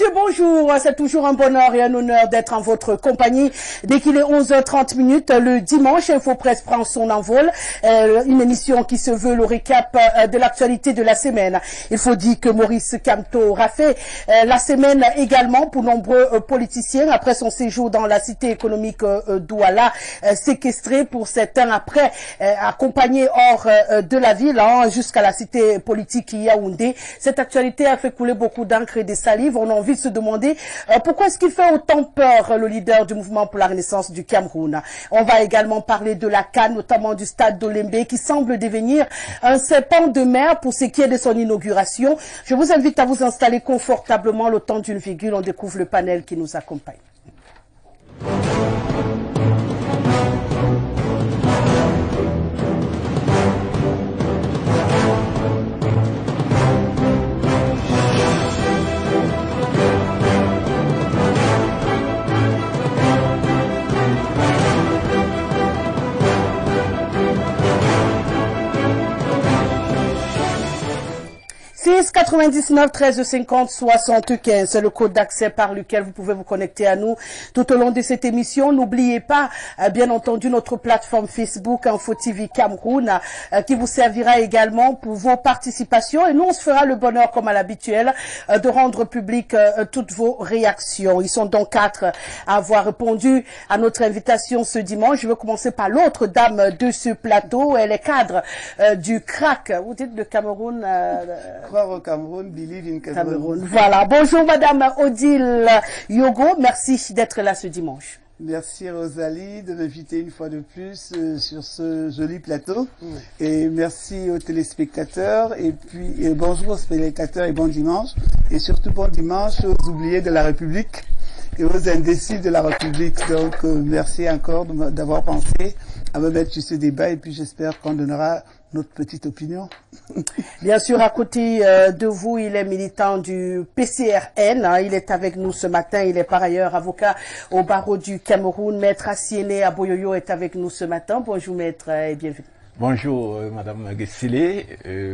Messieurs, bonjour. C'est toujours un bonheur et un honneur d'être en votre compagnie. Dès qu'il est 11h30 le dimanche, InfoPresse prend son envol. Une émission qui se veut le récap de l'actualité de la semaine. Il faut dire que Maurice Kamto aura fait la semaine également pour nombreux politiciens après son séjour dans la cité économique Douala, séquestré pour certains après, accompagné hors de la ville jusqu'à la cité politique Yaoundé. Cette actualité a fait couler beaucoup d'encre et des salives. On a envie de se demander pourquoi est-ce qu'il fait autant peur, le leader du mouvement pour la renaissance du Cameroun. On va également parler de la CAN, notamment du stade d'Olembe, qui semble devenir un serpent de mer pour ce qui est de son inauguration. Je vous invite à vous installer confortablement. Le temps d'une virgule, on découvre le panel qui nous accompagne. « 99 13 50 75 », c'est le code d'accès par lequel vous pouvez vous connecter à nous tout au long de cette émission. N'oubliez pas, bien entendu, notre plateforme Facebook Info TV Cameroun qui vous servira également pour vos participations. Et nous, on se fera le bonheur, comme à l'habituel, de rendre public toutes vos réactions. Ils sont donc 4 à avoir répondu à notre invitation ce dimanche. Je vais commencer par l'autre dame de ce plateau. Elle est cadre du CRAC. Vous dites de Cameroun au Cameroun, believe in Cameroun. Voilà. Bonjour Madame Odile Yogo. Merci d'être là ce dimanche. Merci Rosalie de m'inviter une fois de plus sur ce joli plateau. Et merci aux téléspectateurs. Et puis bonjour aux téléspectateurs et bon dimanche. Et surtout bon dimanche aux oubliés de la République et aux indécis de la République. Donc merci encore d'avoir pensé à me mettre sur ce débat. Et puis j'espère qu'on donnera notre petite opinion. Bien sûr, à côté de vous, il est militant du PCRN. Il est avec nous ce matin. Il est par ailleurs avocat au barreau du Cameroun. Maître Asiene Aboyoyo est avec nous ce matin. Bonjour maître et bienvenue. Bonjour Madame Guessile.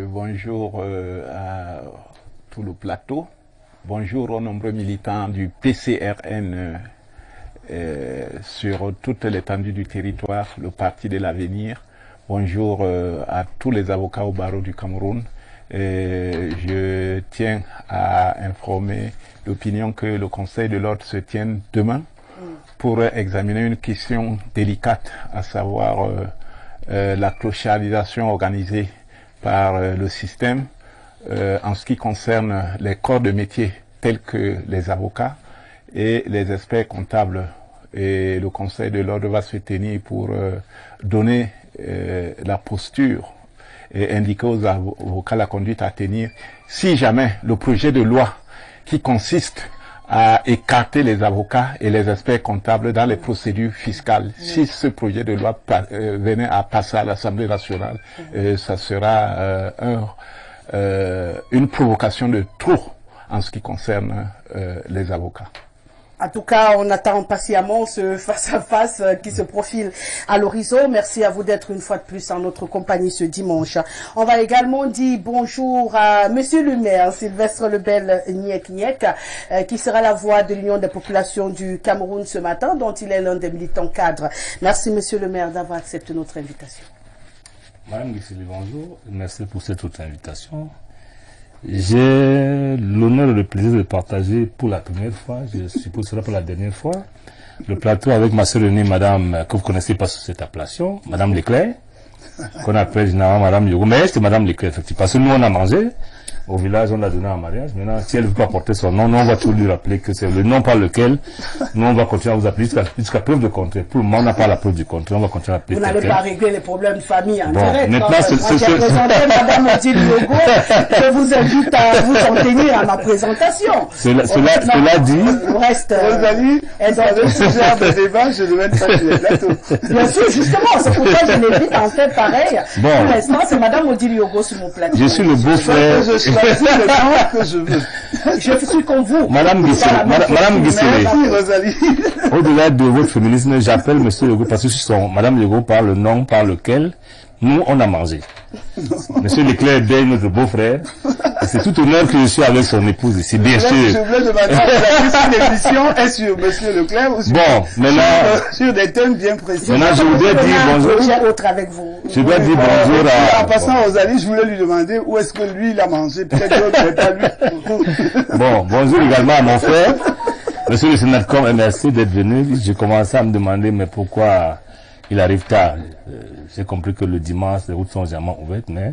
Bonjour à tout le plateau. Bonjour aux nombreux militants du PCRN sur toute l'étendue du territoire, le Parti de l'Avenir. Bonjour à tous les avocats au barreau du Cameroun. Je tiens à informer l'opinion que le Conseil de l'ordre se tienne demain pour examiner une question délicate, à savoir la clochardisation organisée par le système en ce qui concerne les corps de métier tels que les avocats et les experts comptables. Et le Conseil de l'ordre va se tenir pour donner la posture et indiquer aux avocats la conduite à tenir si jamais le projet de loi qui consiste à écarter les avocats et les experts comptables dans les procédures fiscales, si ce projet de loi venait à passer à l'Assemblée nationale, ça sera une provocation de trop en ce qui concerne les avocats. En tout cas, on attend patiemment ce face-à-face qui se profile à l'horizon. Merci à vous d'être une fois de plus en notre compagnie ce dimanche. On va également dire bonjour à Monsieur le maire, Sylvestre Lebel Niek, qui sera la voix de l'Union des populations du Cameroun ce matin, dont il est l'un des militants cadres. Merci Monsieur le maire d'avoir accepté notre invitation. Madame Guisseli, bonjour. Merci pour cette autre invitation. J'ai l'honneur et le plaisir de partager pour la première fois, je suppose que ce sera pour la dernière fois, le plateau avec ma sœur aînée, madame, que vous connaissez pas sous cette appellation, madame Leclerc, qu'on appelle généralement madame Yogo, mais c'est madame Leclerc, effectivement, parce que nous on a mangé, au village on l'a donné en mariage, maintenant si elle ne veut pas porter son nom, nous on va toujours lui rappeler que c'est le nom par lequel nous on va continuer à vous appeler jusqu'à preuve de contraire. Pour le moment on n'a pas la preuve du contraire, on va continuer à appeler. Vous n'allez pas régler les problèmes de famille en bon, direct. Maintenant j'ai présenté madame Odile Yogo, je vous invite à vous en tenir à ma présentation. Cela dit, le reste, Rosalie, dans ce genre de débat, je ne mène pas sur les plateaux. Bien sûr, justement, c'est pourquoi je l'invite à en faire pareil. Bon. Pour l'instant, c'est madame Odile Yogo sur mon plateau. Je suis le beau-frère. Je choisis le temps que je veux. Je suis comme vous. Madame Guissele, Merci Rosalie. Au-delà de votre féminisme, j'appelle monsieur Yogo parce que Madame Yogo par le nom par lequel nous, on a mangé. Monsieur Leclerc Day, notre beau-frère, c'est tout honneur que je suis avec son épouse ici, bien sûr. Je voulais demander si l'émission est sur Monsieur Leclerc ou sur, sur des thèmes bien précis. Maintenant, je voudrais dire bonjour. Autre avec vous. Je dois dire bonjour En passant aux Rosalie, je voulais lui demander où est-ce que lui, il a mangé. Peut-être d'autres, mais pas lui. Bon, bonjour également à mon frère. Monsieur le sénateur, merci d'être venu. J'ai commencé à me demander, mais pourquoi il arrive tard. J'ai compris que le dimanche, les routes sont jamais ouvertes, mais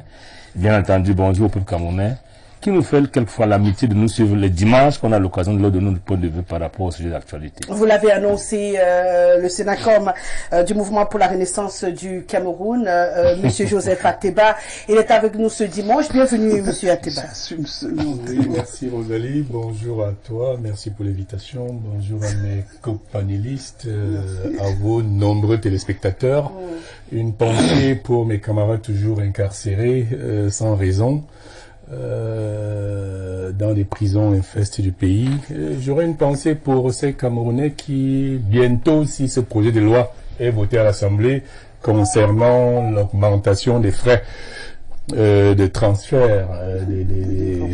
bien entendu, bonjour au peuple camerounais, qui nous fait quelquefois l'amitié de nous suivre les dimanches, qu'on a l'occasion de leur donner notre point de vue par rapport au sujet d'actualité. Vous l'avez annoncé, le Sénacom du Mouvement pour la Renaissance du Cameroun, Monsieur Joseph Ateba, il est avec nous ce dimanche. Bienvenue, Monsieur Ateba. Oui, merci Rosalie, bonjour à toi, merci pour l'invitation, bonjour à mes co-panélistes, à vos nombreux téléspectateurs. Une pensée pour mes camarades toujours incarcérés sans raison. Dans les prisons infestes du pays. J'aurais une pensée pour ces Camerounais qui, bientôt, si ce projet de loi est voté à l'Assemblée concernant l'augmentation des frais de transfert,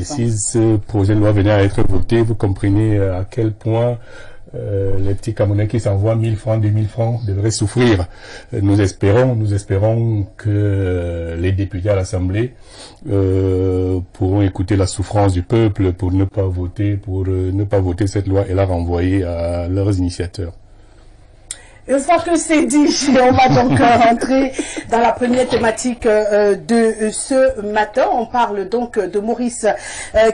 si ce projet de loi venait à être voté, vous comprenez à quel point les petits Camerounais qui s'envoient 1000 francs, 2000 francs devraient souffrir. Nous espérons que les députés à l'Assemblée pourront écouter la souffrance du peuple pour ne pas voter cette loi et la renvoyer à leurs initiateurs. Une fois que c'est dit, on va donc rentrer dans la première thématique de ce matin. On parle donc de Maurice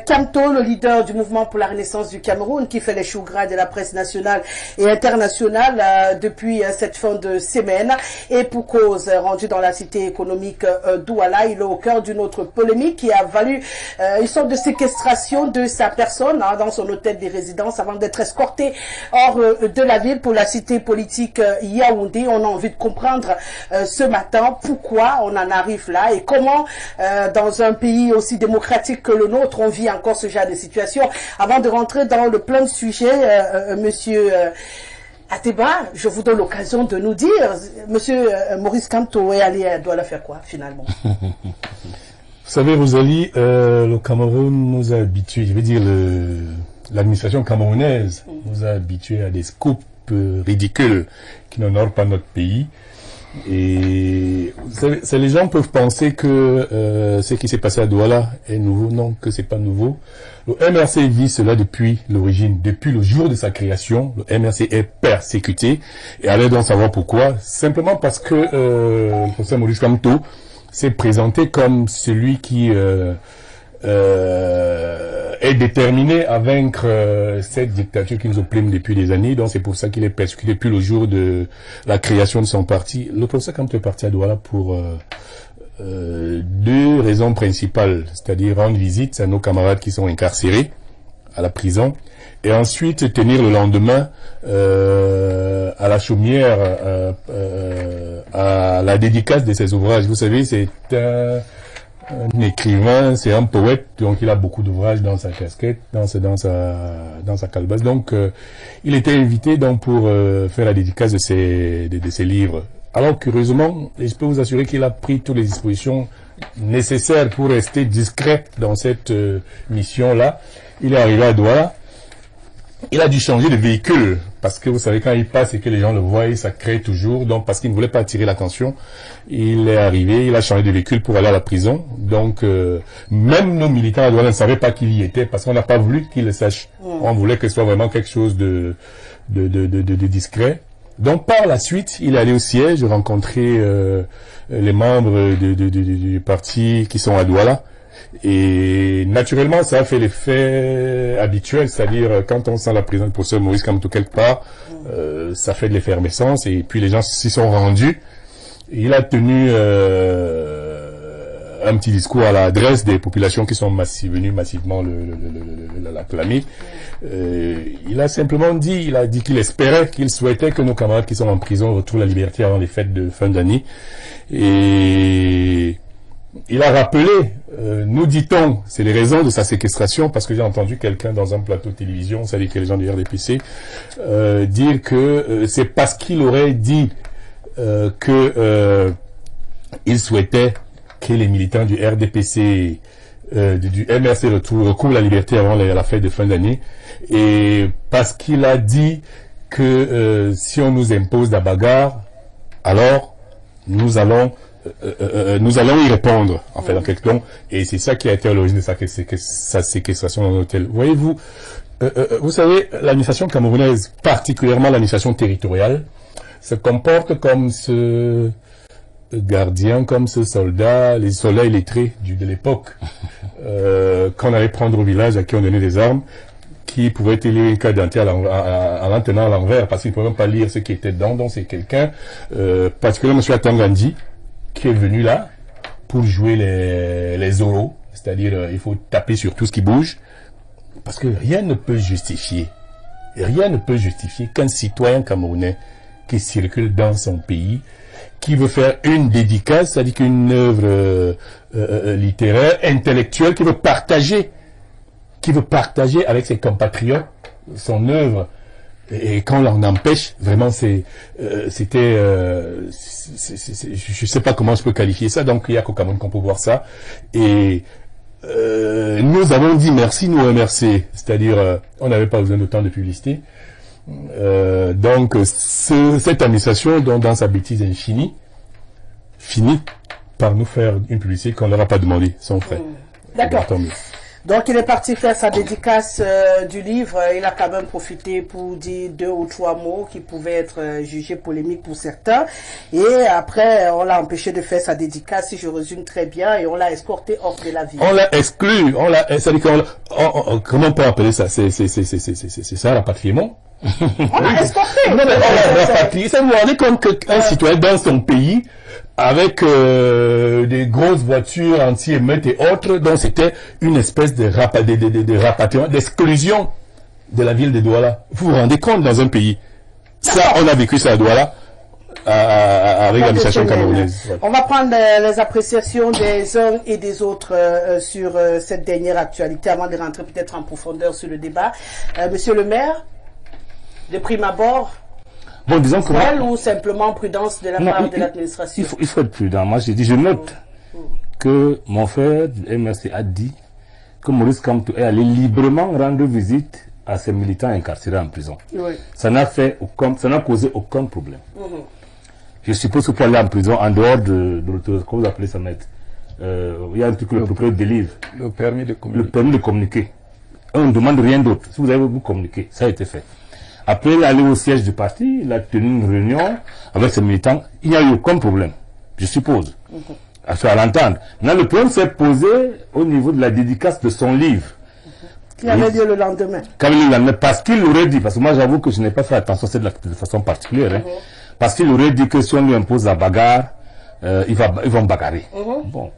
Kamto, le leader du Mouvement pour la Renaissance du Cameroun, qui fait les choux gras de la presse nationale et internationale depuis cette fin de semaine. Et pour cause, rendu dans la cité économique d'Ouala, il est au cœur d'une autre polémique qui a valu une sorte de séquestration de sa personne dans son hôtel des résidences avant d'être escorté hors de la ville pour la cité politique Yaoundé. On a envie de comprendre ce matin pourquoi on en arrive là et comment dans un pays aussi démocratique que le nôtre on vit encore ce genre de situation. Avant de rentrer dans le plein de sujets, Monsieur Ateba, je vous donne l'occasion de nous dire, Monsieur Maurice Kamto est allé à Douala faire quoi finalement? Vous savez, Rosalie, le Cameroun nous a habitués, je veux dire l'administration camerounaise nous a habitués à des scoops ridicules qui n'honorent pas notre pays. Et les gens peuvent penser que ce qui s'est passé à Douala est nouveau. Non, que c'est pas nouveau. Le MRC vit cela depuis l'origine, depuis le jour de sa création. Le MRC est persécuté. Et allez donc savoir pourquoi. Simplement parce que le professeur Maurice Kamto s'est présenté comme celui qui est déterminé à vaincre cette dictature qui nous opprime depuis des années. Donc c'est pour ça qu'il est persécuté depuis le jour de la création de son parti. Le professeur Kamto est parti à Douala pour deux raisons principales, c'est-à-dire rendre visite à nos camarades qui sont incarcérés à la prison et ensuite tenir le lendemain à la chaumière à la dédicace de ses ouvrages. Vous savez, c'est un écrivain, c'est un poète, donc il a beaucoup d'ouvrages dans sa casquette, dans sa calebasse. Donc il était invité donc pour faire la dédicace de ses livres. Alors curieusement, et je peux vous assurer qu'il a pris toutes les dispositions nécessaires pour rester discret dans cette mission-là. Il est arrivé à Douala. Il a dû changer de véhicule, parce que vous savez, quand il passe et que les gens le voient, ça crée toujours. Donc, parce qu'il ne voulait pas attirer l'attention, il est arrivé, il a changé de véhicule pour aller à la prison. Donc, même nos militants à Douala ne savaient pas qu'il y était, parce qu'on n'a pas voulu qu'ils le sachent. On voulait que ce soit vraiment quelque chose de discret. Donc, par la suite, il est allé au siège, rencontrer les membres du parti qui sont à Douala. Et naturellement, ça a fait l'effet habituel, c'est-à-dire quand on sent la présence du professeur Maurice Kamto quelque part, ça fait de l'effervescence et puis les gens s'y sont rendus. Il a tenu un petit discours à l'adresse des populations qui sont venues massivement l'acclamer. Il a simplement dit, il a dit qu'il espérait, qu'il souhaitait que nos camarades qui sont en prison retrouvent la liberté avant les fêtes de fin d'année. Et il a rappelé, nous dit-on, c'est les raisons de sa séquestration, parce que j'ai entendu quelqu'un dans un plateau de télévision, c'est-à-dire que les gens du RDPC, dire que c'est parce qu'il aurait dit que il souhaitait que les militants du RDPC, du MRC recouvrent la liberté avant la fête de fin d'année, et parce qu'il a dit que si on nous impose la bagarre, alors nous allons y répondre, en fait, et c'est ça qui a été à l'origine de sa séquestration dans l'hôtel. Voyez-vous, vous savez, l'administration camerounaise, particulièrement l'administration territoriale, se comporte comme ce gardien, comme ce soldat, les soldats illettrés de l'époque, qu'on allait prendre au village, à qui on donnait des armes, qui pouvait lire une carte d'identité en l'en tenant à l'envers, parce qu'il ne pouvait même pas lire ce qui était dedans. Donc c'est quelqu'un, particulièrement M. Atangandji, qui est venu là pour jouer les oraux, c'est-à-dire il faut taper sur tout ce qui bouge, parce que rien ne peut justifier qu'un citoyen camerounais qui circule dans son pays, qui veut faire une dédicace, c'est-à-dire qu'une œuvre littéraire, intellectuelle, qui veut partager avec ses compatriotes son œuvre, et quand on l'en empêche, vraiment je sais pas comment je peux qualifier ça. Donc il y a qu'au Cameroun qu'on peut voir ça, et nous avons dit merci, nous MRC, c'est-à-dire on n'avait pas besoin de temps de publicité. Donc cette administration, dans sa bêtise infinie, finit par nous faire une publicité qu'on leur a pas demandé, son frère. D'accord. Donc il est parti faire sa dédicace du livre. Il a quand même profité pour dire 2 ou 3 mots qui pouvaient être jugés polémiques pour certains. Et après, on l'a empêché de faire sa dédicace, si je résume très bien, et on l'a escorté hors de la ville. On l'a exclu. Comment on peut appeler ça? C'est ça, rapatriement? On l'a escorté. Non, mais on l'a rapatrié. Ça vous rendez compte qu'un citoyen dans son pays, avec des grosses voitures anti-émeutes et autres, donc c'était une espèce de rapatriement, d'exclusion de la ville de Douala. Vous vous rendez compte dans un pays? Ça, on a vécu ça à Douala, avec l'administration camerounaise. Ouais. On va prendre les appréciations des uns et des autres sur cette dernière actualité, avant de rentrer peut-être en profondeur sur le débat. Monsieur le maire, de prime abord, bon, disons que ou simplement prudence de la part de l'administration? Il faut être prudent. Moi, je note que mon frère du MRC a dit que Maurice Kamto est allé librement rendre visite à ses militants incarcérés en prison. Oui. Ça n'a causé aucun problème. Je suppose que pour aller en prison, en dehors de comment vous appelez ça, maître, il y a un truc que le propriétaire délivre. Le permis de communiquer. Le permis de communiquer. On ne demande rien d'autre. Si vous avez vous communiquer, ça a été fait. Après, il est allé au siège du parti, il a tenu une réunion avec ses militants. Il n'y a eu aucun problème, je suppose, à l'entendre. Maintenant, le problème s'est posé au niveau de la dédicace de son livre. Qui avait lieu le lendemain. Parce qu'il aurait dit, parce que moi j'avoue que je n'ai pas fait attention à cette de façon particulière, hein, parce qu'il aurait dit que si on lui impose la bagarre, ils vont bagarrer. Bon.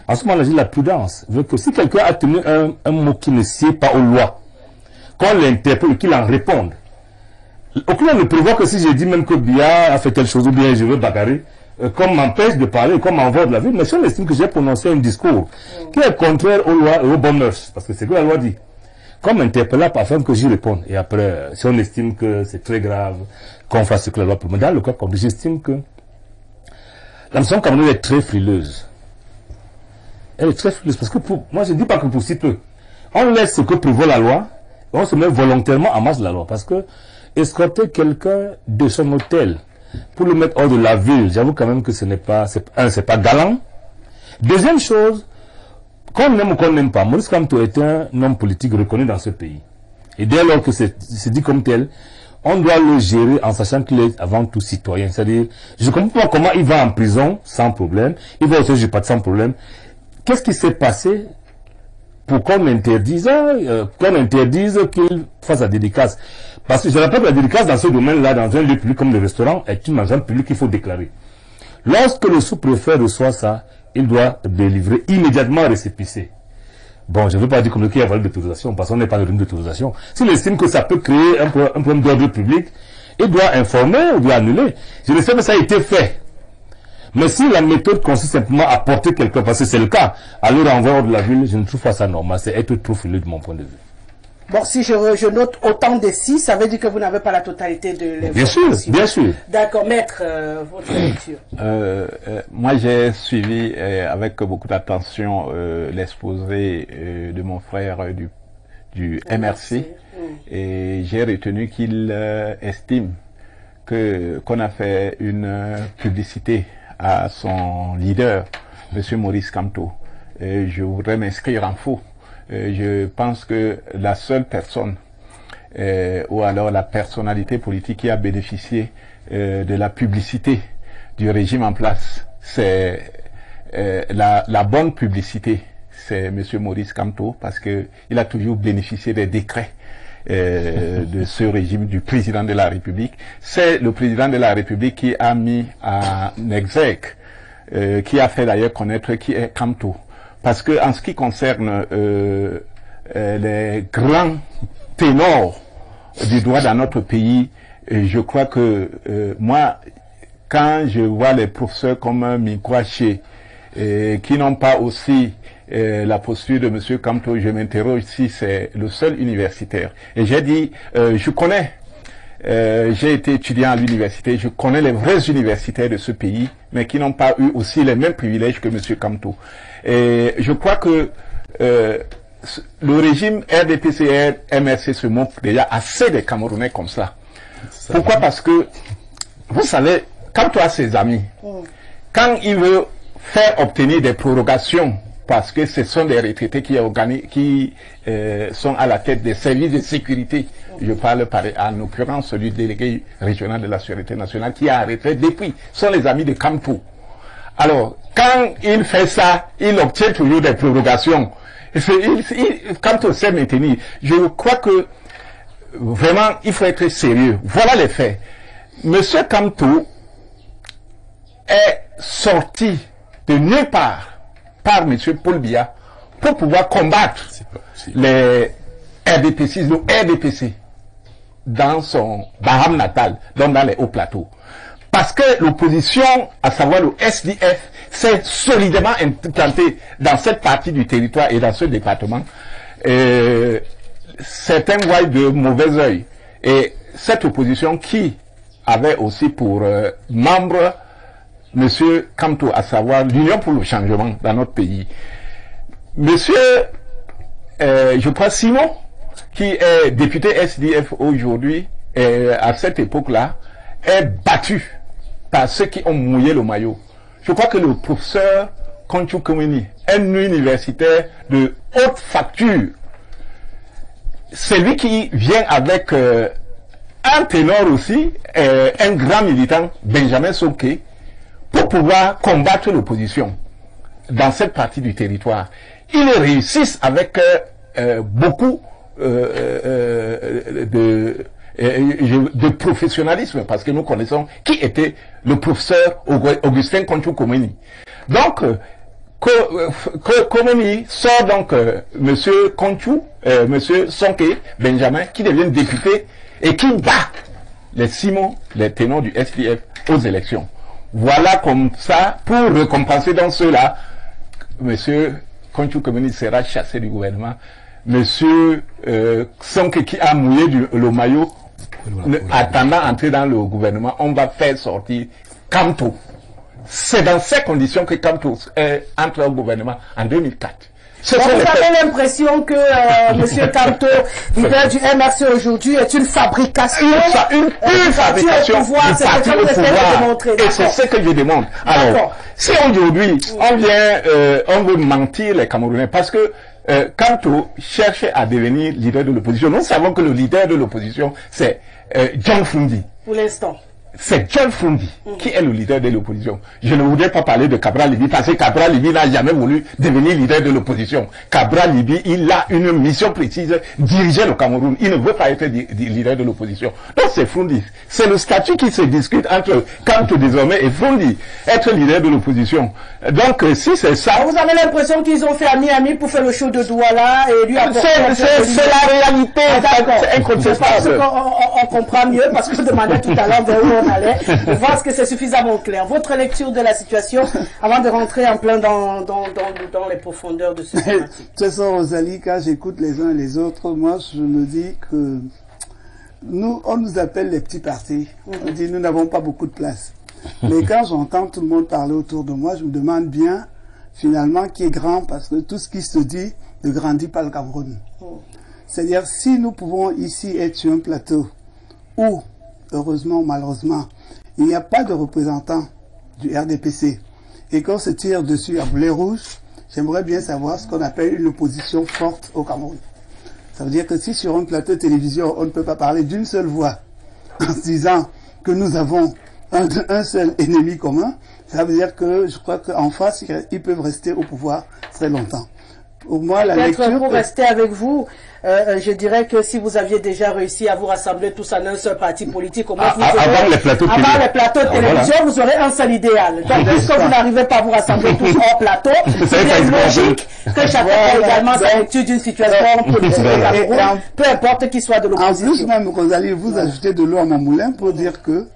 En ce moment-là, j'ai la prudence. Veut que si quelqu'un a tenu un mot qui ne sied pas aux lois, qu'on l'interpelle, qu'il en réponde. Aucun ne prévoit que si je dis même que Bia a fait telle chose ou bien je veux bagarrer, comme m'empêche de parler, comme m'envoie de la vie, mais si on estime que j'ai prononcé un discours qui est contraire aux lois et aux bonnes mœurs, parce que c'est ce que la loi dit, comme interpellable afin que j'y réponde. Et après, si on estime que c'est très grave, qu'on fasse ce que la loi permet. Dans le cas comme j'estime que l'administration camerounaise est très frileuse. Elle est très frileuse parce que moi je ne dis pas que pour si peu. On laisse ce que prévoit la loi, et on se met volontairement en marge de la loi. Parce que escorter quelqu'un de son hôtel pour le mettre hors de la ville, j'avoue quand même que ce n'est pas, c'est pas galant. Deuxième chose, qu'on aime ou qu'on n'aime pas, Maurice Kamto est un homme politique reconnu dans ce pays. Et dès lors que c'est dit comme tel, on doit le gérer en sachant qu'il est avant tout citoyen. C'est-à-dire, je ne comprends pas comment il va en prison sans problème, il va au siège du parti sans problème. Qu'est-ce qui s'est passé pour qu'on interdise qu'il fasse la dédicace? Parce que je rappelle que la dédicace dans ce domaine-là, dans un lieu public comme le restaurant, est une agence publique qu'il faut déclarer. Lorsque le sous-préfet reçoit ça, il doit délivrer immédiatement un récépissé. Bon, je ne veux pas dire comme qu'il y a valeur d'autorisation, parce qu'on n'est pas dans une d'autorisation. S'il estime que ça peut créer un problème d'ordre public, il doit informer ou doit annuler. Je le sais que ça a été fait. Mais si la méthode consiste simplement à porter quelqu'un, parce que c'est le cas, à le renvoi hors de la ville, je ne trouve pas ça normal. C'est être trop frileux de mon point de vue. Bon, si je note autant de 6, ça veut dire que vous n'avez pas la totalité de l'information. Bien sûr, bien sûr. D'accord, maître, votre lecture. Moi, j'ai suivi avec beaucoup d'attention l'exposé de mon frère du MRC et j'ai retenu qu'il estime qu'on a fait une publicité à son leader, Monsieur Maurice Kamto. Je voudrais m'inscrire en faux. Je pense que la seule personne ou alors la personnalité politique qui a bénéficié de la publicité du régime en place, c'est la bonne publicité, c'est Monsieur Maurice Kamto, parce que il a toujours bénéficié des décrets de ce régime du président de la République. C'est le président de la République qui a mis en exergue, qui a fait d'ailleurs connaître qui est Kamto. Parce que en ce qui concerne les grands ténors du droit dans notre pays, je crois que moi, quand je vois les professeurs comme Mikwaché, qui n'ont pas aussi la posture de Monsieur Kamto, je m'interroge si c'est le seul universitaire. Et j'ai dit, je connais, j'ai été étudiant à l'université, je connais les vrais universitaires de ce pays, mais qui n'ont pas eu aussi les mêmes privilèges que Monsieur Kamto. Et je crois que le régime RDPC-MRC se montre déjà assez des Camerounais comme ça. Pourquoi? Parce que, vous savez, Kamto a ses amis. Quand il veut faire obtenir des prorogations, parce que ce sont des retraités qui sont à la tête des services de sécurité. Je parle en l'occurrence du délégué régional de la sécurité nationale qui a arrêté depuis. Ce sont les amis de Kamto. Alors, quand il fait ça, il obtient toujours des prorogations. Kamto sait maintenir. Je crois que vraiment, il faut être sérieux. Voilà les faits. Monsieur Kamto est sorti de nulle part par M. Paul Biya pour pouvoir combattre les RDPC, le RDPC dans son Baham natal, dans les hauts plateaux. Parce que l'opposition, à savoir le SDF, s'est solidement implantée dans cette partie du territoire et dans ce département. Certains voient de mauvais œil. Et cette opposition qui avait aussi pour membre Monsieur Kamto, à savoir l'Union pour le changement dans notre pays. Monsieur, je crois Simon, qui est député SDF aujourd'hui, à cette époque-là, est battu par ceux qui ont mouillé le maillot. Je crois que le professeur Konchou Komeni, un universitaire de haute facture, c'est lui qui vient avec un ténor aussi, un grand militant, Benjamin Soké, pour pouvoir combattre l'opposition dans cette partie du territoire. Ils réussissent avec beaucoup de professionnalisme, parce que nous connaissons qui était le professeur Augustin Konchou Komeni. Donc, Komeni sort donc Monsieur Konchou, Monsieur Sonké, Benjamin, qui devient député et qui bat les Simon, les ténors du SDF aux élections. Voilà comme ça, pour récompenser dans ceux-là, Monsieur Konchou Komeni sera chassé du gouvernement. Monsieur Sonké qui a mouillé le maillot, attendant d'entrer dans le gouvernement, on va faire sortir Kamto. C'est dans ces conditions que Kamto entre au gouvernement en 2004. Donc vous avez l'impression que M. Kamto, leader du MRC aujourd'hui, est une fabrication, une fabrication du parti au pouvoir. Et c'est ce que je demande. Alors, si aujourd'hui on veut mentir les Camerounais, parce que Kamto cherchait à devenir leader de l'opposition. Nous savons que le leader de l'opposition, c'est John Fundi. Pour l'instant. C'est John Fundi qui est le leader de l'opposition. Je ne voudrais pas parler de Cabral Libi parce que Cabral Libi n'a jamais voulu devenir leader de l'opposition. Cabral Libi, il a une mission précise, diriger le Cameroun. Il ne veut pas être leader de l'opposition. Donc c'est Fundi. C'est le statut qui se discute entre Kamto désormais et Fundi, être leader de l'opposition. Donc si c'est ça... Vous avez l'impression qu'ils ont fait à Miami pour faire le show de Douala et lui apporter... C'est la réalité. C'est incontestable. On comprend mieux parce que je demandais tout à l'heure vers où on allait. Je pense que c'est suffisamment clair. Votre lecture de la situation avant de rentrer en plein dans les profondeurs de ce thématique. De toute façon, Rosalie, quand j'écoute les uns et les autres, moi, je me dis que nous, on nous appelle les petits partis. On dit, nous n'avons pas beaucoup de place. Mais quand j'entends tout le monde parler autour de moi, je me demande bien, finalement, qui est grand, parce que tout ce qui se dit ne grandit pas le Cameroun. C'est-à-dire, si nous pouvons ici être sur un plateau où, heureusement ou malheureusement, il n'y a pas de représentant du RDPC et qu'on se tire dessus à boulet rouge, j'aimerais bien savoir ce qu'on appelle une opposition forte au Cameroun. Ça veut dire que si sur un plateau de télévision, on ne peut pas parler d'une seule voix en se disant que nous avons un seul ennemi commun, ça veut dire que je crois qu'en face, ils peuvent rester au pouvoir très longtemps. Pour moi, la lecture... Pour rester avec vous, je dirais que si vous aviez déjà réussi à vous rassembler tous en un seul parti politique, au moins avant les plateaux de télévision, vous aurez un seul idéal. Donc, puisque vous n'arrivez pas à vous rassembler tous hors plateau, c'est logique que chacun ait également sa lecture d'une situation politique au Cameroun, peu importe qu'il soit de l'opposition. En plus, même, Rosalie, vous ajoutez de l'eau à mon moulin pour dire que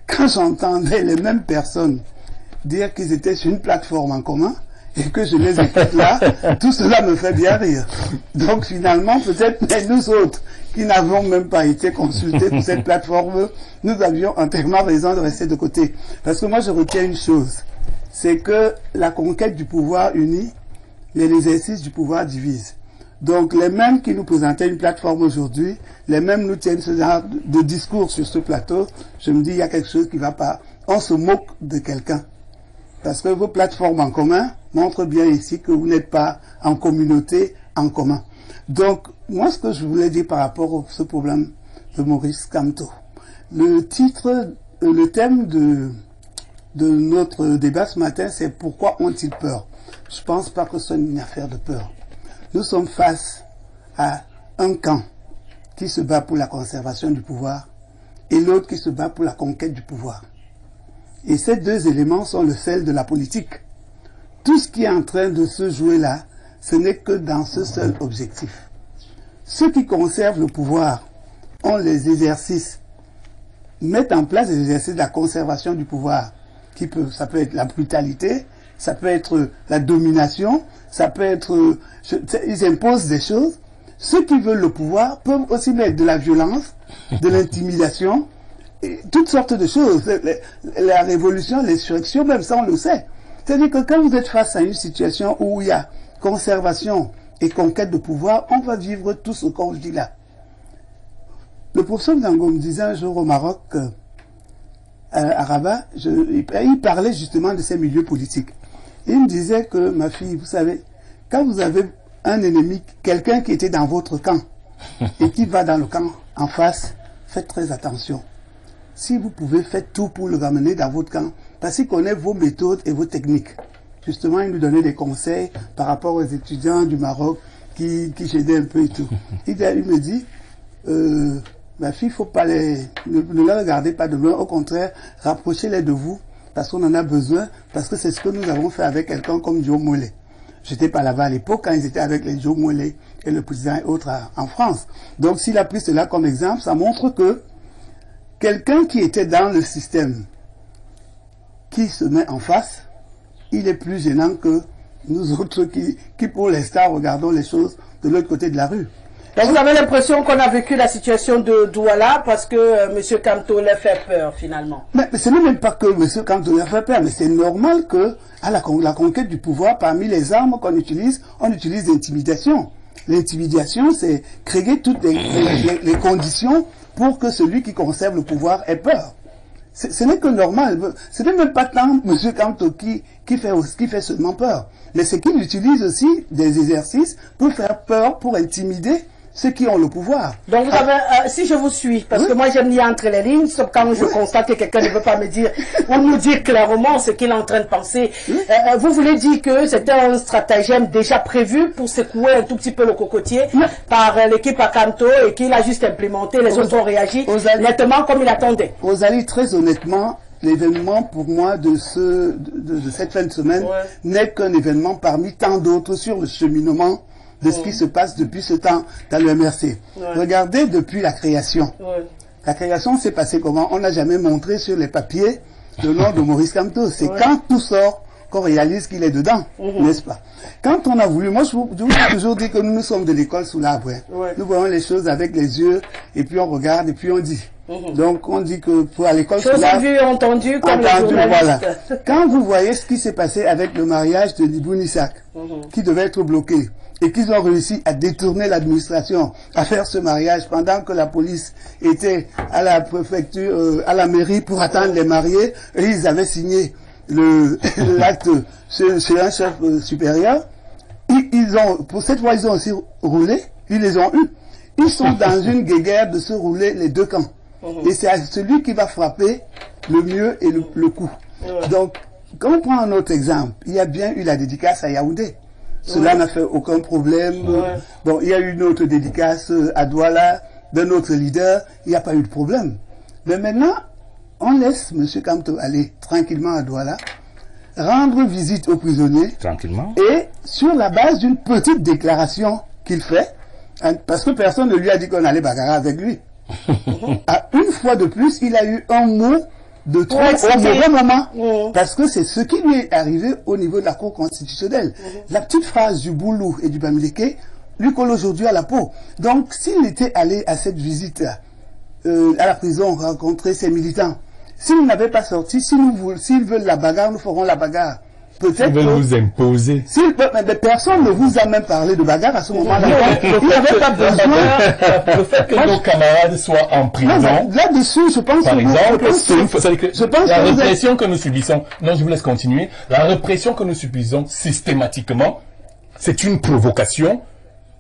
quand j'entendais les mêmes personnes dire qu'ils étaient sur une plateforme en commun, et que je les écoute là, tout cela me fait bien rire. Donc finalement, peut-être nous autres, qui n'avons même pas été consultés pour cette plateforme, nous avions entièrement raison de rester de côté. Parce que moi, je retiens une chose, c'est que la conquête du pouvoir unit, l'exercice du pouvoir divise. Donc les mêmes qui nous présentaient une plateforme aujourd'hui, les mêmes nous tiennent ce genre de discours sur ce plateau, je me dis, il y a quelque chose qui ne va pas. On se moque de quelqu'un. Parce que vos plateformes en commun montrent bien ici que vous n'êtes pas en communauté en commun. Donc, moi, ce que je voulais dire par rapport à ce problème de Maurice Kamto, le thème de notre débat ce matin, c'est pourquoi ont-ils peur? Je pense pas que ce soit une affaire de peur. Nous sommes face à un camp qui se bat pour la conservation du pouvoir et l'autre qui se bat pour la conquête du pouvoir. Et ces deux éléments sont le sel de la politique. Tout ce qui est en train de se jouer là, ce n'est que dans ce seul objectif. Ceux qui conservent le pouvoir ont les exercices, mettent en place les exercices de la conservation du pouvoir. Ça peut être la brutalité, ça peut être la domination, ça peut être... ils imposent des choses. Ceux qui veulent le pouvoir peuvent aussi mettre de la violence, de l'intimidation, et toutes sortes de choses. La révolution, l'insurrection, même ça on le sait. C'est-à-dire que quand vous êtes face à une situation où il y a conservation et conquête de pouvoir, on va vivre tout ce qu'on dit là. Le professeur Ndango me disait un jour au Maroc, à Rabat, il parlait justement de ces milieux politiques. Et il me disait que, ma fille, vous savez, quand vous avez un ennemi, quelqu'un qui était dans votre camp, et qui va dans le camp en face, faites très attention. Si vous pouvez, faites tout pour le ramener dans votre camp, parce qu'il connaît vos méthodes et vos techniques. Justement, il nous donnait des conseils par rapport aux étudiants du Maroc qui j'aidais un peu et tout. Il me dit, ma fille, faut pas ne les regardez pas de loin, au contraire, rapprochez-les de vous, parce qu'on en a besoin, parce que c'est ce que nous avons fait avec quelqu'un comme Joe Mollet. J'étais pas là-bas à l'époque quand ils étaient avec les Joe Mollet et le président et autres en France. Donc s'il a pris cela comme exemple, ça montre que quelqu'un qui était dans le système, qui se met en face, il est plus gênant que nous autres qui pour l'instant regardons les choses de l'autre côté de la rue. Donc vous avez l'impression qu'on a vécu la situation de Douala parce que M. Kamto leur fait peur finalement. Mais ce n'est même pas que M. Kamto leur fait peur, mais c'est normal que à la conquête du pouvoir, parmi les armes qu'on utilise, on utilise l'intimidation. L'intimidation, c'est créer toutes les conditions pour que celui qui conserve le pouvoir ait peur. Ce n'est que normal. Ce n'est même pas tant M. Kamto qui fait seulement peur. Mais c'est qu'il utilise aussi des exercices pour faire peur, pour intimider ceux qui ont le pouvoir. Donc vous avez, si je vous suis, parce que moi j'aime lire entre les lignes, sauf quand je constate que quelqu'un ne veut pas me dire, ou nous dire clairement ce qu'il est en train de penser. Vous voulez dire que c'était un stratagème déjà prévu pour secouer un tout petit peu le cocotier par l'équipe à Kamto et qu'il a juste implémenté, les autres ont réagi nettement comme il attendait. Rosalie, très honnêtement, l'événement pour moi de cette fin de semaine n'est qu'un événement parmi tant d'autres sur le cheminement de ce qui se passe depuis ce temps dans le MRC. Regardez depuis la création. La création s'est passée comment? On n'a jamais montré sur les papiers le nom de Maurice Kamto. C'est quand tout sort qu'on réalise qu'il est dedans, n'est-ce pas? Quand on a voulu, moi je vous ai toujours dit que nous sommes de l'école sous l'arbre. Nous voyons les choses avec les yeux, et puis on regarde, et puis on dit. Donc on dit que pour à l'école sous l'arbre... Chose vue, entendue, comme les journalistes. Voilà. Quand vous voyez ce qui s'est passé avec le mariage de Liboun Isaac, qui devait être bloqué, et qu'ils ont réussi à détourner l'administration, à faire ce mariage pendant que la police était à la préfecture, à la mairie pour attendre les mariés, et ils avaient signé l'acte chez un chef supérieur. Ils ont, pour cette fois, ils ont aussi roulé, ils les ont eus. Ils sont dans une guéguerre de se rouler les deux camps. Et c'est celui qui va frapper le mieux et le coup. Donc, quand on prend un autre exemple, il y a bien eu la dédicace à Yaoundé. Cela n'a fait aucun problème. Bon, il y a eu une autre dédicace à Douala d'un autre leader. Il n'y a pas eu de problème. Mais maintenant, on laisse M. Kamto aller tranquillement à Douala, rendre visite aux prisonniers. Tranquillement. Et sur la base d'une petite déclaration qu'il fait, parce que personne ne lui a dit qu'on allait bagarrer avec lui. Une fois de plus, il a eu un mot de trop au mauvais moment, parce que c'est ce qui lui est arrivé au niveau de la Cour constitutionnelle. La petite phrase du Boulou et du Bamileke lui colle aujourd'hui à la peau. Donc, s'il était allé à cette visite à la prison rencontrer ses militants, s'ils n'avaient pas sorti, s'ils veulent la bagarre, nous ferons la bagarre. Peut-être. Ils veulent vous imposer. Mais personne ne vous a même parlé de bagarre à ce moment-là. Il n'avait pas besoin. Le fait que nos camarades soient en prison. Là-dessus, je pense. Par exemple, la répression que nous subissons. Non, je vous laisse continuer. La répression que nous subissons systématiquement, c'est une provocation.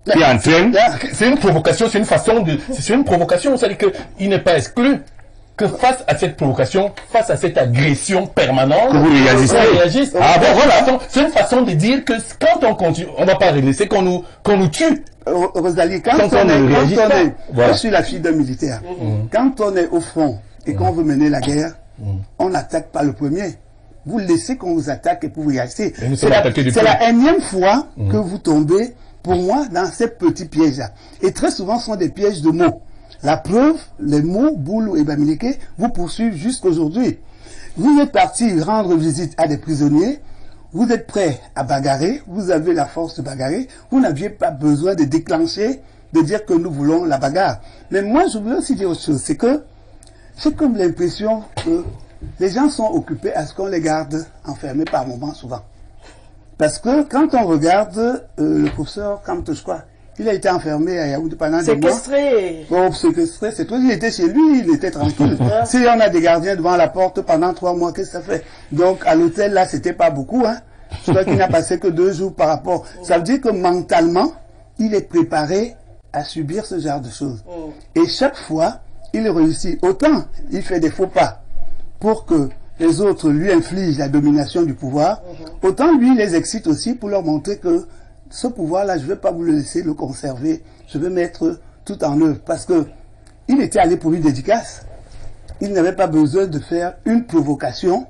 Qui entraîne. C'est une provocation, c'est une façon de. C'est une provocation, c'est-à-dire qu'il n'est pas exclu que face à cette provocation, face à cette agression permanente, que vous réagissez. Ah bon, voilà. C'est une façon de dire que quand on continue, on ne va pas laisser qu'on nous tue. Rosalie, quand on est, je suis la fille d'un militaire. Quand on est au front et qu'on veut mener la guerre, on n'attaque pas le premier. Vous laissez qu'on vous attaque et vous réagissez. C'est la énième fois que vous tombez, pour moi, dans ces petits pièges-là. Et très souvent, ce sont des pièges de mots. La preuve, les mots Boulou et Bamileke vous poursuivent jusqu'aujourd'hui. Vous êtes partis rendre visite à des prisonniers, vous êtes prêts à bagarrer, vous avez la force de bagarrer, vous n'aviez pas besoin de déclencher, de dire que nous voulons la bagarre. Mais moi, je voulais aussi dire autre chose, c'est que j'ai comme l'impression que les gens sont occupés à ce qu'on les garde enfermés par moments souvent. Parce que quand on regarde le professeur Kamto, je crois, il a été enfermé à Yaoundé pendant des mois. Séquestré. Bon, séquestré, c'est tout. Il était chez lui, il était tranquille. Si on a des gardiens devant la porte pendant 3 mois, qu'est-ce que ça fait? Donc, à l'hôtel, là, c'était pas beaucoup, hein. Je crois qu'il n'a passé que 2 jours par rapport. Ça veut dire que mentalement, il est préparé à subir ce genre de choses. Et chaque fois, il réussit. Autant, il fait des faux pas pour que les autres lui infligent la domination du pouvoir, autant lui, il les excite aussi pour leur montrer que ce pouvoir-là, je ne vais pas vous le laisser le conserver. Je vais mettre tout en œuvre. Parce que il était allé pour une dédicace. Il n'avait pas besoin de faire une provocation.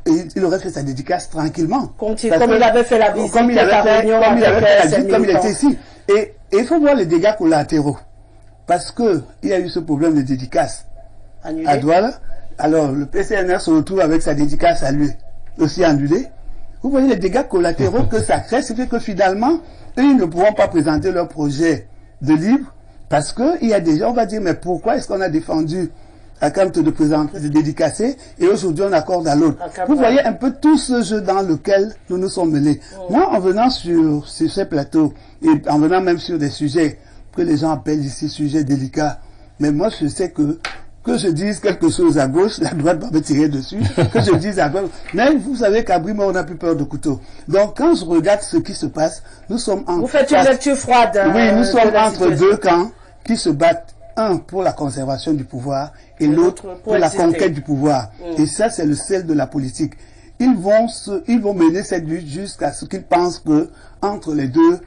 Et il aurait fait sa dédicace tranquillement. Comme il avait fait la visite. Comme il avait fait comme il était ici. Et il faut voir les dégâts collatéraux. Parce que il y a eu ce problème de dédicace à Douala. Alors, le PCNR se retrouve avec sa dédicace à lui, aussi annulée. Vous voyez les dégâts collatéraux que ça crée, c'est que finalement, eux, ils ne pourront pas présenter leur projet de livre parce que il y a des gens, on va dire, mais pourquoi est-ce qu'on a défendu à Kamto de présenter, de dédicacer et aujourd'hui on accorde à l'autre. Vous voyez un peu tout ce jeu dans lequel nous nous sommes mêlés. Moi, en venant sur ces plateaux et en venant même sur des sujets que les gens appellent ici sujets délicats, mais moi je sais que je dise quelque chose à gauche, la droite va me tirer dessus, que je dise à droite. Mais vous savez qu'à Brima, on n'a plus peur de couteau. Donc, quand je regarde ce qui se passe, nous sommes en... Vous faites une lecture froide. Oui, nous sommes entre deux camps qui se battent, un pour la conservation du pouvoir et l'autre pour la conquête du pouvoir. Et ça, c'est le sel de la politique. Ils vont mener cette lutte jusqu'à ce qu'ils pensent que, entre les deux,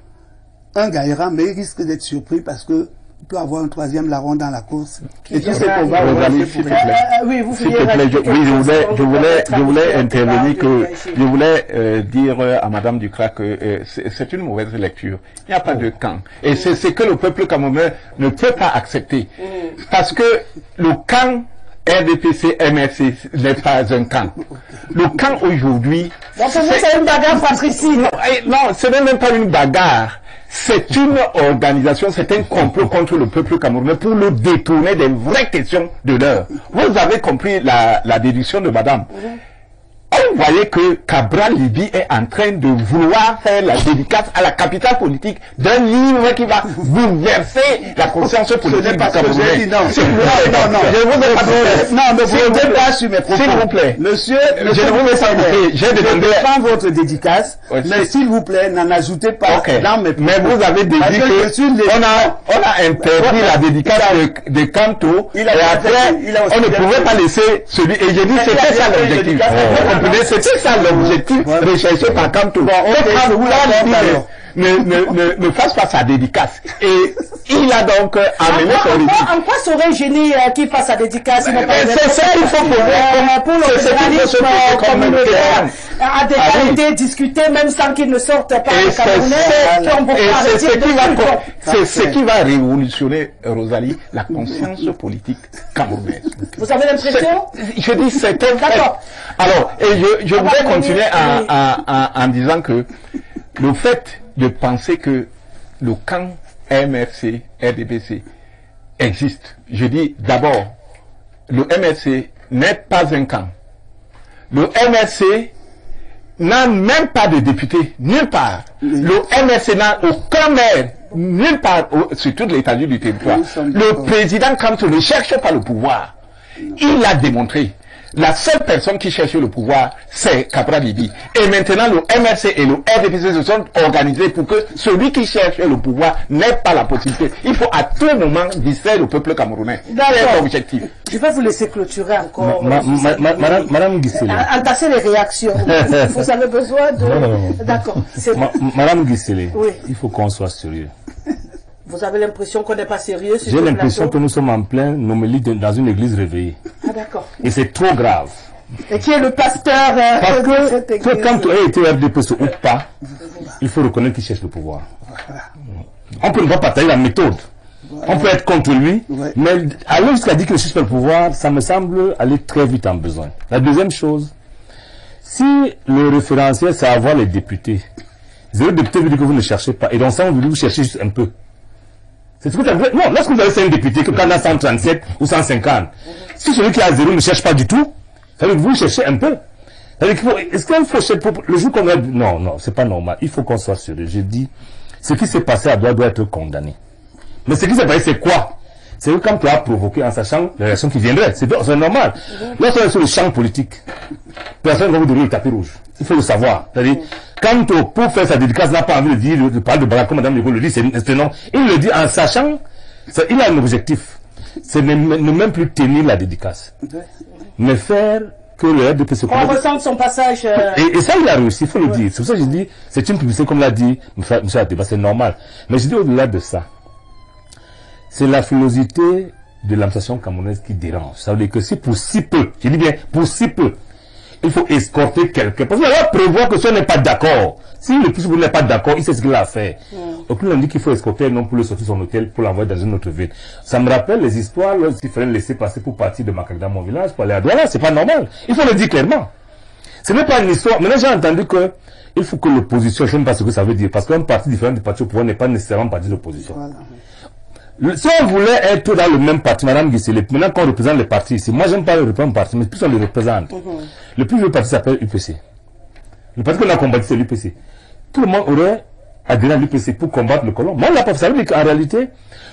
un gagnera, mais ils risquent d'être surpris parce que peut avoir un troisième larron dans la course. Et tous ces combats, oui, vous s'il te plaît, je voulais intervenir je voulais dire à Madame Ducras que c'est une mauvaise lecture. Il n'y a pas de camp. Et c'est ce que le peuple camerounais ne peut pas accepter. Parce que le camp RDPC, MRC n'est pas un camp. Le camp aujourd'hui... Donc pour vous, c'est une bagarre fratricide. Non, ce n'est même pas une bagarre. C'est une organisation, c'est un complot contre le peuple camerounais pour le détourner des vraies questions de l'heure. Vous avez compris la déduction de Madame. On voyait que Cabral Libye est en train de vouloir faire la dédicace à la capitale politique d'un livre qui va bouleverser la conscience politique du Camerounais. Non, je vous ai pas non, ne vous pas sur mes propos. S'il vous plaît. Monsieur, je ne vous ai pas écouté. Je défends votre dédicace, mais s'il vous plaît, n'en ajoutez pas dans mes propos. Mais vous avez dit qu'on a interdit la dédicace de Kanto, et après, on ne pouvait pas laisser celui, et j'ai dit c'était ça l'objectif. C'était ça l'objectif recherché par Kanto. Ne fasse pas sa dédicace. Et il a donc amené son récit. En quoi serait gêné qu'il fasse sa dédicace? C'est ça qu'il faut pour le fédéralisme communautaire a déjà été discuté même sans qu'il ne sorte pas le Camerounais. C'est ce qui va révolutionner, Rosalie, la conscience politique camerounaise. Vous avez l'impression? Je dis c'est un fait. Alors, et je voudrais continuer en disant que le fait de penser que le camp MRC, RDPC existe. Je dis d'abord, le MRC n'est pas un camp. Le MRC n'a même pas de député, nulle part. Le MRC n'a aucun maire, nulle part sur toute l'étendue du territoire. Le président Kanto ne cherche pas le pouvoir. Il l'a démontré. La seule personne qui cherche le pouvoir, c'est Cabral Libye. Et maintenant, le MRC et le RDPC se sont organisés pour que celui qui cherche le pouvoir n'ait pas la possibilité. Il faut à tout moment distraire le peuple camerounais. C'est l'objectif. Je vais vous laisser clôturer encore. Madame Guissele. Entasser les réactions. Vous avez besoin de... D'accord. Madame Guissele, il faut qu'on soit sérieux. Vous avez l'impression qu'on n'est pas sérieux? J'ai l'impression que nous sommes en plein homélie dans une église réveillée. Ah d'accord. Et c'est trop grave. Et qui est le pasteur parce que quand tu as été RDPC ou pas, il faut reconnaître qu'il cherche le pouvoir. On peut ne pas partager la méthode. On peut être contre lui, mais aller jusqu'à dire qu'il cherche le pouvoir, ça me semble aller très vite en besoin. La deuxième chose, si le référentiel c'est avoir les députés, 0 député veut dire que vous ne cherchez pas, et dans ça on veut dire que vous cherchez juste un peu. C'est ce que non, lorsque vous avez 5 députés, que quand on a 137 ou 150, si celui qui a 0 ne cherche pas du tout, ça veut dire que vous cherchez un peu. Est-ce qu'il faut chercher le jour qu'on a... Non, c'est pas normal. Il faut qu'on soit sérieux. Je dis, ce qui s'est passé à doit être condamné. Mais ce qui s'est passé, c'est quoi? C'est que quand tu as provoqué en sachant les réactions qui viendraient, c'est normal. Lorsqu'on est sur le champ politique, personne ne va vous donner le tapis rouge. Il faut le savoir. C'est-à-dire, quand pour faire sa dédicace, n'a pas envie de dire, de parler de Barak, comme Mme Legault le dit, c'est non. Il le dit en sachant, il a un objectif. C'est ne même plus tenir la dédicace. Mais faire que le RDPC... On ressent son passage... Et ça, il a réussi, il faut le dire. C'est pour ça que je dis, c'est une publicité, comme l'a dit M. Ateba, c'est normal. Mais je dis au-delà de ça, c'est la frilosité de l'administration camerounaise qui dérange. Ça veut dire que si pour si peu, je dis bien, pour si peu, il faut escorter quelqu'un. Parce qu'on va prévoir que si on n'est pas d'accord, si le plus n'est pas d'accord, il sait ce qu'il a à faire. Donc, nous, on dit qu'il faut escorter non pour le sortir son hôtel, pour l'envoyer dans une autre ville. Ça me rappelle les histoires, lorsqu'il fallait le laisser passer pour partir de Makak dans mon village, pour aller à Douala, c'est pas normal. Il faut le dire clairement. Ce n'est pas une histoire. Maintenant, j'ai entendu que, il faut que l'opposition, je ne sais pas ce que ça veut dire, parce qu'un parti différent du parti au pouvoir n'est pas nécessairement parti d'opposition. Voilà. Si on voulait être dans le même parti, Madame Guissele, maintenant qu'on représente les partis ici, moi j'aime pas le représenter parti, mais plus on les représente. Le plus vieux parti s'appelle UPC. Le parti qu'on a combattu, c'est l'UPC. Tout le monde aurait adhéré à l'UPC pour combattre le colon. Moi, on l'a pas fait. Ça veut dire qu'en réalité,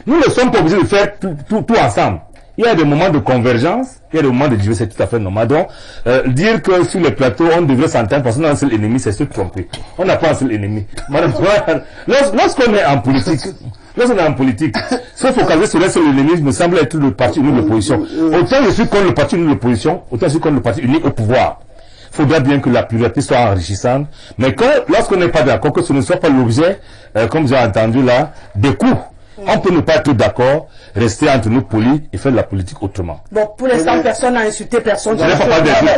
nous ne sommes pas obligés de faire tout ensemble. Il y a des moments de convergence, il y a des moments de division, c'est tout à fait normal. Donc, dire que sur les plateaux, on devrait s'entendre parce qu'on a un seul ennemi, c'est se tromper. On n'a pas un seul ennemi. Madame, lorsqu'on est en politique, se focaliser sur un seul ennemi me semble être le parti uni de l'opposition. Autant je suis contre le parti uni de l'opposition, autant je suis contre le parti unique au pouvoir. Il faudra bien que la pluralité soit enrichissante, mais lorsqu'on n'est pas d'accord, que ce ne soit pas l'objet, comme j'ai entendu là, des coups. On peut ne pas être d'accord, rester entre nous polis et faire de la politique autrement. Bon, pour l'instant, personne n'a insulté personne. Je n'ai pas d'insulter.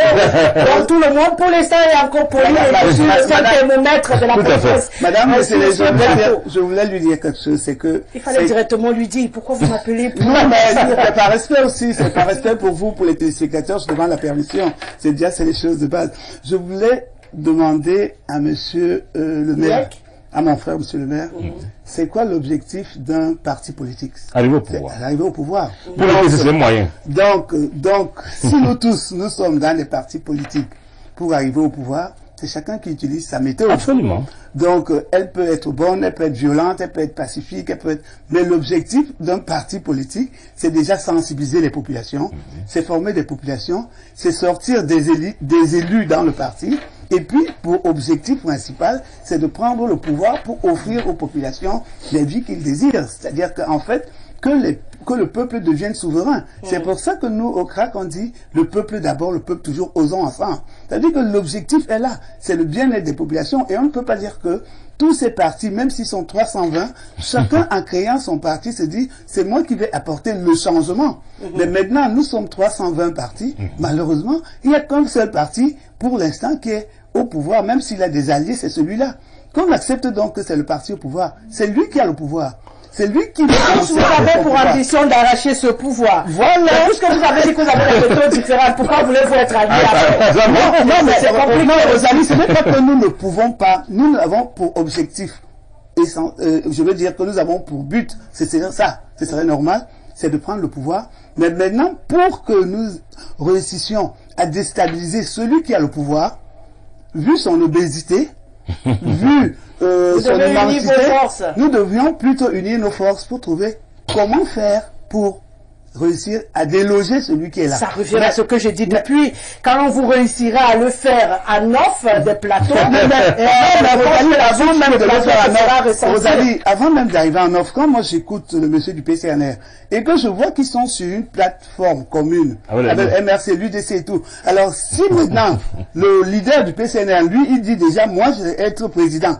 Donc tout le monde, pour l'instant, est encore poli et sur le thermomètre de la presse. Madame, je voulais lui dire quelque chose, c'est que... Il fallait directement lui dire, pourquoi vous m'appelez? Non, mais c'est par respect aussi, c'est par respect pour vous, pour les téléspectateurs, je demande la permission. C'est déjà, c'est les choses de base. Je voulais demander à monsieur le maire, à mon frère, monsieur le maire, c'est quoi l'objectif d'un parti politique? Arriver au pouvoir. Arriver au pouvoir. Pour le c'est le moyen. Donc, si nous tous, nous sommes dans des partis politiques pour arriver au pouvoir, c'est chacun qui utilise sa méthode. Absolument. Donc, elle peut être bonne, elle peut être violente, elle peut être pacifique, elle peut être... Mais l'objectif d'un parti politique, c'est déjà sensibiliser les populations, c'est former des populations, c'est sortir des élus dans le parti, et puis, pour objectif principal, c'est de prendre le pouvoir pour offrir aux populations les vies qu'ils désirent. C'est-à-dire qu'en fait, que le peuple devienne souverain. C'est pour ça que nous, au CRAC, on dit le peuple d'abord, le peuple toujours, osons enfin. C'est-à-dire que l'objectif est là, c'est le bien-être des populations, et on ne peut pas dire que tous ces partis, même s'ils sont 320, chacun en créant son parti se dit, c'est moi qui vais apporter le changement. Mais maintenant, nous sommes 320 partis, malheureusement, il n'y a qu'un seul parti, pour l'instant, qui est au pouvoir, même s'il a des alliés, c'est celui-là. Qu'on accepte donc que c'est le parti au pouvoir, c'est lui qui a le pouvoir. C'est lui qui... Vous avez pour ambition d'arracher ce pouvoir. Voilà. Puisque vous avez dit que vous avez des méthodes différentes, pourquoi voulez-vous être allié avec? Non, mais c'est compliqué, Rosalie. Ce n'est pas que nous ne pouvons pas. Nous avons pour objectif, je veux dire que nous avons pour but, ce serait normal, c'est de prendre le pouvoir. Mais maintenant, pour que nous réussissions à déstabiliser celui qui a le pouvoir, vu son obésité, vu son immensité, nous devions plutôt unir nos forces pour trouver comment faire pour réussir à déloger celui qui est là. Ça revient à ce que j'ai dit depuis. Quand vous réussirez à le faire à Nof, des plateaux, avant même d'arriver à Nof, quand moi j'écoute le monsieur du PCNR et que je vois qu'ils sont sur une plateforme commune avec MRC, l'UDC et tout. Alors si maintenant le leader du PCNR, lui, il dit déjà moi je vais être président.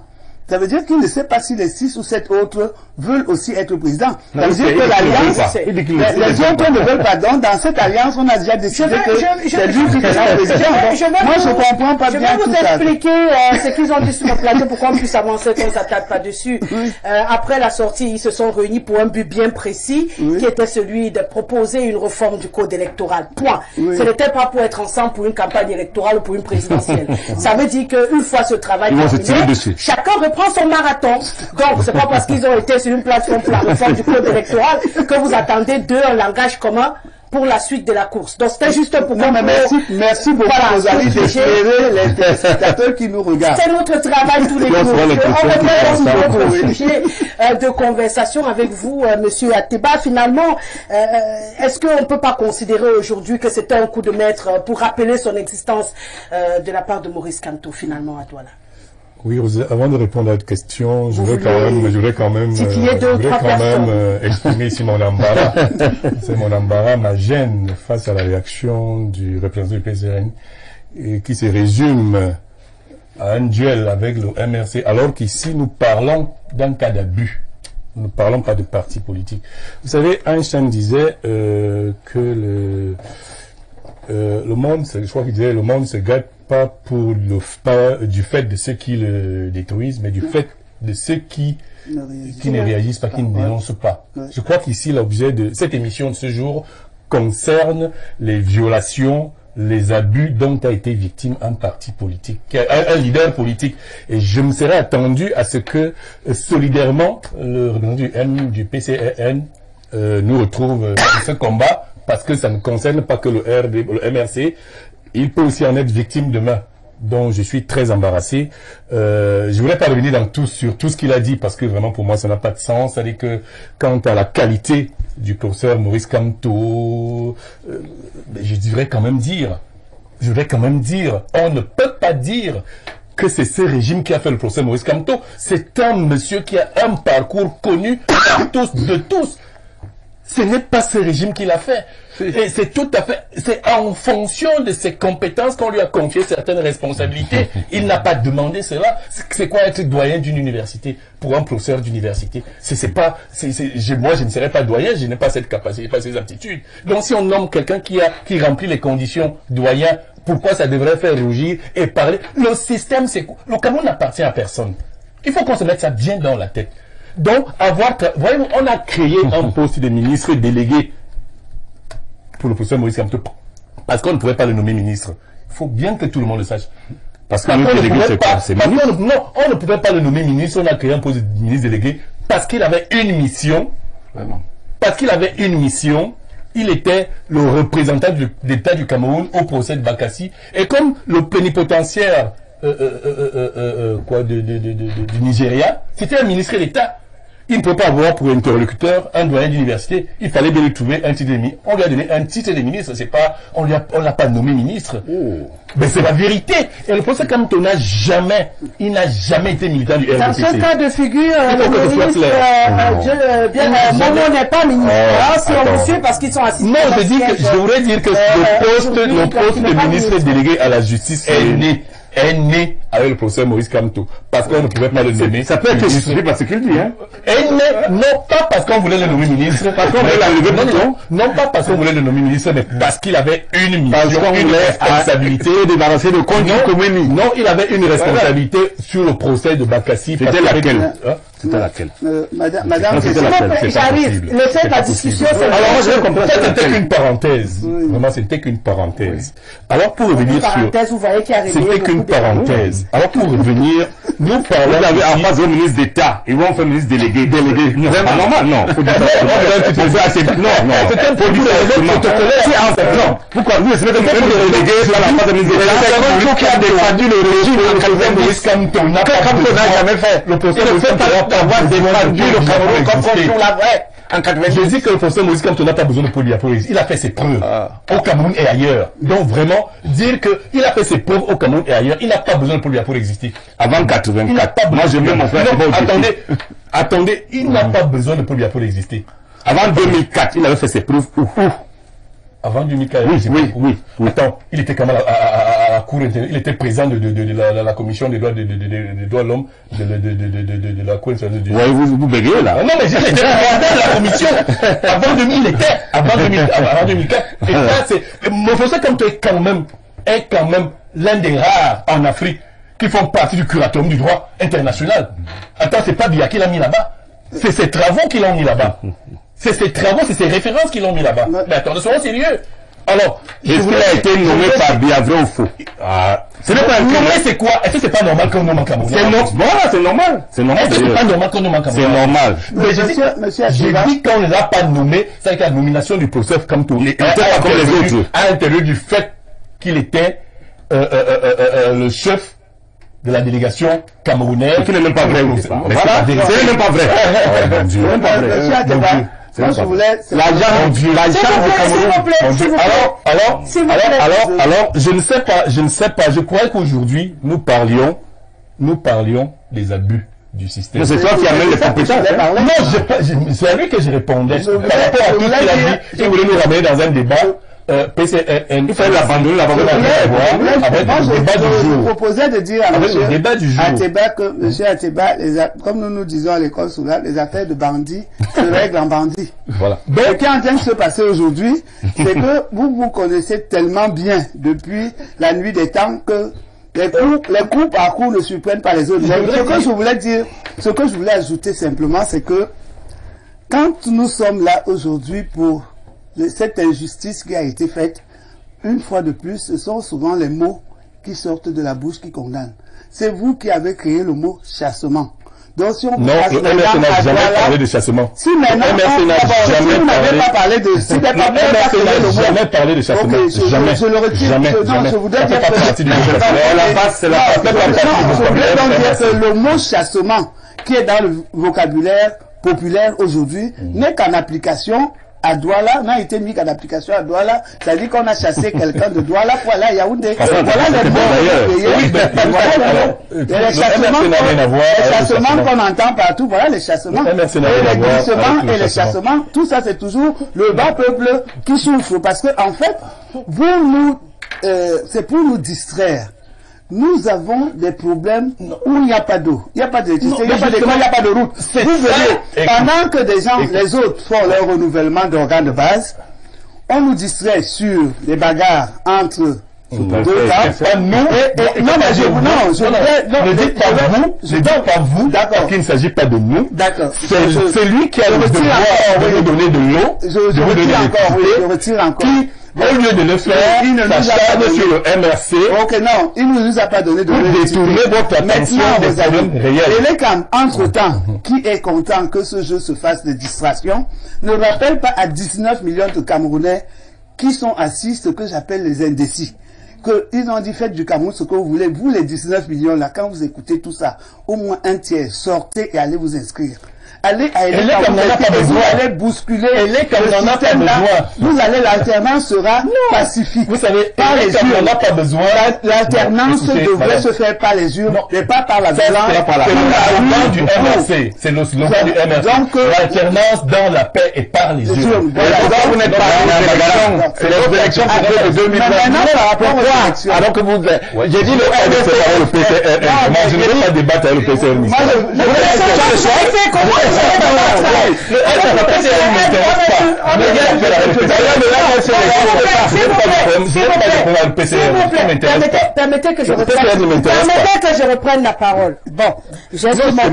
Ça veut dire qu'il ne sait pas si les 6 ou 7 autres veulent aussi être président. Ça veut dire que l'alliance, les autres ne veulent pas. Donc, dans cette alliance, on a déjà décidé que c'est lui qui sera président. Moi, je ne comprends pas bien tout ça. Je vais vous expliquer ce qu'ils ont dit sur le plateau pour qu'on puisse avancer, qu'on ne s'attaque pas dessus. Après la sortie, ils se sont réunis pour un but bien précis, qui était celui de proposer une réforme du code électoral. Point. Ce n'était pas pour être ensemble pour une campagne électorale ou pour une présidentielle. Ça veut dire qu'une fois ce travail terminé, chacun reprend son marathon. Donc, c'est pas parce qu'ils ont été sur une plateforme pour la réforme du code électoral que vous attendez d'eux un langage commun pour la suite de la course. Donc, c'était juste pour... Non, mais merci beaucoup, Rosalie, d'éclairer les téléspectateurs qui nous regardent. C'est notre travail tous les jours. On remet notre sujet de conversation avec vous, monsieur Ateba. Finalement, est-ce qu'on ne peut pas considérer aujourd'hui que c'était un coup de maître pour rappeler son existence de la part de Maurice Kamto, finalement, à Douala? Oui, avant de répondre à votre question, je voudrais quand même exprimer ici mon embarras. C'est mon embarras, ma gêne face à la réaction du représentant du PCN et qui se résume à un duel avec le MRC, alors qu'ici nous parlons d'un cas d'abus. Nous ne parlons pas de parti politique. Vous savez, Einstein disait que le monde, je crois qu'il disait, le monde se gâte pas du fait de ceux qui le détruisent, mais du fait de ceux qui ne réagissent pas, qui ne dénoncent pas. Je crois qu'ici, l'objet de cette émission de ce jour concerne les violations, les abus dont a été victime un parti politique, un leader politique. Et je me serais attendu à ce que, solidairement, le représentant du PCN nous retrouve dans ce combat, parce que ça ne concerne pas que le MRC, il peut aussi en être victime demain. Donc je suis très embarrassé. Je voulais pas revenir sur tout ce qu'il a dit, parce que vraiment pour moi ça n'a pas de sens. C'est-à-dire que quant à la qualité du professeur Maurice Kamto, je voudrais quand même dire, on ne peut pas dire que c'est ce régime qui a fait le professeur Maurice Kamto. C'est un monsieur qui a un parcours connu de tous. Ce n'est pas ce régime qui l'a fait. Et c'est tout à fait, c'est en fonction de ses compétences qu'on lui a confié certaines responsabilités. Il n'a pas demandé cela. C'est quoi être doyen d'une université pour un professeur d'université? Moi, je ne serais pas doyen, je n'ai pas cette capacité, pas ces aptitudes. Donc, si on nomme quelqu'un qui remplit les conditions doyen, pourquoi ça devrait faire rougir et parler? Le système, c'est quoi? Le Cameroun n'appartient à personne. Il faut qu'on se mette ça bien dans la tête. Donc, voyez-vous, on a créé un poste de ministre délégué pour le professeur Moïse Kamto, parce qu'on ne pouvait pas le nommer ministre. Il faut bien que tout le monde le sache. Parce que le délégué, c'est quoi? C'est ministre? Non, on ne pouvait pas le nommer ministre, on a créé un poste de ministre délégué parce qu'il avait une mission. Vraiment. Parce qu'il avait une mission. Il était le représentant de l'État du Cameroun au procès de Bakassi. Et comme le plénipotentiaire du Nigeria, c'était un ministre d'État. Il ne peut pas avoir pour interlocuteur un doyen d'université. Il fallait bien lui trouver un titre de ministre. On lui a donné un titre de ministre. C'est pas, on l'a pas nommé ministre. Mais c'est la vérité. Et le professeur Kamto n'a jamais été militant du RDPC. Dans ce cas de figure, Momo n'est pas ministre. C'est officieux parce qu'ils sont assis. Non, je voudrais dire que le poste de ministre délégué à la justice est né avec le professeur Moïse Kamto. Parce qu'on ne pouvait pas le nommer. Ça peut être justifié parce qu'il dit, hein. Non pas parce qu'on voulait le nommer ministre. Non pas parce qu'on voulait le nommer ministre, mais parce qu'il avait une mission, une responsabilité. Débarrasser de compte du Non, il avait une responsabilité sur le procès de Bakassi. C'était laquelle? C'était laquelle? Madame, j'arrive. Le fait de la discussion, c'est... Alors, moi, je comprends. C'était qu'une parenthèse. Vraiment, c'était qu'une parenthèse. Alors, pour revenir sur... C'était qu'une parenthèse. Alors, pour revenir, nous parlons... Vous avez en face un ministre d'État. Ils vont faire ministre délégué. Non, c'est pas normal, non. Faut dire ça. Non. C'est un produit non. Pourquoi vous êtes délégué sur la face de ministre d'État? C'est vous qui a défendu le régime en Cameroun. Moïse Kamto n'a jamais fait. Le procès d'avoir défendu le Cameroun comme on l'a vrai. Je dis que le professeur Moïse Kamto n'a pas besoin de polyaphorie. Il a fait ses preuves au Cameroun et ailleurs. Donc vraiment, dire qu'il a fait ses preuves au Cameroun et ailleurs, il n'a pas besoin de polyaphorie pour exister. Avant 84, moi je mets mon frère. Attendez, il n'a pas besoin de polyaphorie pour exister. Avant 2004, il avait fait ses preuves où? Avant 2004, oui. Attends, il était quand même à la Cour internationale, il était président de la Commission des droits de l'homme, de la Cour internationale du... Ouais, vous bégayez là. Non, mais j'étais président de la Commission. Avant 2004. Et ça, c'est, mon professeur Kamto est quand même l'un des rares en Afrique qui font partie du curatorium du droit international. Attends, c'est pas Biya qui l'a mis là-bas. C'est ses travaux qui l'ont mis là-bas. C'est ses travaux, c'est ses références qui l'ont mis là-bas. Mais attendez, soyons sérieux. Alors, est-ce qu'il a été nommé par Biya, vrai ou faux? Ce n'est pas nommé, c'est quoi? Est-ce que c'est pas normal qu'on nomme un Camerounais? C'est normal. C'est normal. Est-ce que c'est pas normal qu'on nomme un Camerounais? C'est normal. Mais j'ai dit qu'on ne l'a pas nommé, c'est que la nomination du professeur Kamto à l'intérieur du fait qu'il était le chef de la délégation camerounaise. Ce qui n'est même pas vrai. Voilà. C'est même pas vrai. Moi, je voulais... L'argent du Cameroun. Alors, je ne sais pas, je crois qu'aujourd'hui, nous parlions des abus du système. Mais c'est toi qui amène les compétences. Non, c'est à lui que je répondais. Par rapport à tout ce qu'il a dit, il voulait nous ramener dans un débat. PCN, il fallait l'abandonner avec le débat du jour. Je proposais de dire à monsieur Ateba que monsieur Ateba, comme nous disons à l'école souveraine, les affaires de bandits se règlent en bandits. Voilà. Ce qui est en train de se passer aujourd'hui, c'est que vous connaissez tellement bien depuis la nuit des temps que les coups par coups ne surprennent pas les autres. Ce que je voulais ajouter simplement, c'est que quand nous sommes là aujourd'hui pour cette injustice qui a été faite, une fois de plus, ce sont souvent les mots qui sortent de la bouche qui condamnent. C'est vous qui avez créé le mot chassement. Donc si on non, le MRC n'a jamais parlé de chassement. Si maintenant, le MRC n'a jamais parlé de... Si le MRC n'a jamais parlé de chassement. Jamais. Je le retire. Jamais. Je voudrais dire que... Je voudrais donc dire que le mot chassement, qui est dans le vocabulaire populaire aujourd'hui, n'est qu'en application à Douala, on a été mis en application à Douala, c'est-à-dire qu'on a chassé quelqu'un de Douala pour aller à Yaoundé. Voilà les chassements qu'on entend partout, voilà les chassements. Et les glissements et les chassements, tout ça c'est toujours le bas peuple qui souffre. Parce que, en fait, c'est pour nous distraire. Nous avons des problèmes où il n'y a pas d'eau, il n'y a pas d'électricité, il n'y a pas d'école, il n'y a pas de route. Vous verrez, pendant que des gens, les autres font leur renouvellement d'organes de base, on nous distrait sur des bagarres entre deux camps. Non, mais ne dites pas vous, d'accord, qu'il ne s'agit pas de nous. D'accord. C'est lui qui a le devoir de nous donner de l'eau, je retire encore. Au lieu de le faire, il ne nous a pas donné sur le MRC. Ok, non, il ne nous a pas donné de détourner votre attention des problèmes réels. Et les camps, entre-temps, qui est content que ce jeu se fasse de distraction, ne rappelle pas à 19 millions de Camerounais qui sont assis, ce que j'appelle les indécis. Ils ont dit, faites du Cameroun ce que vous voulez. Vous, les 19 millions là, quand vous écoutez tout ça, au moins un tiers, sortez et allez vous inscrire. Allez à allez bousculer vous allez, l'alternance sera pacifique. Vous savez, par les urnes, on n'a pas besoin. L'alternance devrait se faire par les urnes, mais pas par la violence. C'est le slogan du MRC. C'est le slogan du MRC. L'alternance dans la paix et par les urnes. Vous n'êtes pas c'est les élections de 2020. Alors que vous, j'ai dit le MRC, je ne veux pas débattre avec le PCR. Permettez que je reprenne la parole. Bon, je vais vous la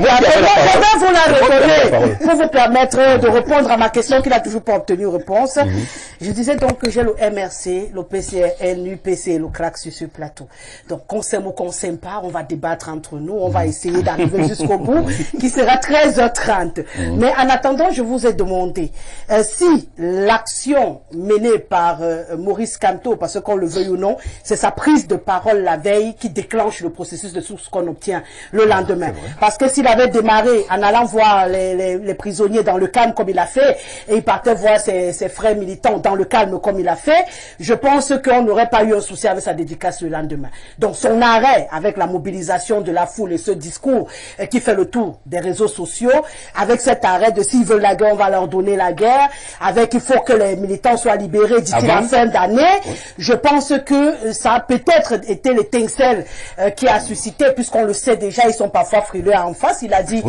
répondre pour vous permettre de répondre à ma question qui n'a toujours pas obtenu réponse. Je disais donc que j'ai le MRC, le PCR, l'UPC et le CRAC sur ce plateau. Donc, qu'on s'aime ou qu'on s'aime pas, on va débattre entre nous, on va essayer d'arriver jusqu'au bout, qui sera 13h30. Mais en attendant, je vous ai demandé si l'action menée par Maurice Kamto, parce qu'on le veuille ou non, c'est sa prise de parole la veille qui déclenche le processus de tout ce qu'on obtient le lendemain. Parce que s'il avait démarré en allant voir les prisonniers dans le calme comme il a fait, et il partait voir ses frères militants dans le calme comme il a fait, je pense qu'on n'aurait pas eu un souci avec sa dédicace le lendemain. Donc son arrêt avec la mobilisation de la foule et ce discours qui fait le tour des réseaux sociaux, avec cet arrêt de s'ils veulent la guerre, on va leur donner la guerre, avec il faut que les militants soient libérés d'ici la fin d'année, je pense que ça a peut-être été l'étincelle qui a suscité, puisqu'on le sait déjà, ils sont parfois frileux en face. Il a dit,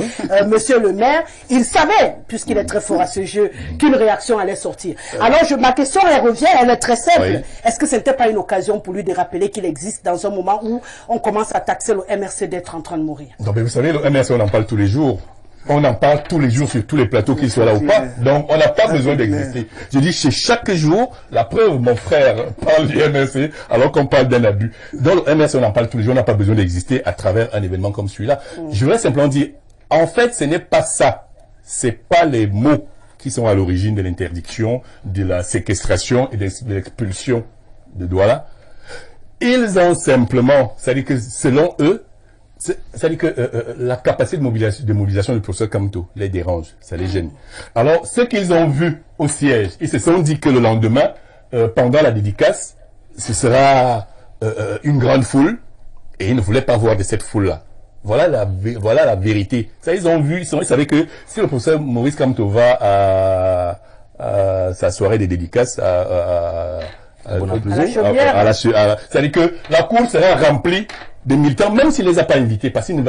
monsieur le maire, il savait, puisqu'il est très fort à ce jeu, qu'une réaction allait sortir. Alors ma question, elle revient, elle est très simple. Est-ce que ce n'était pas une occasion pour lui de rappeler qu'il existe dans un moment où on commence à taxer le MRC d'être en train de mourir? Non, mais vous savez, le MRC, on en parle tous les jours. On en parle tous les jours sur tous les plateaux, qu'ils soient là ou pas. Donc, on n'a pas besoin d'exister. Je dis, chez chaque jour, la preuve, mon frère parle du MRC alors qu'on parle d'un abus. Dans le MRC, on en parle tous les jours, on n'a pas besoin d'exister à travers un événement comme celui-là. Je voudrais simplement dire, en fait, ce n'est pas ça. C'est pas les mots qui sont à l'origine de l'interdiction, de la séquestration et de l'expulsion de Douala. Ils ont simplement, c'est-à-dire que selon eux, c'est-à-dire que la capacité de mobilisation du professeur Kamto les dérange, ça les gêne. Alors, ce qu'ils ont vu au siège, ils se sont dit que le lendemain, pendant la dédicace, ce sera une grande foule, et ils ne voulaient pas voir de cette foule-là. Voilà la vérité. Ça, ils ont vu, ils savaient que si le professeur Maurice Kamto va à sa soirée de dédicace c'est-à-dire que la cour sera remplie des militants, même s'il les a pas invités, parce qu'une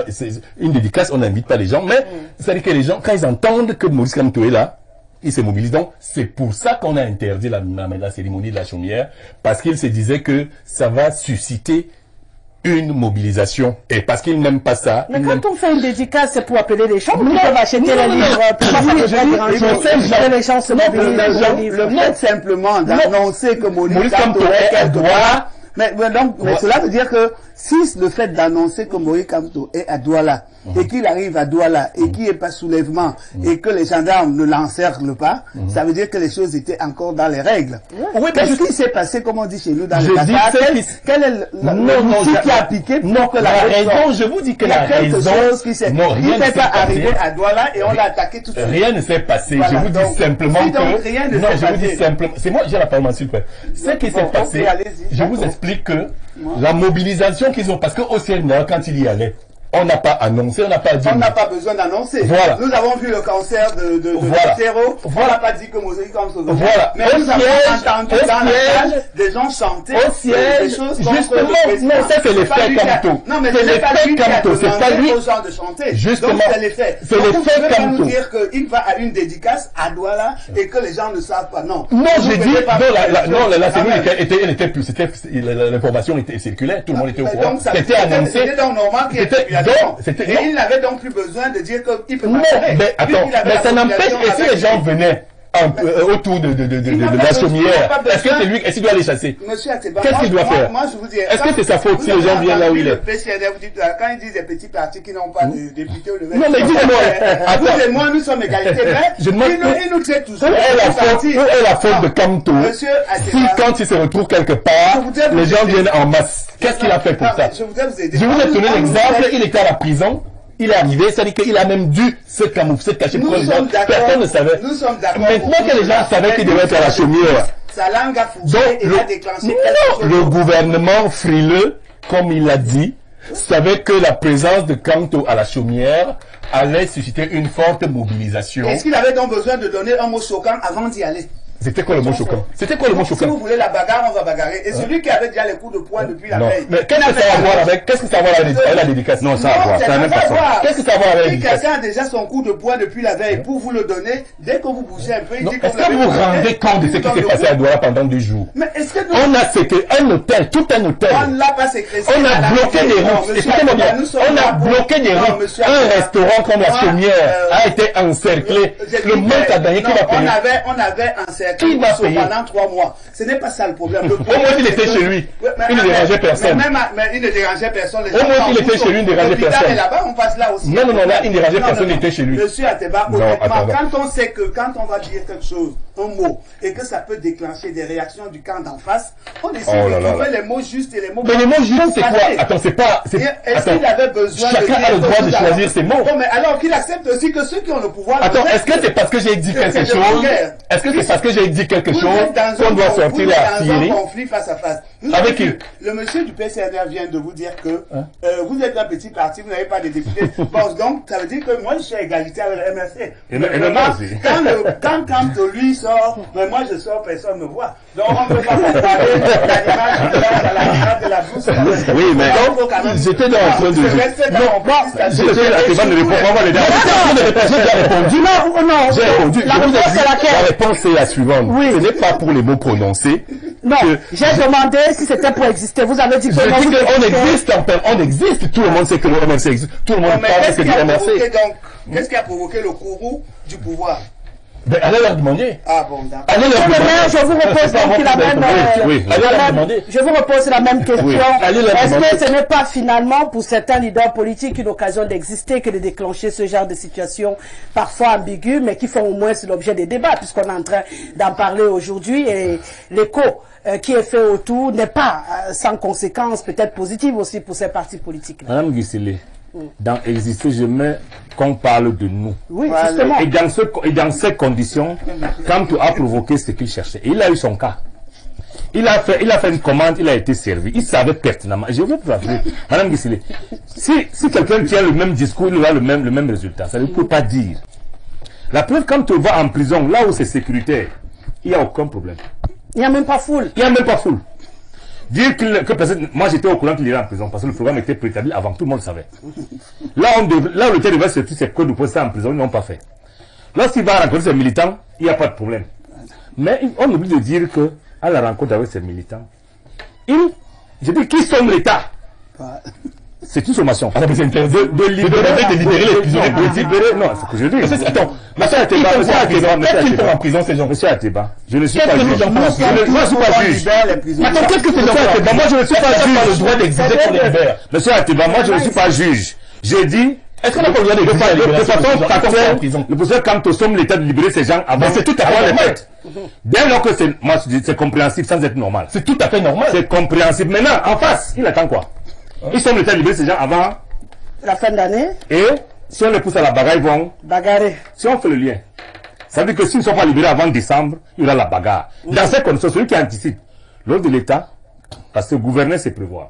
dédicace, on n'invite pas les gens, mais c'est-à-dire que les gens, quand ils entendent que Maurice Kamto est là, ils se mobilisent. Donc, c'est pour ça qu'on a interdit la cérémonie de la chaumière, parce qu'ils se disaient que ça va susciter une mobilisation. Et parce qu'ils n'aiment pas ça. Mais quand on fait une dédicace, c'est pour appeler les gens. Ils peuvent acheter les livres. Les gens se mobilisent. Le fait simplement d'annoncer que Maurice Kamto est à droite. Mais cela veut dire que si le fait d'annoncer que Moïse Kamto est à Douala, et qu'il arrive à Douala, et qu'il n'y ait pas soulèvement, et que les gendarmes ne l'encerclent pas, ça veut dire que les choses étaient encore dans les règles. Oui, Qu'est-ce qui s'est passé, comme on dit chez nous, dans le Je dis Dakar? ce qui- Quel est l'outil qui a appliqué pour que la raison, je vous dis que il y a la quelque raison, chose qui s'est... non, Il rien ne n'est s'est pas passé. arrivé à Douala et on l'a attaqué tout de suite. Rien ne s'est passé. Voilà, Je vous donc, dis simplement si donc que... rien ne non, s'est je vous dis passé. simplement... C'est moi, j'ai la parole, s'il vous plaît. Ce Donc, qui bon, s'est ok, passé, allez-y, je vous d'accord. explique que la mobilisation qu'ils ont... Parce qu'au CNA, quand il y allait, on n'a pas annoncé, on n'a pas dit... On n'a pas besoin d'annoncer. Voilà. Nous avons vu le cancer de Voilà. Terreau. Voilà. On n'a pas dit que Mosaïque comme ça. Voilà. Mais Au nous avons siège, entendu au dans la siège, salle des gens chanter au siège, des choses contre justement, le président. non, ça, c'est pas l'effet lui qui a- Kamto. Non, mais C'est c'est pas l'effet lui qui a Kamto, c'est pas demandé lui. aux gens de chanter. Justement. Donc c'est l'effet. C'est Donc, l'effet vous pouvez pas nous Kamto. dire qu'il va à une dédicace à Douala et que les gens ne savent pas. Non. Non, Vous j'ai pouvez dit, pas non, faire les non, choses. la cellule Ah, elle était plus, l'information était circulaire, tout le monde était au mais courant. donc, ça- C'était annoncé. C'était donc normal qu'il y ait C'était- circulation. donc, c'était- Et non. il n'avait donc plus besoin de dire qu'il peut Non, pas gérer. mais attends, Puisqu'il avait mais la ça n'empêche, population et si avec les gens lui. venaient autour de n'a la pas besoin, chaumière, il n'a pas est-ce que besoin. c'est lui, est-ce qu'il doit les chasser? Monsieur Ateba, Qu'est-ce qu'il doit faire? Moi, je vous dis. Est-ce que c'est sa faute si les gens viennent là où il est? Le PCNR, vous dites, quand ils disent des petits partis qui n'ont pas de députés ou de Non, mais dites-moi, attends. Vous et moi, nous sommes égalité. Mais Je demande- ils nous traitent tous. Où est la faute de Kamto Monsieur si Ateba, quand il se retrouve quelque part, Je voudrais vous les gens aider. viennent en masse? Qu'est-ce qu'il a fait pour non, ça? mais je voudrais vous aider. Je vous ai donné On nous l'exemple, fait- il était à la prison, il est arrivé, c'est-à-dire qu'il a même dû se camoufler, se cacher pour Nous les gens. sommes d'accord. Personne ne savait. Nous sommes d'accord. Maintenant que les gens savaient qu'il devait être à la chaumière, Sa langue a fourché donc et a déclenché quelque chose. le gouvernement frileux, comme il l'a dit, savait que la présence de Kamto à la chaumière allait susciter une forte mobilisation. Est-ce qu'il avait donc besoin de donner un mot choquant avant d'y aller? C'était quoi le mot choquant? C'était quoi le mot Si vous choquant? voulez la bagarre, on va bagarrer. Et celui qui avait déjà les coups de poing depuis la Non. veille. Mais qu'est-ce que ça va voir avec, qu'est-ce que ça va voir avec la dédicace? Non, ça va voir, c'est la même façon. Qu'est-ce que ça va voir avec la Si dédicace? quelqu'un a déjà son coup de poing depuis la veille, pour vous le donner, dès que vous bougez un peu, il Non, dit est-ce que vous vous rendez compte de ce qui s'est passé à Douala pendant 2 jours? Mais est-ce que nous, On a séquestré un hôtel, tout un hôtel. on ne l'a pas séquestré? On a bloqué des routes. Écoutez-moi bien. On a bloqué des routes. Un restaurant comme la chaumière a été encerclé. Le monde a gagné. Qui va payer? On avait encerclé Qui va Rousseau payer? pendant 3 mois. Ce n'est pas ça le problème. Le Au moins, il était chez lui. Il ne dérangeait personne. Mais il ne dérangeait personne. Les Au gens moins, il s'en était foutent. chez lui, il ne dérangeait L'hôpital personne. est là-bas, on passe là aussi. Non, non, non, là, il ne dérangeait Non, personne, non, il était chez lui. Monsieur Ateba, Non, honnêtement, attends. quand on sait que quand on va dire quelque chose, un mot, et que ça peut déclencher des réactions du camp d'en face, on essaie Oh là de là trouver là. les mots justes et les mots Mais les mots justes, c'est quoi? passés. Attends, c'est pas... Est-ce Attends. qu'il avait besoin de Chacun dire a le que droit de nous choisir avons- ses mots. Bon, mais alors qu'il accepte aussi que ceux qui ont le pouvoir... Attends, peut-être est-ce que c'est parce que j'ai dit quelque c'est de chose? guerre. Est-ce que c'est parce que j'ai dit quelque Vous chose êtes dans qu'on un doit conflit, sortir vous la êtes dans un artillerie? conflit face à face. Nous Avec avons qui? vu, le monsieur du PCNR vient de vous dire que vous êtes un petit parti, vous n'avez pas de députés. Bon, donc, ça veut dire que moi, je suis à égalité avec le MRC. Et Mais le vraiment, aussi. quand lui sort, mais moi je sors, personne ne me voit. Donc, on ne peut pas comparer l'animal qui dort à l'animal de la bouche. Oui, mais Donc, faut quand même- j'étais dans en train de... Restez dans mon petit statut. J'étais à Théban de répondre. On va les dire. J'ai déjà répondu. Non, J'ai répondu. la Je vous ai réponse dit, est laquelle? la réponse est la suivante. Oui. Ce n'est pas pour les mots prononcés. Non, que- j'ai demandé si c'était pour exister. Vous avez dit que Je non, dis vous qu'on existez. existe, on existe. Tout le monde sait que le MRC existe. Tout le monde Mais parle qu'est-ce que qui du a provoqué MRC. donc? Qu'est-ce qui a provoqué le courroux du pouvoir? Ben, allez leur demander. Ah bon, d'accord. Allez leur Monsieur le maire, demander. je vous repose C'est pas donc moi la qui même, vais oui, allez leur demander. je vous repose la même question. Oui, allez leur Est-ce demander. que ce n'est pas finalement pour certains leaders politiques une occasion d'exister que de déclencher ce genre de situation parfois ambiguë, mais qui font au moins l'objet des débats, puisqu'on est en train d'en parler aujourd'hui et l'écho qui est fait autour n'est pas sans conséquences peut-être positives aussi pour ces partis politiques. Madame Guissélé, dans exister, je mets qu'on parle de nous. Oui, Voilà. justement. Et dans ces conditions, Kamto a provoqué ce qu'il cherchait. Et il a eu son cas. Il a fait une commande, il a été servi. Il savait pertinemment. Je veux vous avouer, Madame Guissélé, si quelqu'un tient le même discours, il aura le même résultat. Ça ne peut pas dire. La preuve, quand tu vas en prison, là où c'est sécuritaire, il n'y a aucun problème. Il n'y a même pas foule. Il n'y a même pas foule. Dire que personne, moi j'étais au courant qu'il irait en prison parce que le programme était préétabli avant, tout le monde le savait. Là où le tel devait sortir ses codes de poste en prison, ils n'ont pas fait. Lorsqu'il va rencontrer ses militants, il n'y a pas de problème. Mais on oublie de dire que à la rencontre avec ses militants, je dis qui sont l'État? C'est une sommation. Ah, mais c'est interdit de libérer les prisonniers politiques. Non, c'est ce que je dis. Attends, Monsieur Ateba, qu'est-ce qu'ils font en prison, ces gens? Monsieur Ateba, je ne suis pas juge. Moi, Moi, je suis pas juge. Attends, qu'est-ce que ces gens font? Moi, je ne suis pas juge. Le droit d'exiger qu'on les libère. Monsieur Ateba, moi, je ne suis pas juge. J'ai dit, est-ce qu'on n'a pas le droit d'exiger la libération de façon factuelle, le professeur Kamto somme l'État de libérer ces gens avant. C'est tout à fait normal. Dès lors que c'est, moi, je dis, c'est compréhensible sans être normal. C'est tout à fait normal. C'est compréhensible. Maintenant, en face, il attend quoi? Ils somment l'État de libérer ces gens avant. La fin d'année. Et, si on les pousse à la bagarre, ils vont. Bagarrer. Si on fait le lien. Ça veut dire que s'ils ne sont pas libérés avant décembre, il y aura la bagarre. Dans ces conditions, celui qui anticipe, l'ordre de l'État, parce que gouverner, c'est prévoir.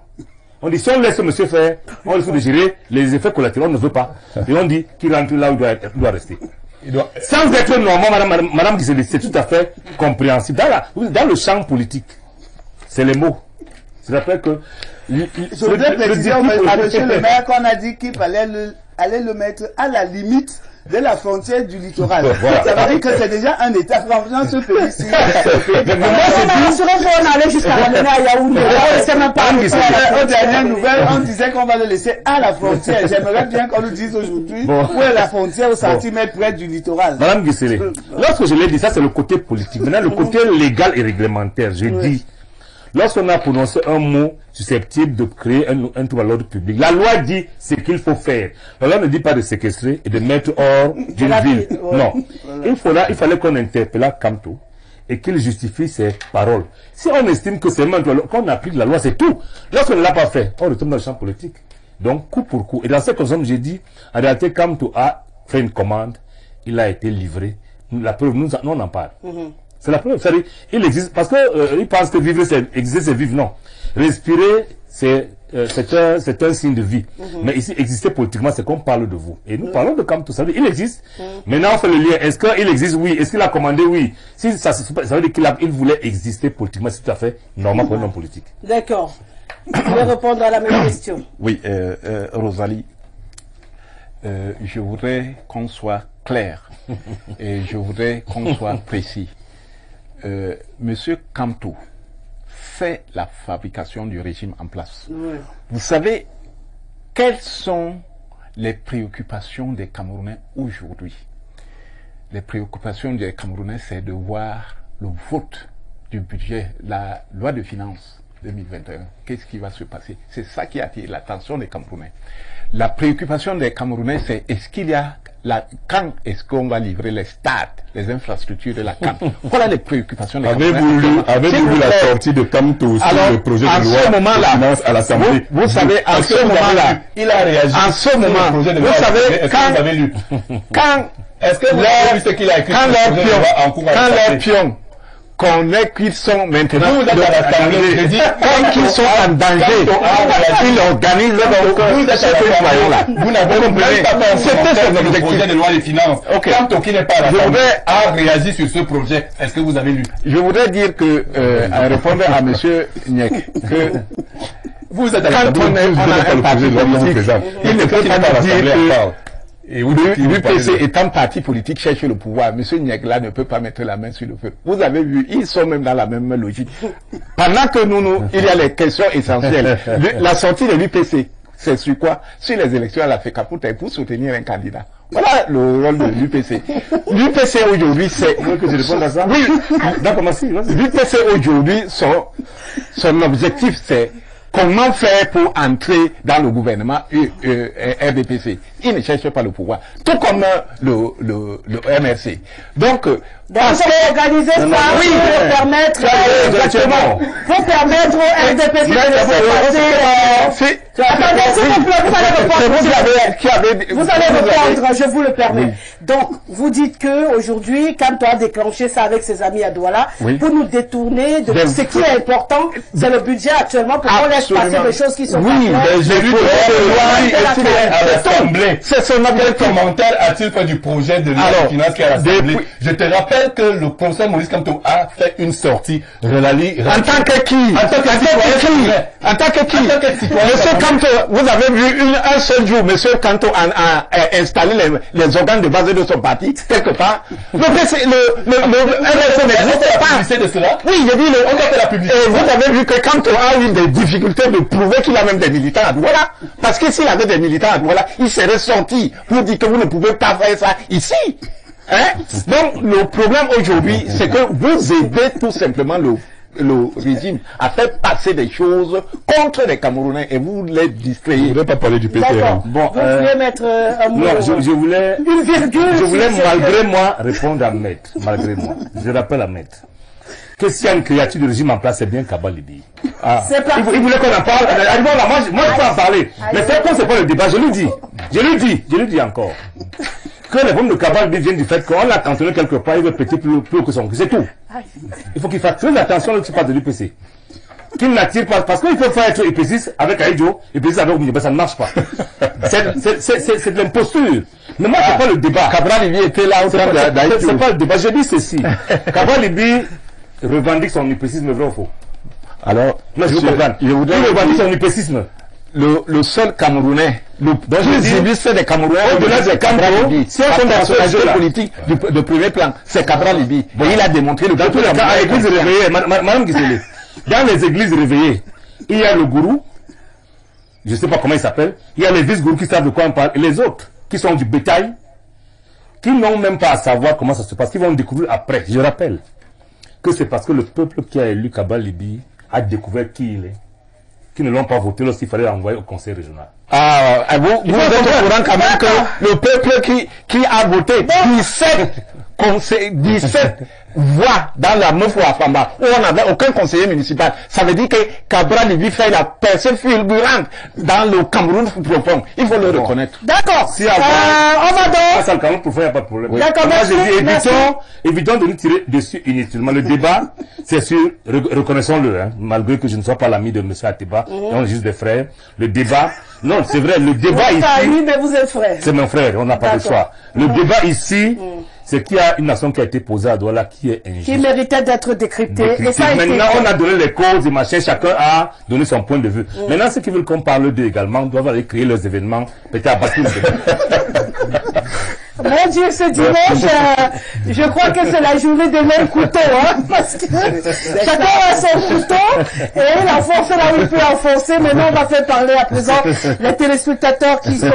On dit, si on laisse monsieur faire, on risque de gérer les effets collatéraux, on ne veut pas. Et on dit qu'il rentre là où il doit rester. Sans être normal, madame Giseli, c'est tout à fait compréhensible. Dans le champ politique, c'est les mots. Je rappelle que... Je voudrais préciser à monsieur le maire qu'on a dit qu'il fallait le mettre à la limite de la frontière du littoral. Voilà. Ça veut dire que c'est déjà un État. Franchement, ce pays-ci. On allait jusqu'à l'amener à Yaoundé. C'est même pas. Aux dernières nouvelles, on disait qu'on va le laisser à la frontière. J'aimerais bien qu'on nous dise aujourd'hui où est la frontière au centimètre près du littoral. Madame Guissélé, lorsque je l'ai dit, ça c'est le côté politique. Maintenant, le côté légal et réglementaire, j'ai dit, lorsqu'on a prononcé un mot susceptible de créer un trouble à l'ordre public, la loi dit ce qu'il faut faire. La loi ne dit pas de séquestrer et de mettre hors d'une ville. Non. Il fallait qu'on interpelle Kamto et qu'il justifie ses paroles. Si on estime que c'est maintenant qu'on applique la loi, c'est tout. Lorsqu'on ne l'a pas fait, on retourne dans le champ politique. Donc, coup pour coup. Et dans cette condition, j'ai dit, en réalité, Kamto a fait une commande, il a été livré. La preuve, nous on en parle. C'est la preuve. C'est-à-dire, il existe, parce que il pense que vivre, c'est exister, c'est vivre. Non. Respirer, c'est un signe de vie. Mais ici, exister politiquement, c'est qu'on parle de vous. Et nous parlons de Kamto. Ça veut dire, il existe. Maintenant, on fait le lien. Est-ce qu'il existe? Oui. Est-ce qu'il a commandé? Oui. Si ça veut dire qu'il voulait exister politiquement. C'est tout à fait normal pour un homme politique. D'accord. Vous voulez répondre à la même question? Oui, Rosalie, je voudrais qu'on soit clair et je voudrais qu'on soit précis. Monsieur Kamto fait la fabrication du régime en place. Oui. Vous savez quelles sont les préoccupations des Camerounais aujourd'hui? Les préoccupations des Camerounais, c'est de voir le vote du budget, la loi de finances 2021. Qu'est-ce qui va se passer? C'est ça qui attire l'attention des Camerounais. La préoccupation des Camerounais, c'est est-ce qu'il y a quand est-ce qu'on va livrer les stades, les infrastructures de la CAN? Voilà les préoccupations des Camerounais. Avez-vous lu la sortie de Kamto sur le projet de loi de finances à l'Assemblée? Vous savez, en ce moment-là, il a réagi. En ce moment, vous savez, quand est-ce que vous avez vu ce qu'il a écrit? Quand les pions connaît qu'ils sont maintenant quand ils sont en danger, ils organisent donc vous n'avez compris. C'était son projet de loi des finances. Kamto qui n'est pas à l'Assemblée a réagi sur ce projet. Est-ce que vous avez lu? Je voudrais dire que, en répondant à monsieur Niek, que vous êtes à quand on a un parti politique, il ne peut pas dire que l'UPC étant parti politique cherche le pouvoir, M. Niegla ne peut pas mettre la main sur le feu. Vous avez vu, ils sont même dans la même logique. Pendant que il y a les questions essentielles. La sortie de l'UPC, c'est sur quoi? Sur les élections à la FECAPOUTA pour soutenir un candidat. Voilà le rôle de l'UPC. L'UPC aujourd'hui, c'est... Vous voulez que je réponde à ça? Oui. D'accord, merci. L'UPC aujourd'hui, son objectif, c'est comment faire pour entrer dans le gouvernement RDPC? Il ne cherche pas le pouvoir. Tout comme le MRC. Donc, parce que organiser ça, oui, pour permettre, exactement, pour permettre au RDPC de laisser passer, attendez, s'il vous plaît, vous allez répondre, vous allez répondre, je vous le permets. Oui. Donc, vous dites que aujourd'hui, Kamto a déclenché ça avec ses amis à Douala, pour nous détourner de ce qui est important, c'est le budget actuellement, pour qu'on laisse passer des choses qui sont oui, mais j'ai vu que l'Assemblée. C'est son Quel commentaire a-t-il fait du projet de loi de finances qui est à l'Assemblée? Je te rappelle que le professeur Maurice Kamto a fait une sortie relative. En tant que qui? En tant que citoyen. En tant que qui? En tant que citoyen. Monsieur Kamto, vous avez vu un seul jour, Monsieur Kamto a installé les organes de base de son parti, quelque part. Le RSE n'existe pas. De cela? Oui, j'ai dit on a fait la publicité. Et vous avez vu que Kamto a eu des difficultés de prouver qu'il a même des militants à Douala. Parce que s'il avait des militants à Douala, il serait sorti pour dire que vous ne pouvez pas faire ça ici. Hein? Donc, le problème aujourd'hui, c'est que vous aidez tout simplement le régime à faire passer des choses contre les Camerounais et vous les distrayez. Je ne voudrais pas parler du PTR. D'accord. Bon, vous voulez mettre un mot, non, je voulais, une virgule. je voulais malgré moi répondre à Maître, malgré moi. Je rappelle à Maître que s'il y a une créature de régime en place, c'est bien Kaba Libi. Ah. Il voulait qu'on en parle. Moi, je peux en parler. Mais c'est pas le débat. Je lui dis encore. Que les problèmes de Kaba Libi viennent du fait qu'on l'a cantonné quelque part, il veut péter plus haut que son cul. C'est tout. Il faut qu'il fasse très attention lorsqu'il parle de l'UPC. Qu'il n'attire pas, parce qu'il peut faire être épéciste avec Aïdjo, épéciste avec Oumidjé, ça ne marche pas. C'est de l'imposture. Mais moi, c'est pas le débat. Cabral Libi était là au temps d'Aïdjo. C'est pas le débat. Je dis ceci. Cabral Libi revendique son épécisme vrai ou faux? Alors, moi, je veux comprendre. Il revendique son épécisme. Le seul Camerounais, le plus illustre des Camerounais, au-delà des Camerounais, si on fait des personnalités politiques de premier plan, c'est Cabral Libi. Mais il a démontré le dans tous les cas, à l'église réveillée, Madame Gisele, dans les églises réveillées, il y a le gourou, je ne sais pas comment il s'appelle, il y a les vice-gourous qui savent de quoi on parle, et les autres, qui sont du bétail, qui n'ont même pas à savoir comment ça se passe, qui vont découvrir après. Je rappelle que c'est parce que le peuple qui a élu Cabral Libi a découvert qui il est, qui ne l'ont pas voté lorsqu'il fallait l'envoyer au conseil régional. Ah, vous êtes au courant quand même que le peuple qui a voté 17 voix dans la Meuf ou Afamba, où on n'avait aucun conseiller municipal. Ça veut dire que Cabral Libi fait la personne fulgurante dans le Cameroun profond. Il faut le reconnaître. D'accord. Si on va donc. Ça, le Cameroun profond, il n'y a pas de problème. D'accord, moi, merci, j'ai dit, évitons de nous tirer dessus inutilement. Le débat, c'est sûr, reconnaissons-le, hein, malgré que je ne sois pas l'ami de M. Atiba, on est juste des frères. Le débat, non, c'est vrai, le débat ici. Mais vous êtes frère. C'est mon frère, on n'a pas le choix. Le débat ici, c'est qu'il y a une nation qui a été posée à Douala qui est injuste. Qui méritait d'être décryptée. Et ça a Maintenant, été... on a donné les causes et machin, chacun a donné son point de vue. Maintenant, ceux qui veulent qu'on parle d'eux également doivent aller créer leurs événements, peut-être à partir de... Mon Dieu, ce dimanche, je crois que c'est la journée de même couteau, hein, parce que chacun a son couteau et il enfonce là où il peut enfoncer. Maintenant, on va faire parler à présent les téléspectateurs qui sont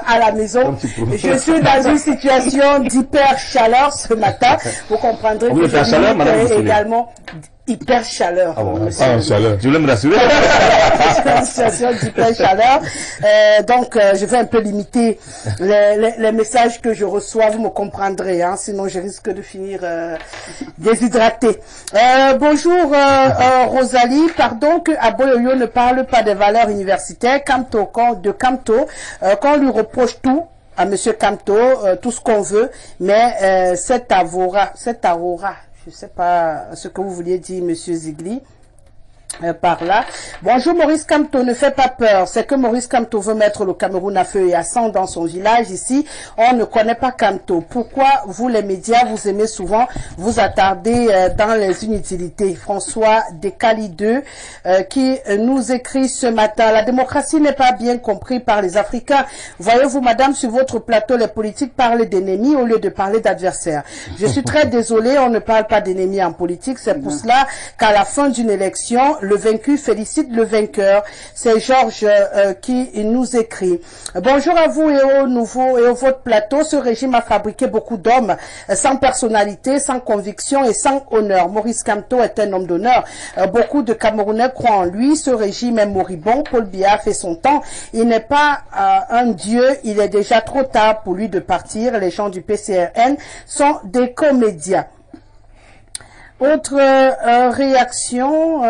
à la maison. Je suis dans une situation d'hyper chaleur ce matin. Vous comprendrez que je suis également hyper chaleur. Ah bon, chaleur. Je voulais me rassurer. Une situation d'hyper chaleur. Donc, je vais un peu limiter les messages que je reçois. Vous me comprendrez, hein, sinon je risque de finir déshydraté. Bonjour Rosalie. Pardon que Aboyoyo ne parle pas des valeurs universitaires. Kamto, qu'on lui reproche tout. À Monsieur Kamto, tout ce qu'on veut, mais cet aurora, je ne sais pas ce que vous vouliez dire, Monsieur Zigli. Par là. Bonjour Maurice Kamto, ne fait pas peur. C'est que Maurice Kamto veut mettre le Cameroun à feu et à sang dans son village. Ici, on ne connaît pas Kamto. Pourquoi vous, les médias, vous aimez souvent vous attarder dans les inutilités? François Descali 2 qui nous écrit ce matin: la démocratie n'est pas bien comprise par les Africains. Voyez-vous, madame, sur votre plateau, les politiques parlent d'ennemis au lieu de parler d'adversaires. Je suis très désolé, on ne parle pas d'ennemis en politique. C'est pour cela qu'à la fin d'une élection, le vaincu félicite le vainqueur. C'est Georges qui nous écrit. Bonjour à vous et au votre plateau. Ce régime a fabriqué beaucoup d'hommes sans personnalité, sans conviction et sans honneur. Maurice Kamto est un homme d'honneur. Beaucoup de Camerounais croient en lui. Ce régime est moribond. Paul Biya fait son temps. Il n'est pas un dieu. Il est déjà trop tard pour lui de partir. Les gens du PCRN sont des comédiens. Autre réaction,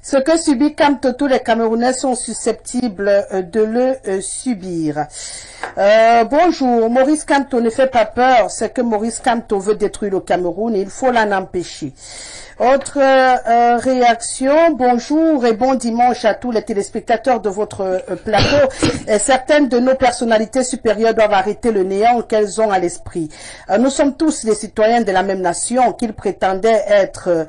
ce que subit Kamto, tous les Camerounais sont susceptibles de le subir. Bonjour, Maurice Kamto ne fait pas peur, c'est que Maurice Kamto veut détruire le Cameroun et il faut l'en empêcher. Autre réaction, bonjour et bon dimanche à tous les téléspectateurs de votre plateau. Certaines de nos personnalités supérieures doivent arrêter le néant qu'elles ont à l'esprit. Nous sommes tous des citoyens de la même nation qu'ils prétendaient être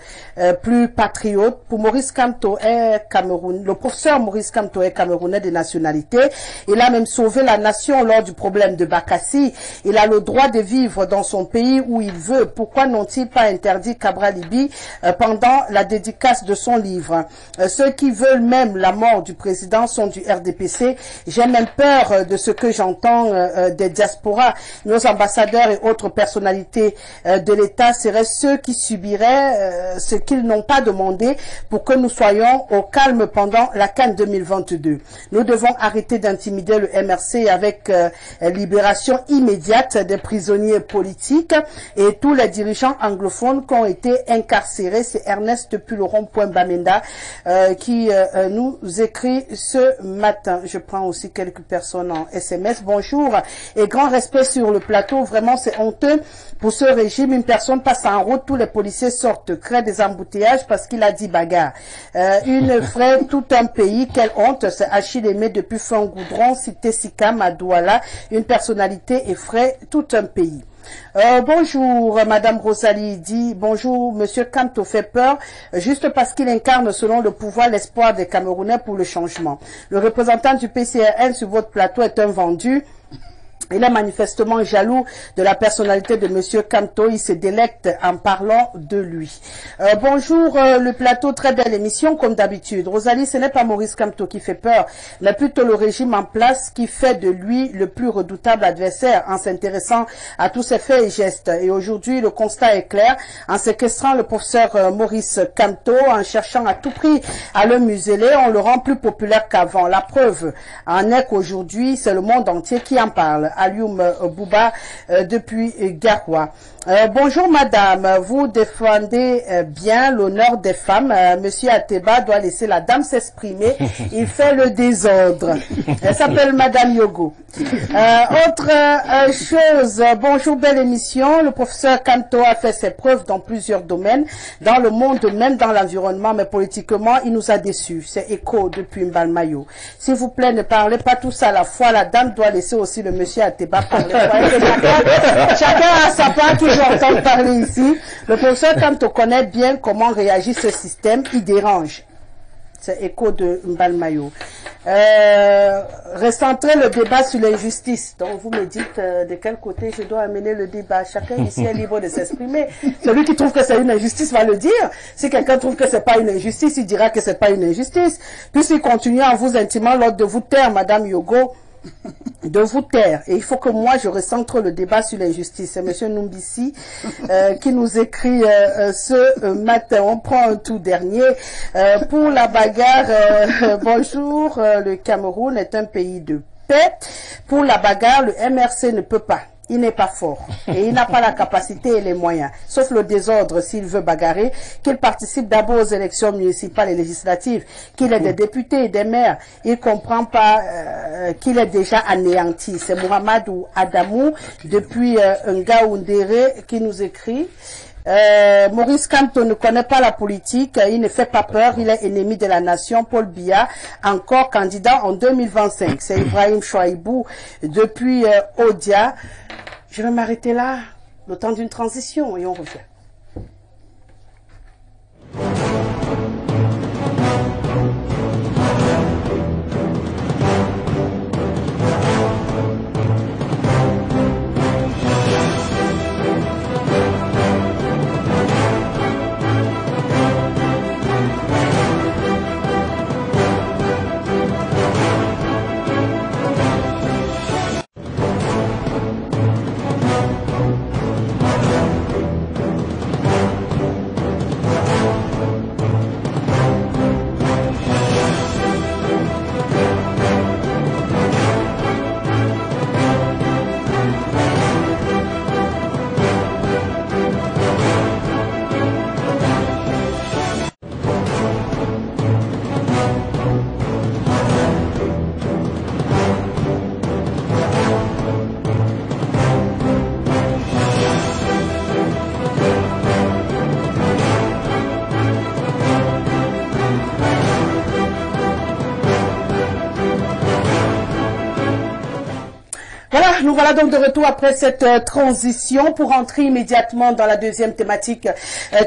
plus patriotes. Pour Maurice Kamto est Cameroun. Le professeur Maurice Kamto est camerounais de nationalité. Il a même sauvé la nation lors du problème de Bakassi. Il a le droit de vivre dans son pays où il veut. Pourquoi n'ont-ils pas interdit Cabra Libi pendant la dédicace de son livre? Ceux qui veulent même la mort du président sont du RDPC. J'ai même peur de ce que j'entends des diasporas. Nos ambassadeurs et autres personnalités de l'État seraient ceux qui subiraient ce qu'ils n'ont pas demandé pour que nous soyons au calme pendant la CAN 2022. Nous devons arrêter d'intimider le MRC avec libération immédiate des prisonniers politiques et tous les dirigeants anglophones qui ont été incarcérés. C'est Ernest depuis le rond-point Bamenda qui nous écrit ce matin. Je prends aussi quelques personnes en SMS. Bonjour et grand respect sur le plateau. Vraiment, c'est honteux pour ce régime. Une personne passe en route, tous les policiers sortent, créent des embouteillages parce qu'il a dit bagarre. Une ferait tout un pays. Quelle honte. C'est Achille Aimé depuis Fin Goudron, cité Sikam à Douala. Une personnalité effraie tout un pays. Bonjour, Madame Rosalie dit, bonjour, Monsieur Kamto fait peur, juste parce qu'il incarne selon le pouvoir l'espoir des Camerounais pour le changement. Le représentant du PCRN sur votre plateau est un vendu. Il est manifestement jaloux de la personnalité de Monsieur Kamto. Il se délecte en parlant de lui. Bonjour, le plateau, très belle émission comme d'habitude. Rosalie, ce n'est pas Maurice Kamto qui fait peur, mais plutôt le régime en place qui fait de lui le plus redoutable adversaire en s'intéressant à tous ses faits et gestes. Et aujourd'hui, le constat est clair. En séquestrant le professeur Maurice Kamto, en cherchant à tout prix à le museler, on le rend plus populaire qu'avant. La preuve en est qu'aujourd'hui, c'est le monde entier qui en parle. Alioum Bouba depuis Garoua. Bonjour madame, vous défendez bien l'honneur des femmes. Monsieur Ateba doit laisser la dame s'exprimer. Il fait le désordre. Elle s'appelle madame Yogo. Autre chose, bonjour, belle émission. Le professeur Kamto a fait ses preuves dans plusieurs domaines, dans le monde, même dans l'environnement, mais politiquement, il nous a déçus. C'est Echo depuis Mbalmayo. S'il vous plaît, ne parlez pas tous à la fois. La dame doit laisser aussi le monsieur Ateba parler. Chacun a sa part, toujours entendre parler ici. Le professeur Kamto connaît bien comment réagit ce système. Il dérange. C'est Echo de Mbalmayo. Recentrer le débat sur l'injustice. Donc vous me dites de quel côté je dois amener le débat. Chacun ici est libre de s'exprimer. Celui qui trouve que c'est une injustice va le dire. Si quelqu'un trouve que c'est pas une injustice, il dira que c'est pas une injustice. Puis s'il continue en vous intimant l'ordre de vous taire, Madame Yogo, de vous taire. Et il faut que moi je recentre le débat sur l'injustice. C'est Monsieur Numbisi qui nous écrit ce matin. On prend un tout dernier. Pour la bagarre, bonjour, le Cameroun est un pays de paix. Pour la bagarre, le MRC ne peut pas. Il n'est pas fort et il n'a pas la capacité et les moyens, sauf le désordre s'il veut bagarrer, qu'il participe d'abord aux élections municipales et législatives, qu'il ait des députés et des maires. Il comprend pas qu'il est déjà anéanti. C'est Mohamedou Adamou depuis Ngaoundéré qui nous écrit. Maurice Kamto ne connaît pas la politique, il ne fait pas peur, il est ennemi de la nation. Paul Biya, encore candidat en 2025. C'est Ibrahim Chouaïbou depuis Odia. Je vais m'arrêter là, le temps d'une transition et on revient. Voilà, nous voilà donc de retour après cette transition pour entrer immédiatement dans la deuxième thématique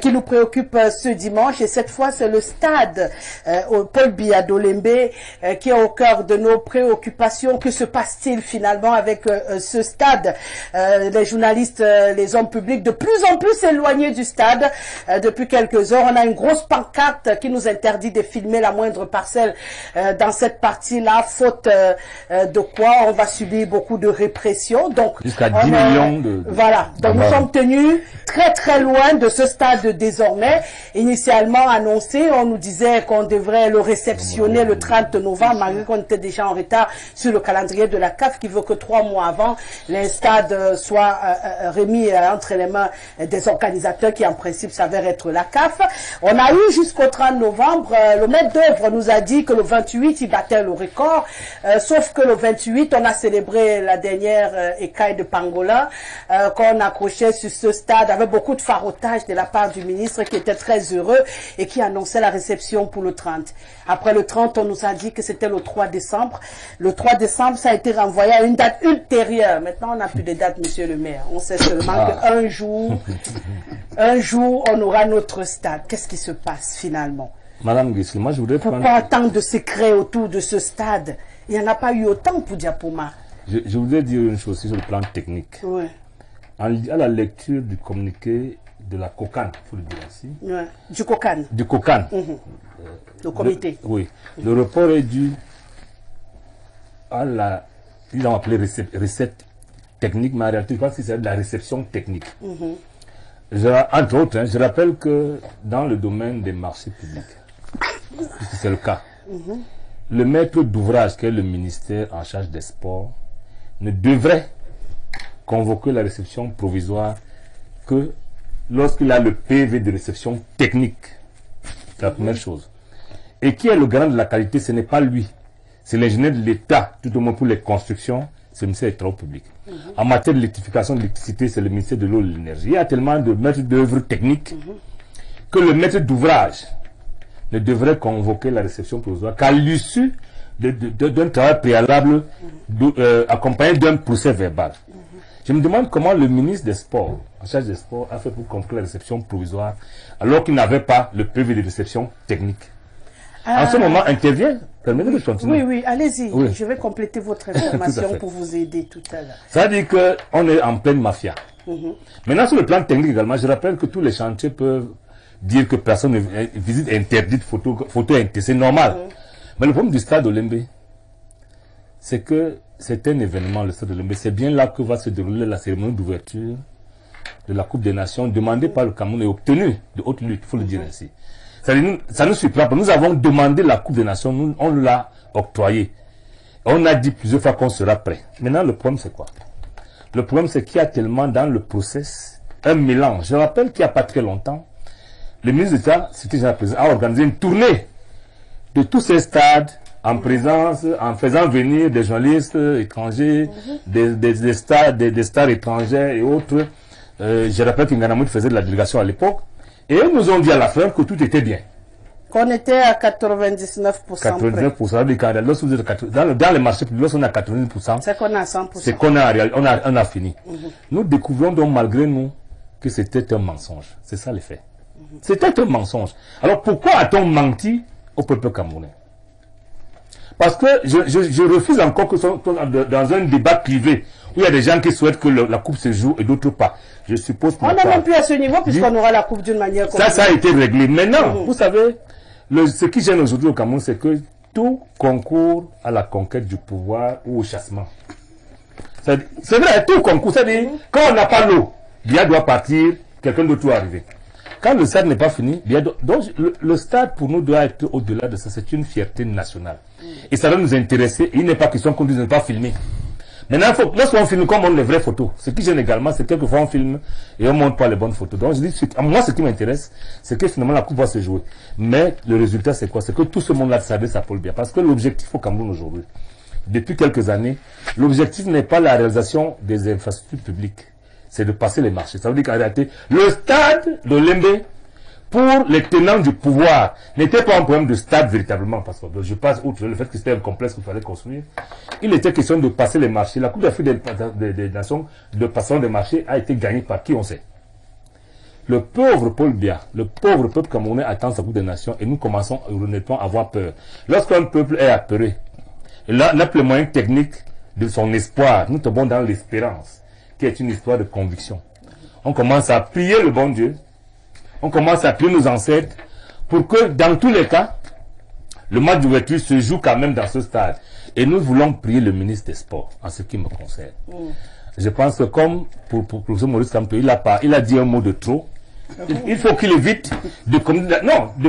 qui nous préoccupe ce dimanche. Et cette fois, c'est le stade au Paul Biya d'Olembe qui est au cœur de nos préoccupations. Que se passe-t-il finalement avec ce stade? Les journalistes, les hommes publics de plus en plus éloignés du stade. Depuis quelques heures, on a une grosse pancarte qui nous interdit de filmer la moindre parcelle dans cette partie-là, faute de quoi on va subir beaucoup de répression. Donc, jusqu'à 10 millions de... Voilà. Donc, nous sommes tenus très très loin de ce stade désormais. Initialement annoncé, on nous disait qu'on devrait le réceptionner le 30 novembre, malgré qu'on était déjà en retard sur le calendrier de la CAF qui veut que 3 mois avant, les stades soient remis entre les mains des organisateurs qui en principe s'avèrent être la CAF. On a eu jusqu'au 30 novembre, le maître d'œuvre nous a dit que le 28, il battait le record, sauf que le 28, on a célébré la dernière écaille de Pangola qu'on accrochait sur ce stade avec beaucoup de farotage de la part du ministre qui était très heureux et qui annonçait la réception pour le 30. Après le 30, on nous a dit que c'était le 3 décembre. Le 3 décembre, ça a été renvoyé à une date ultérieure. Maintenant, on n'a plus de date, monsieur le maire. On sait seulement qu'un jour, on aura notre stade. Qu'est-ce qui se passe finalement? Madame Guissel, moi je voudrais prendre... Pourquoi tant de secrets autour de ce stade? Il n'y en a pas eu autant pour Diapoma. Je voudrais dire une chose sur le plan technique. Ouais. À la lecture du communiqué de la COCAN, il faut le dire ainsi. Ouais. Du COCAN. Du COCAN. Le comité. Oui. Le report est dû à la, ils ont appelé recette technique, mais en réalité, je pense que c'est de la réception technique. Entre autres, je rappelle que dans le domaine des marchés publics, puisque c'est le cas, le maître d'ouvrage, qui est le ministère en charge des sports, ne devrait convoquer la réception provisoire que lorsqu'il a le PV de réception technique. C'est la première chose. Et qui est le garant de la qualité? Ce n'est pas lui. C'est l'ingénieur de l'État, tout au moins pour les constructions, c'est le ministère des Travaux publics. En matière d'électrification de l'électricité, c'est le ministère de l'eau et de l'énergie. Il y a tellement de maîtres d'œuvre techniques que le maître d'ouvrage ne devrait convoquer la réception provisoire qu'à l'issue d'un travail préalable accompagné d'un procès verbal. Je me demande comment le ministre des Sports, en charge des Sports, a fait pour convoquer la réception provisoire alors qu'il n'avait pas le PV de réception technique. En ce moment, intervient. Permettez-moi de continuer. Oui, allez-y. Oui. Je vais compléter votre information pour vous aider tout à l'heure. Ça veut dire qu'on est en pleine mafia. Maintenant, sur le plan technique également, je rappelle que tous les chantiers peuvent dire que personne ne visite interdite, photo interdite. C'est normal. Mais le problème du stade Olembe, c'est que c'est un événement, le stade Olembe. C'est bien là que va se dérouler la cérémonie d'ouverture de la Coupe des Nations, demandée par le Cameroun et obtenue de haute lutte, il faut le dire ainsi. Ça nous surprend pas. Nous avons demandé la Coupe des Nations, on l'a octroyée. On a dit plusieurs fois qu'on sera prêt. Maintenant, le problème, c'est quoi? Le problème, c'est qu'il y a tellement dans le process un mélange. Je rappelle qu'il n'y a pas très longtemps, le ministre d'État, c'était déjà présent, a organisé une tournée de tous ces stades en présence, en faisant venir des journalistes étrangers, des stars étrangères et autres. Je rappelle qu'Inganamoud faisait de la délégation à l'époque. Et ils nous ont dit à la fin que tout était bien. Qu'on était à 99%. 99%. Lorsque vous êtes dans les marchés publics, lorsqu'on est à 90%, c'est qu'on a à 100%. C'est qu'on a fini. Nous découvrons donc malgré nous que c'était un mensonge. C'est ça l'effet. C'était un mensonge. Alors pourquoi a-t-on menti au peuple camerounais? Parce que je refuse encore que dans un débat privé où il y a des gens qui souhaitent que la coupe se joue et d'autres pas. Je suppose qu'on on n'a même plus à ce niveau puisqu'on aura la coupe d'une manière comme ça a été réglé. Maintenant, vous savez, ce qui gêne aujourd'hui au Cameroun, c'est que tout concourt à la conquête du pouvoir ou au chassement. C'est vrai, tout concourt. C'est-à-dire, quand on n'a pas l'eau, Biya doit partir, quelqu'un d'autre doit arriver. Quand le stade n'est pas fini, donc le stade pour nous doit être au-delà de ça. C'est une fierté nationale. Et ça doit nous intéresser. Il n'est pas question qu'on dise ne pas filmer. Maintenant, lorsqu'on filme, comme on montre les vraies photos, ce qui gêne également, c'est que quelquefois on filme et on ne montre pas les bonnes photos. Donc je dis, moi ce qui m'intéresse, c'est que finalement la coupe va se jouer. Mais le résultat c'est quoi? C'est que tout ce monde-là s'adresse à Paul Biya. Parce que l'objectif au Cameroun aujourd'hui, depuis quelques années, l'objectif n'est pas la réalisation des infrastructures publiques. C'est de passer les marchés. Ça veut dire qu'en réalité, le stade de Lembe pour les tenants du pouvoir, n'était pas un problème de stade véritablement, parce que je passe outre le fait que c'était un complexe qu'il fallait construire. Il était question de passer les marchés. La Coupe d'Afrique des Nations de passation des marchés a été gagnée par qui on sait. Le pauvre Paul Biya, le pauvre peuple camerounais attend sa Coupe des Nations et nous commençons honnêtement à avoir peur. Lorsqu'un peuple est apeuré, n'a plus les moyens techniques de son espoir, nous tombons dans l'espérance, qui est une histoire de conviction. On commence à prier le bon Dieu, on commence à prier nos ancêtres, pour que dans tous les cas, le match d'ouverture se joue quand même dans ce stade. Et nous voulons prier le ministre des Sports, en ce qui me concerne. Je pense que comme pour professeur Maurice Kamto, il a dit un mot de trop. Il faut qu'il évite de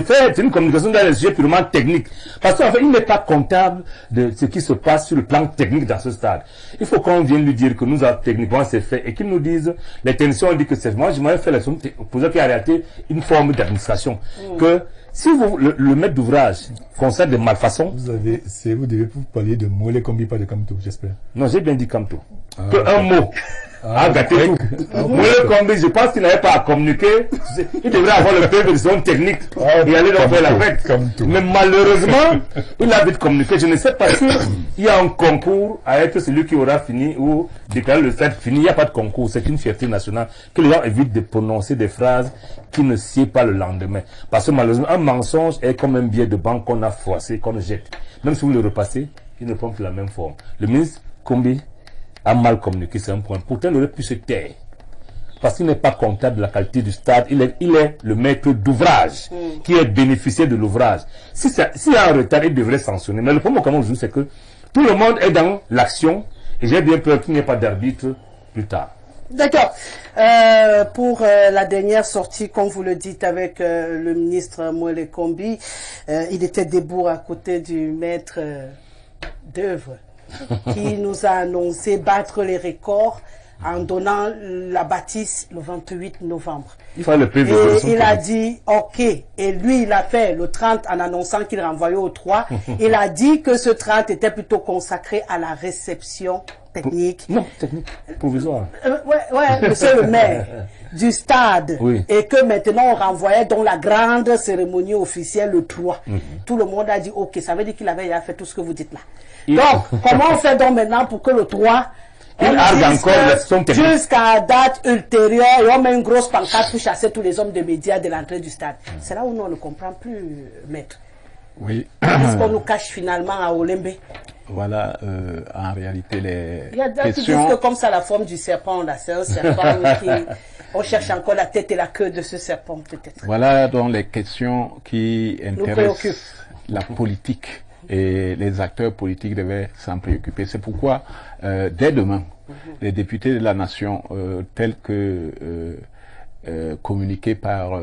faire une communication dans les sujets purement techniques. Parce qu'en fait, il n'est pas comptable de ce qui se passe sur le plan technique dans ce stade. Il faut qu'on vienne lui dire que nous avons techniquement c'est fait et qu'il nous dise, les techniciens ont dit que c'est moi, je m'avais fait la somme pour ça qu'il y a en réalité une forme d'administration. Que si le maître d'ouvrage constate des malfaçons. Vous devez vous parler de Moulé Kombi, pas de Kamto, j'espère. Non, j'ai bien dit Kamto. Un mot. Gâté tout. Moulé Kombi, je pense qu'il n'avait pas à communiquer. Il devrait avoir le peu de son technique et aller dans la fête. Mais malheureusement, il a vite communiqué. Je ne sais pas s'il y a un concours à être celui qui aura fini ou déclarer le stade fini. Il n'y a pas de concours. C'est une fierté nationale que les gens évitent de prononcer des phrases qui ne sied pas le lendemain. Parce que malheureusement, un mensonge est comme un billet de banque qu'on a froissé, qu'on jette. Même si vous le repassez, il ne prend plus la même forme. Le ministre Kombi a mal communiqué, c'est un point. Pourtant, il aurait pu se taire. Parce qu'il n'est pas comptable de la qualité du stade. Il est le maître d'ouvrage qui est bénéficiaire de l'ouvrage. S'il y a un retard, il devrait sanctionner. Mais le problème comment on joue, c'est que tout le monde est dans l'action et j'ai bien peur qu'il n'y ait pas d'arbitre plus tard. D'accord. Pour la dernière sortie, comme vous le dites, avec le ministre Moulé Kombi, il était debout à côté du maître d'œuvre qui nous a annoncé battre les records en donnant la bâtisse le 28 novembre. Il fallait le et il a dit OK. Et lui, il a fait le 30 en annonçant qu'il renvoyait au 3. Il a dit que ce 30 était plutôt consacré à la réception technique. Non, technique, provisoire. Monsieur le maire du stade. Oui. Et que maintenant on renvoyait dans la grande cérémonie officielle le 3. Tout le monde a dit OK. Ça veut dire qu'il avait déjà fait tout ce que vous dites là. Donc, comment on fait donc maintenant pour que le 3 jusqu'à date ultérieure et on met une grosse pancarte pour chasser tous les hommes de médias de l'entrée du stade. C'est là où nous on ne comprend plus, maître. Oui. Est-ce qu'on nous cache finalement à Olembe? Voilà, en réalité, les il y a des qui disent que comme ça la forme du serpent, là, c'est un serpent qui... On cherche encore la tête et la queue de ce serpent, peut-être. Voilà donc les questions qui intéressent la politique. Et les acteurs politiques devaient s'en préoccuper. C'est pourquoi, dès demain, les députés de la nation, tels que communiqués par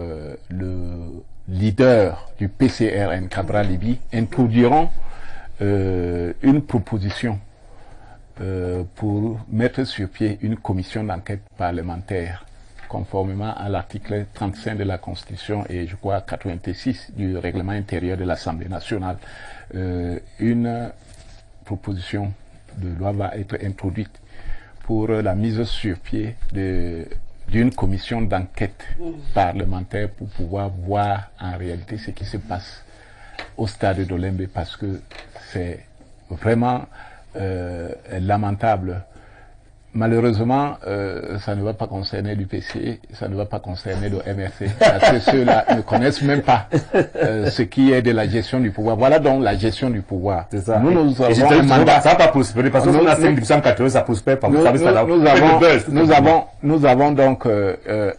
le leader du PCRN, Cabral Libi, introduiront une proposition pour mettre sur pied une commission d'enquête parlementaire, conformément à l'article 35 de la Constitution et je crois 86 du règlement intérieur de l'Assemblée nationale. Une proposition de loi va être introduite pour la mise sur pied d'une commission d'enquête parlementaire pour pouvoir voir en réalité ce qui se passe au stade d'Olembe, parce que c'est vraiment lamentable. Malheureusement, ça ne va pas concerner l'UPC, ça ne va pas concerner le MRC, parce que ceux-là ne connaissent même pas ce qui est de la gestion du pouvoir. Voilà donc la gestion du pouvoir. C'est ça. Nous avons un mandat. Ça va pas prospérer, parce que nous, on a 5% ça prospère pas. Nous avons donc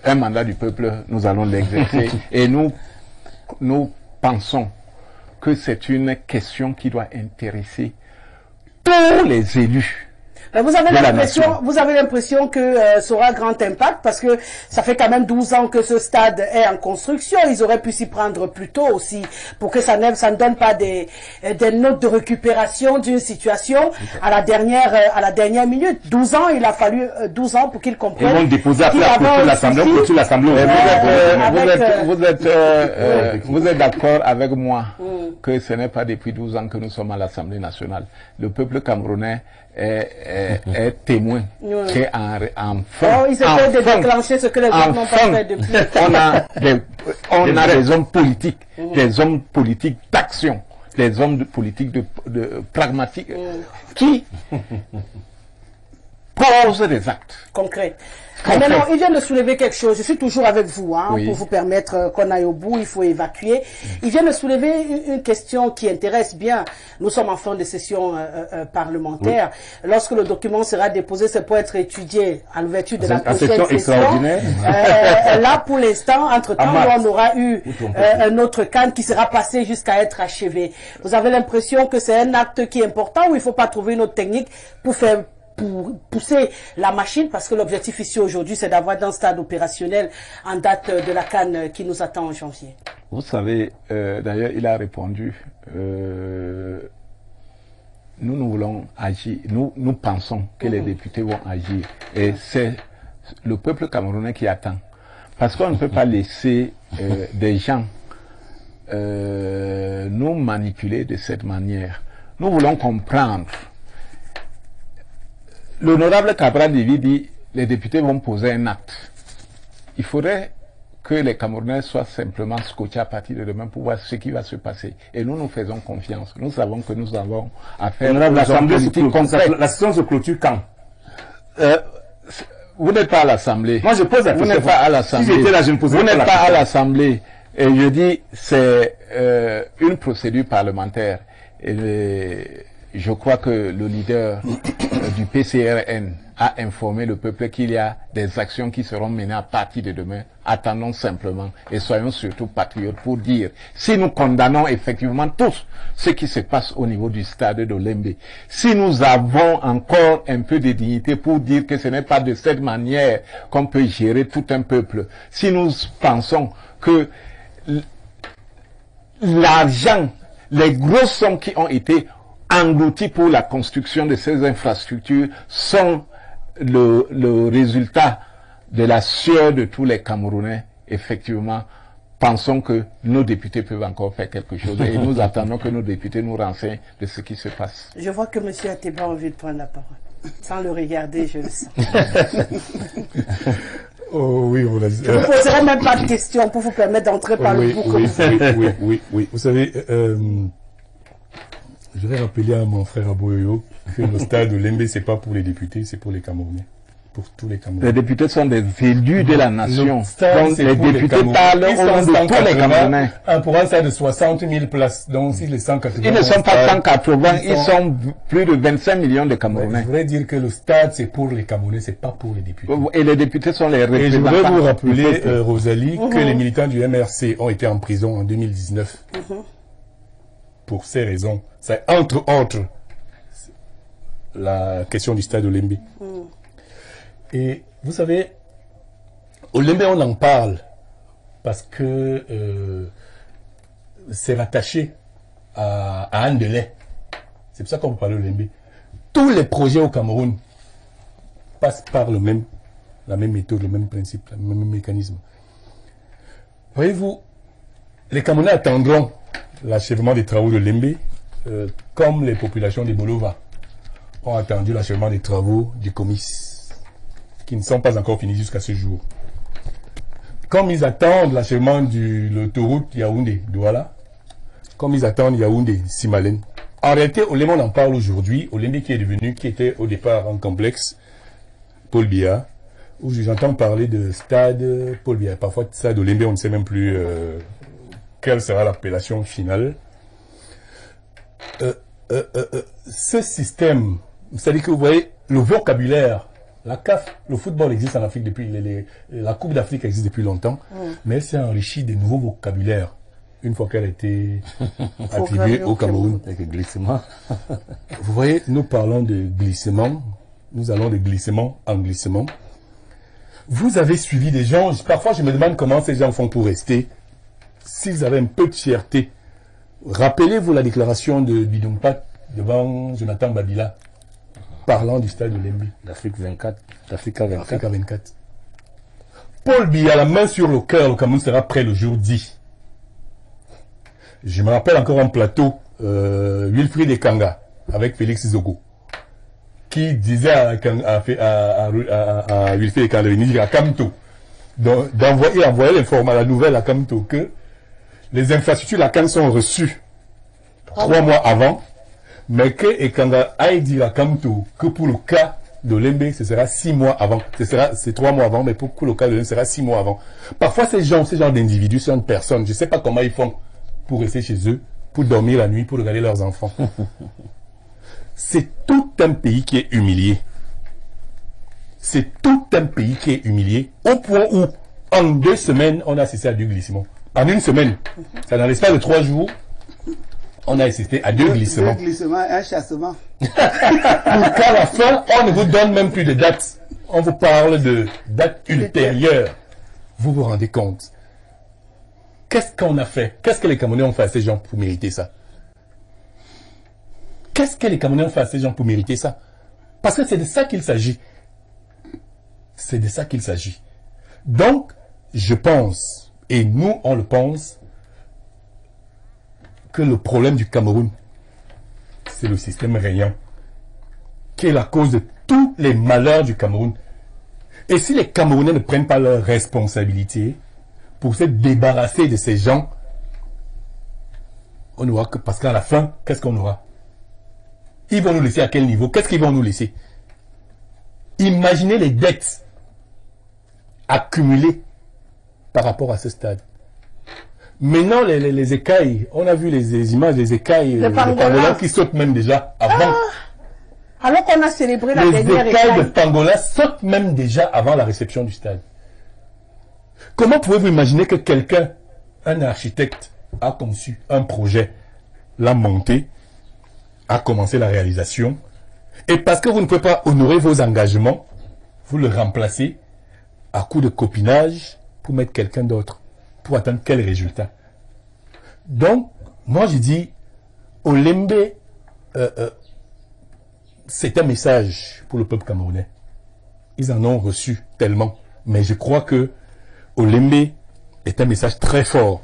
un mandat du peuple, nous allons l'exercer, et nous pensons que c'est une question qui doit intéresser tous les élus. Mais vous avez l'impression que ça aura grand impact, parce que ça fait quand même 12 ans que ce stade est en construction. Ils auraient pu s'y prendre plus tôt aussi, pour que ça ne donne pas des notes de récupération d'une situation à la dernière minute. 12 ans, il a fallu 12 ans pour qu'ils comprennent. Ils vont déposer après l'Assemblée. Vous êtes d'accord avec moi que ce n'est pas depuis 12 ans que nous sommes à l'Assemblée nationale. Le peuple camerounais est est témoin. Oui. En fond, Oh, ils essaient de déclencher ce que les gens n'ont pas fait depuis. on a des hommes politiques, des hommes politiques d'action, des hommes politiques de pragmatiques, qui posent des actes Concret. Concret. Maintenant, il vient de soulever quelque chose. Je suis toujours avec vous, hein, Oui. pour vous permettre qu'on aille au bout. Il faut évacuer. Il vient de soulever une question qui intéresse bien. Nous sommes en fin de session parlementaire. Lorsque le document sera déposé, c'est pour être étudié à l'ouverture de la prochaine session session. extraordinaire. Là, pour l'instant, entre-temps, on aura eu un autre cadre qui sera passé jusqu'à être achevé. Vous avez l'impression que c'est un acte qui est important ou il ne faut pas trouver une autre technique pour pousser la machine, parce que l'objectif ici aujourd'hui, c'est d'avoir un stade opérationnel en date de la CAN qui nous attend en janvier. Vous savez, d'ailleurs, il a répondu, nous voulons agir, nous pensons que les députés vont agir. Et c'est le peuple camerounais qui attend. Parce qu'on ne peut pas laisser des gens nous manipuler de cette manière. Nous voulons comprendre. L'honorable Cabral Lévy dit les députés vont poser un acte. Il faudrait que les Camerounais soient simplement scotchés à partir de demain pour voir ce qui va se passer. Et nous faisons confiance. Nous savons que nous avons affaire aux hommes politiques concrets. La session se clôture quand? Vous n'êtes pas à l'Assemblée. Moi, je pose la question. Vous n'êtes pas à l'Assemblée. Si j'étais là, je ne poserais Vous pas n'êtes la pas à question. l'Assemblée. Et je dis, c'est une procédure parlementaire. Et je crois que le leader du PCRN a informé le peuple qu'il y a des actions qui seront menées à partir de demain. Attendons simplement et soyons surtout patriotes pour dire, si nous condamnons effectivement tous ce qui se passe au niveau du stade d'Olembe, si nous avons encore un peu de dignité pour dire que ce n'est pas de cette manière qu'on peut gérer tout un peuple, si nous pensons que l'argent, les grosses sommes qui ont été engloutis pour la construction de ces infrastructures sont le résultat de la sueur de tous les Camerounais. Effectivement, pensons que nos députés peuvent encore faire quelque chose et nous attendons que nos députés nous renseignent de ce qui se passe. Je vois que M. Ateba a envie de prendre la parole. Sans le regarder, je le sens. Oh oui, on a dit. Je ne vous poserai même pas de questions pour vous permettre d'entrer par le bout. Oui. Vous savez, je vais rappeler à mon frère Aboyoyo que le stade de Lembe, c'est pas pour les députés, c'est pour les Camerounais. Pour tous les Camerounais. Les députés sont des élus de la nation. Le stade, Donc c'est les pour les députés Camerounais. parlent au Ils sont nom de tous les 180, Camerounais. pour un stade de 60 000 places. Donc si les 180... Ils ne sont pas 180, ils ils sont plus de 25 millions de Je Camerounais. voudrais dire que le stade, c'est pour les Camerounais, c'est pas pour les députés. Et les députés sont les Et je représentants. voudrais vous rappeler, Rosalie, que les militants du MRC ont été en prison en 2019. Pour ces raisons. C'est entre autres la question du stade Olembe. Et vous savez, Olembe, on en parle parce que c'est rattaché à Anne Delay. C'est pour ça qu'on peut parler Olembe. Tous les projets au Cameroun passent par la même méthode, le même principe, le même mécanisme. Voyez-vous, les Camerounais attendront l'achèvement des travaux de Lembe, comme les populations des Bolova ont attendu l'achèvement des travaux du Comis, qui ne sont pas encore finis jusqu'à ce jour. Comme ils attendent l'achèvement de l'autoroute Yaoundé-Douala, comme ils attendent Yaoundé-Simalène. En réalité, Olembe, on en parle aujourd'hui, Olembe qui était au départ un complexe Paul Biya, où j'entends parler de stade Paul Biya. Parfois, stade Olembe, on ne sait même plus quelle sera l'appellation finale. Ce système, c'est-à-dire que vous voyez, le vocabulaire, la CAF, le football existe en Afrique depuis, la Coupe d'Afrique existe depuis longtemps, mais elle s'est enrichie de nouveaux vocabulaires une fois qu'elle a été attribuée au Cameroun. Avec le glissement. Vous voyez, nous parlons de glissement, nous allons de glissement en glissement. Vous avez suivi des gens, parfois je me demande comment ces gens font pour rester, s'ils avaient un peu de fierté. Rappelez-vous la déclaration de Bidumpat devant Jonathan Babila, parlant du stade de Lembe. D'Afrique 24, d'Africa 24. Africa 24. Paul Biya, la main sur le cœur, le Cameroun sera prêt le jour 10. Je me rappelle encore un plateau, Wilfried Ekanga, avec Félix Zogo. qui disait à Wilfried Kalevini, à Kamto, d'envoyer la nouvelle à Kamto que les infrastructures de la CAN sont reçues 3 mois avant, mais que Ekanga a dit à Kamto que pour le cas de l'Embe, ce sera 6 mois avant. C'est 3 mois avant, mais pour le cas de l'Embe, ce sera 6 mois avant. Parfois, ces gens d'individus, ces gens de personnes, je ne sais pas comment ils font pour rester chez eux, pour dormir la nuit, pour regarder leurs enfants. C'est tout un pays qui est humilié. C'est tout un pays qui est humilié, au point où, en 2 semaines, on a assisté à 2 glissements. En 1 semaine, ça dans l'espace de 3 jours, on a assisté à 2 glissements. 2 glissements, un chassement. Pour qu'à la fin, on ne vous donne même plus de date. On vous parle de date ultérieure. Vous vous rendez compte? Qu'est-ce qu'on a fait? Qu'est-ce que les Camerounais ont fait à ces gens pour mériter ça? Qu'est-ce que les Camerounais ont fait à ces gens pour mériter ça? Parce que c'est de ça qu'il s'agit. C'est de ça qu'il s'agit. Donc, je pense, et nous on le pense, que le problème du Cameroun, c'est le système régnant, qui est la cause de tous les malheurs du Cameroun. Et si les Camerounais ne prennent pas leurs responsabilités pour se débarrasser de ces gens, on n'aura que, parce qu'à la fin, qu'est-ce qu'on aura? Ils vont nous laisser à quel niveau? Qu'est-ce qu'ils vont nous laisser? Imaginez les dettes accumulées par rapport à ce stade. Maintenant, les écailles, on a vu les images des écailles, les Pangolas qui sautent même déjà avant. Alors qu'on a célébré la dernière Les écailles de Pangola sautent même déjà avant la réception du stade. Comment pouvez-vous imaginer que quelqu'un, un architecte, a conçu un projet, l'a monté, a commencé la réalisation, et parce que vous ne pouvez pas honorer vos engagements, vous le remplacez à coup de copinage pour mettre quelqu'un d'autre, pour atteindre quel résultat? Donc, moi je dis, Olembe, c'est un message pour le peuple camerounais. Ils en ont reçu tellement, mais je crois que Olembe est un message très fort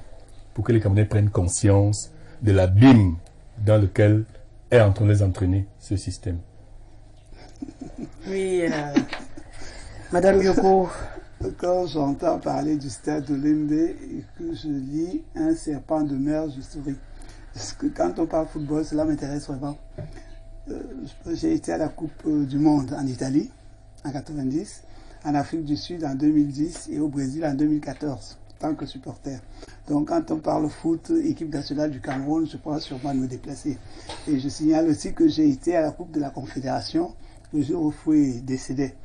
pour que les Camerounais prennent conscience de l'abîme dans lequel est en train de les entraîner ce système. Oui, Madame Yoko. Quand j'entends parler du stade de l'Embe et que je lis un serpent de mer, je souris. Parce que quand on parle football, cela m'intéresse vraiment. J'ai été à la Coupe du Monde en Italie en 90, en Afrique du Sud en 2010 et au Brésil en 2014, en tant que supporter. Donc quand on parle foot, équipe nationale du Cameroun, je pense sûrement me déplacer. Et je signale aussi que j'ai été à la Coupe de la Confédération le jour où Foué décédé.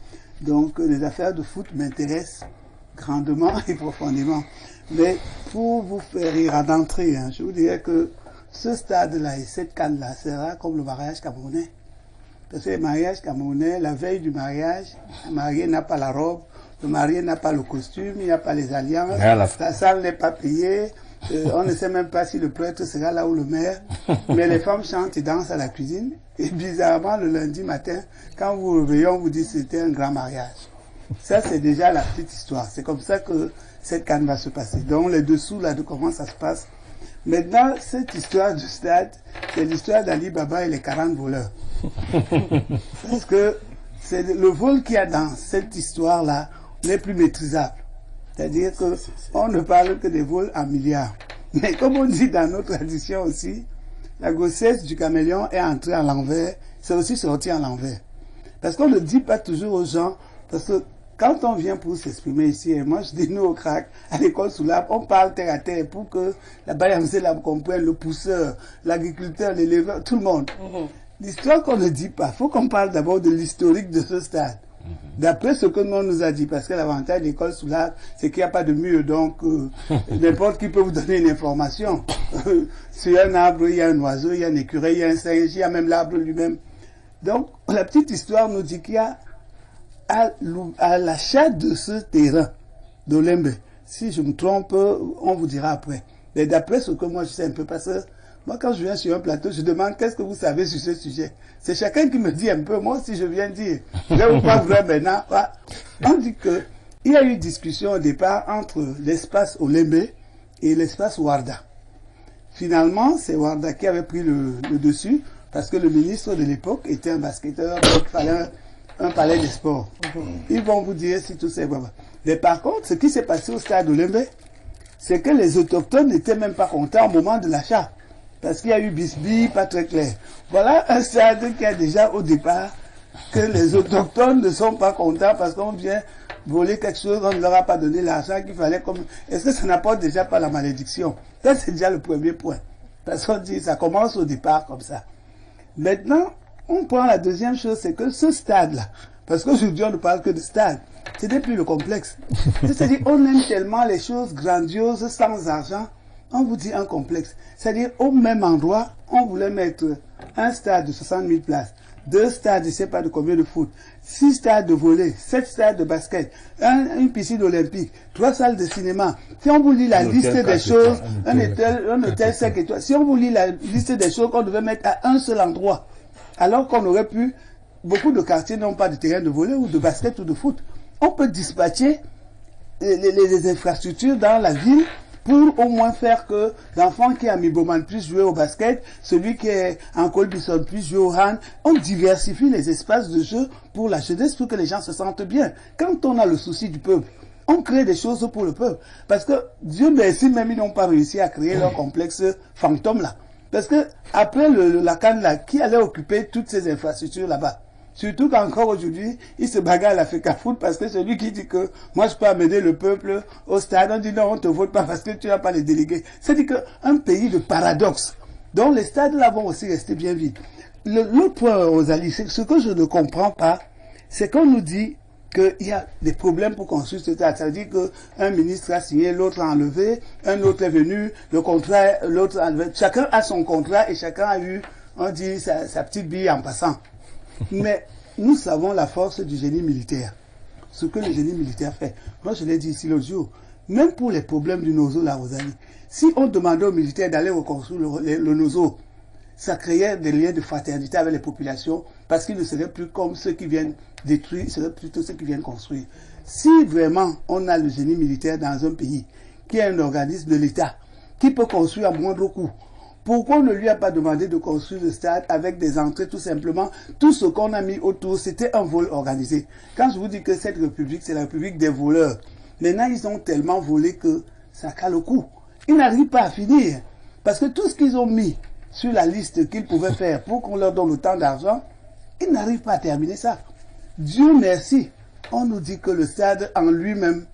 Donc les affaires de foot m'intéressent grandement et profondément. Mais pour vous faire rire à d'entrée, je vous dirais que ce stade-là et cette canne-là sera comme le mariage camerounais. Parce que le mariage camerounais, la veille du mariage, le marié n'a pas la robe, le marié n'a pas le costume, il n'y a pas les alliances, la salle n'est pas payée, on ne sait même pas si le prêtre sera là ou le maire, mais les femmes chantent et dansent à la cuisine. Et bizarrement, le lundi matin, quand vous vous réveillez, on vous dit que c'était un grand mariage. Ça, c'est déjà la petite histoire. C'est comme ça que cette canne va se passer. Donc, les dessous là de comment ça se passe. Maintenant, cette histoire du stade, c'est l'histoire d'Ali Baba et les 40 voleurs. Parce que c'est le vol qu'il y a dans cette histoire-là n'est plus maîtrisable. C'est-à-dire qu'on ne parle que des vols en milliards. Mais comme on dit dans notre tradition aussi, la grossesse du caméléon est entrée à l'envers, c'est aussi sorti à l'envers. Parce qu'on ne dit pas toujours aux gens, parce que quand on vient pour s'exprimer ici, et moi je dis nous au crack, à l'école sous l'arbre, on parle terre à terre pour que la Bayamse la comprenne, le pousseur, l'agriculteur, l'éleveur, tout le monde. L'histoire qu'on ne dit pas, il faut qu'on parle d'abord de l'historique de ce stade. D'après ce que nous nous a dit, parce que l'avantage de l'école sous l'arbre, c'est qu'il n'y a pas de mur, donc n'importe qui peut vous donner une information. Sur un arbre, il y a un oiseau, il y a un écureuil, il y a un singe, il y a même l'arbre lui-même. Donc, la petite histoire nous dit qu'il y a à l'achat de ce terrain d'Olembe, si je me trompe, on vous dira après. Mais d'après ce que moi je sais un peu, parce que moi quand je viens sur un plateau, je demande qu'est-ce que vous savez sur ce sujet. C'est chacun qui me dit un peu, moi aussi je viens dire. Je vais vous pas vrai maintenant. On dit que il y a eu discussion au départ entre l'espace Olembe et l'espace Warda. Finalement, c'est Warda qui avait pris le dessus. Parce que le ministre de l'époque était un basketteur, donc il fallait un palais des sports. Ils vont vous dire si tout c'est vrai. Mais par contre, ce qui s'est passé au stade Olympe, c'est que les autochtones n'étaient même pas contents au moment de l'achat. Parce qu'il y a eu bisbille, pas très clair. Voilà un stade qui a déjà au départ que les autochtones ne sont pas contents parce qu'on vient voler quelque chose, on ne leur a pas donné l'argent qu'il fallait comme... Est-ce que ça n'apporte déjà pas la malédiction? Ça, c'est déjà le premier point. Parce qu'on dit, ça commence au départ comme ça. Maintenant, on prend la deuxième chose, c'est que ce stade-là, parce qu'aujourd'hui on ne parle que de stade, ce n'est plus le complexe. C'est-à-dire, on aime tellement les choses grandioses, sans argent, on vous dit un complexe. C'est-à-dire, au même endroit, on voulait mettre un stade de 60 000 places, 2 stades, je ne sais pas de combien de foot, 6 stades de volley, 7 stades de basket, une piscine olympique, 3 salles de cinéma. Si on vous lit la liste des choses, un hôtel 5 étoiles, si on vous lit la liste des choses qu'on devait mettre à un seul endroit, alors qu'on aurait pu, beaucoup de quartiers n'ont pas de terrain de volley ou de basket ou de foot. On peut dispatcher les infrastructures dans la ville pour au moins faire que l'enfant qui est à Miboman puisse jouer au basket, celui qui est en Colbison puisse jouer au hand. On diversifie les espaces de jeu pour la jeunesse, pour que les gens se sentent bien. Quand on a le souci du peuple, on crée des choses pour le peuple. Parce que, Dieu merci, même ils n'ont pas réussi à créer leur complexe fantôme là. Parce que, après la canne là, qui allait occuper toutes ces infrastructures là-bas? Surtout qu'encore aujourd'hui, il se bagarre à la FECAFOOT parce que celui qui dit que moi je peux amener le peuple au stade, on dit non, on ne te vote pas parce que tu n'as pas les délégués. C'est-à-dire qu'un pays de paradoxe, dont les stades là vont aussi rester bien vides. L'autre point, Rosalie, c'est ce que je ne comprends pas, c'est qu'on nous dit qu'il y a des problèmes pour construire ce stade. Ça veut dire qu'un ministre a signé, l'autre a enlevé, un autre est venu, le contrat, l'autre a enlevé. Chacun a son contrat et chacun a eu, on dit, sa petite bille en passant. Mais nous savons la force du génie militaire. Ce que le génie militaire fait. Moi, je l'ai dit ici l'autre jour. Même pour les problèmes du Nozo, la Rosalie, si on demandait aux militaires d'aller reconstruire le Nozo, ça créait des liens de fraternité avec les populations parce qu'ils ne seraient plus comme ceux qui viennent détruire, ce seraient plutôt ceux qui viennent construire. Si vraiment on a le génie militaire dans un pays qui est un organisme de l'État, qui peut construire à moindre coût, pourquoi on ne lui a pas demandé de construire le stade avec des entrées tout simplement? Tout ce qu'on a mis autour, c'était un vol organisé. Quand je vous dis que cette république, c'est la république des voleurs, maintenant ils ont tellement volé que ça cale au cou. Ils n'arrivent pas à finir. Parce que tout ce qu'ils ont mis sur la liste qu'ils pouvaient faire pour qu'on leur donne autant d'argent, ils n'arrivent pas à terminer ça. Dieu merci, on nous dit que le stade en lui-même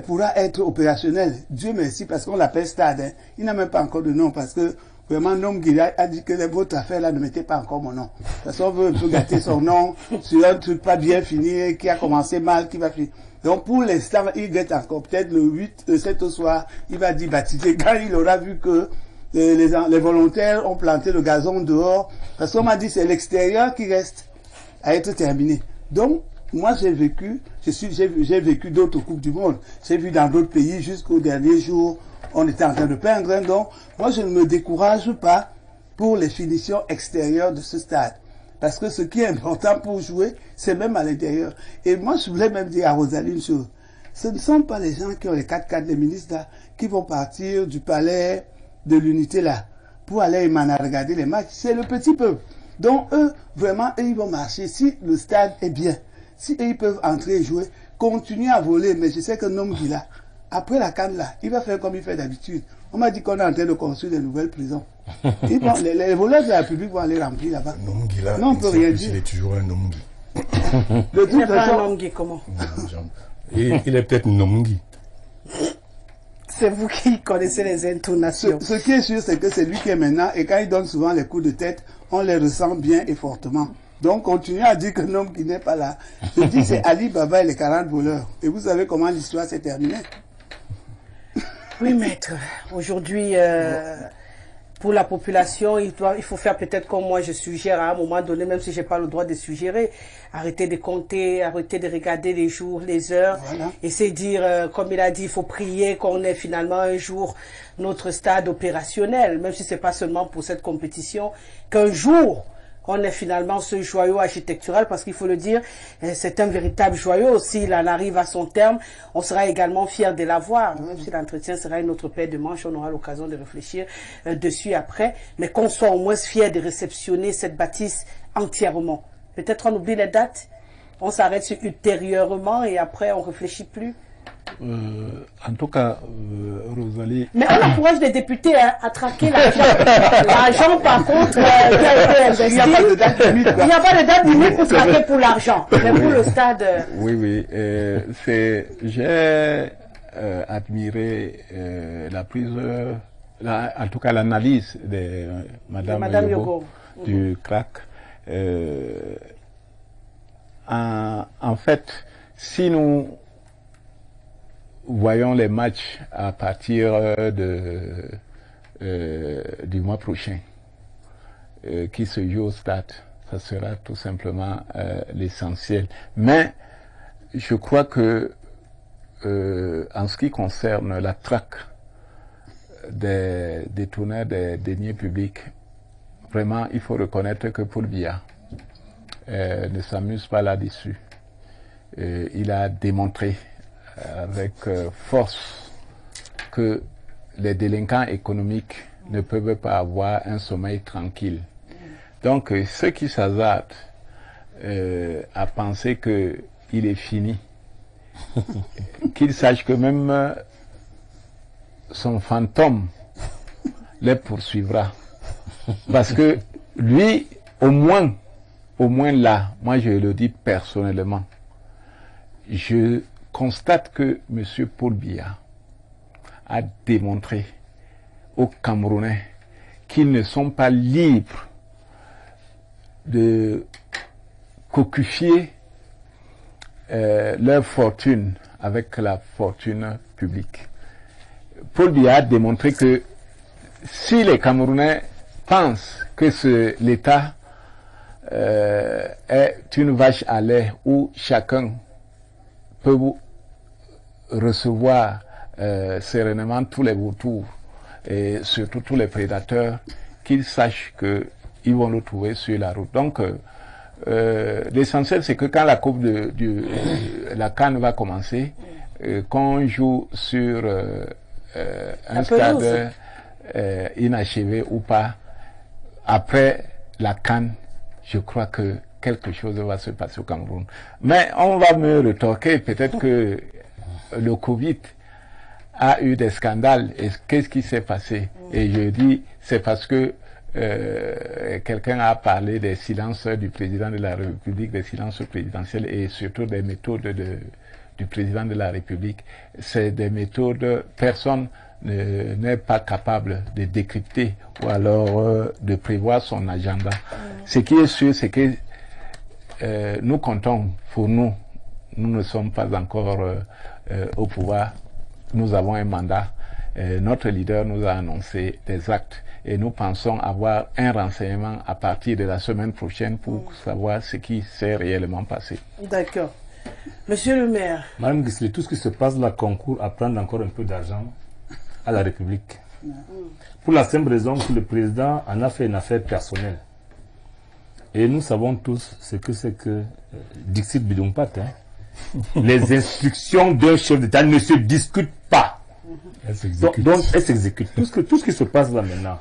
pourra être opérationnel. Dieu merci parce qu'on l'appelle stade. Hein. Il n'a même pas encore de nom parce que vraiment Nom Guilla a dit que votre affaire là ne mettez pas encore mon nom. Parce qu'on veut un peu gâter son nom sur un truc pas bien fini, qui a commencé mal, qui va finir. Donc pour l'instant, il guette encore. Peut-être le 7 au soir, il va dire baptiser. Quand il aura vu que les volontaires ont planté le gazon dehors, parce qu'on m'a dit c'est l'extérieur qui reste à être terminé. Donc, moi, j'ai vécu d'autres Coupes du Monde. J'ai vu dans d'autres pays jusqu'au dernier jour, on était en train de peindre. Hein, donc, moi, je ne me décourage pas pour les finitions extérieures de ce stade. Parce que ce qui est important pour jouer, c'est même à l'intérieur. Et moi, je voulais même dire à Rosalie une chose. Ce ne sont pas les gens qui ont les 4x4, les ministres là, qui vont partir du palais de l'unité là, pour aller regarder les matchs. C'est le petit peuple. Donc, eux, vraiment, eux, ils vont marcher. Si le stade est bien, si ils peuvent entrer et jouer, continuer à voler, mais je sais que Nom Guilla, après la canne là, il va faire comme il fait d'habitude. On m'a dit qu'on est en train de construire des nouvelles prisons. Les voleurs de la République vont aller remplir là-bas. Nom Guilla, non, on peut rien dire. Il est toujours un Nom Guy. De toute façon, un Nom Guy, comment? Il est peut-être Nom Guy. C'est vous qui connaissez les intonations. Ce qui est sûr, c'est que c'est lui qui est maintenant, et quand il donne souvent les coups de tête, on les ressent bien et fortement. Donc, continuez à dire que l'homme qui n'est pas là. Je dis, c'est Ali Baba et les 40 voleurs. Et vous savez comment l'histoire s'est terminée? Oui, maître. Aujourd'hui, pour la population, il faut faire peut-être comme moi je suggère à un moment donné, même si je n'ai pas le droit de suggérer, arrêter de compter, arrêter de regarder les jours, les heures, voilà. Et c'est dire, comme il a dit, il faut prier qu'on ait finalement un jour notre stade opérationnel, même si ce n'est pas seulement pour cette compétition, qu'un jour, on est finalement ce joyau architectural, parce qu'il faut le dire, c'est un véritable joyau. S'il en arrive à son terme, on sera également fiers de l'avoir. Même si l'entretien sera une autre paire de manches, on aura l'occasion de réfléchir dessus après. Mais qu'on soit au moins fiers de réceptionner cette bâtisse entièrement. Peut-être on oublie les dates, on s'arrête sur ultérieurement et après on réfléchit plus. En tout cas, Rosalie... Mais on encourage les députés à traquer l'argent. L'argent, par contre, qui a été investi. Il n'y a pas de date limite. Il n'y a pas de date limite pour traquer pour l'argent. Mais pour le stade... Oui, oui. J'ai admiré la prise... en tout cas, l'analyse de Madame Yogo du CRAC. En fait, si nous voyons les matchs à partir du mois prochain qui se jouent au stade, ça sera tout simplement l'essentiel. Mais je crois que en ce qui concerne la traque des détourneurs des deniers publics, vraiment il faut reconnaître que Paul Biya ne s'amuse pas là-dessus. Il a démontré avec force que les délinquants économiques ne peuvent pas avoir un sommeil tranquille. Donc ceux qui s'hasardent à penser qu'il est fini, qu'ils sachent que même son fantôme les poursuivra. Parce que lui, au moins là, moi je le dis personnellement, je constate que M. Paul Biya a démontré aux Camerounais qu'ils ne sont pas libres de cocufier leur fortune avec la fortune publique. Paul Biya a démontré que si les Camerounais pensent que l'État est une vache à lait où chacun peut recevoir sereinement tous les vautours et surtout tous les prédateurs, qu'ils sachent qu'ils vont le trouver sur la route. Donc l'essentiel c'est que quand la coupe la CAN va commencer, qu'on joue sur un stade inachevé ou pas, après la CAN, je crois que quelque chose va se passer au Cameroun. Mais on va me retorquer, peut-être que le Covid a eu des scandales. Et qu'est-ce qui s'est passé? Et je dis, c'est parce que quelqu'un a parlé des silences du président de la République, des silences présidentiels et surtout des méthodes du président de la République. C'est des méthodes, personne n'est pas capable de décrypter ou alors de prévoir son agenda. Ce qui est sûr, c'est que nous comptons pour nous. Nous ne sommes pas encore au pouvoir. Nous avons un mandat. Notre leader nous a annoncé des actes et nous pensons avoir un renseignement à partir de la semaine prochaine pour savoir ce qui s'est réellement passé. D'accord. Monsieur le maire. Madame Guisselet, tout ce qui se passe là concourt à prendre encore un peu d'argent à la République. Pour la simple raison que le président en a fait une affaire personnelle. Et nous savons tous ce que c'est que Dixit Bidongpat. Les instructions d'un chef d'État ne se discutent pas. Donc elles s'exécutent. Tout ce qui se passe là maintenant,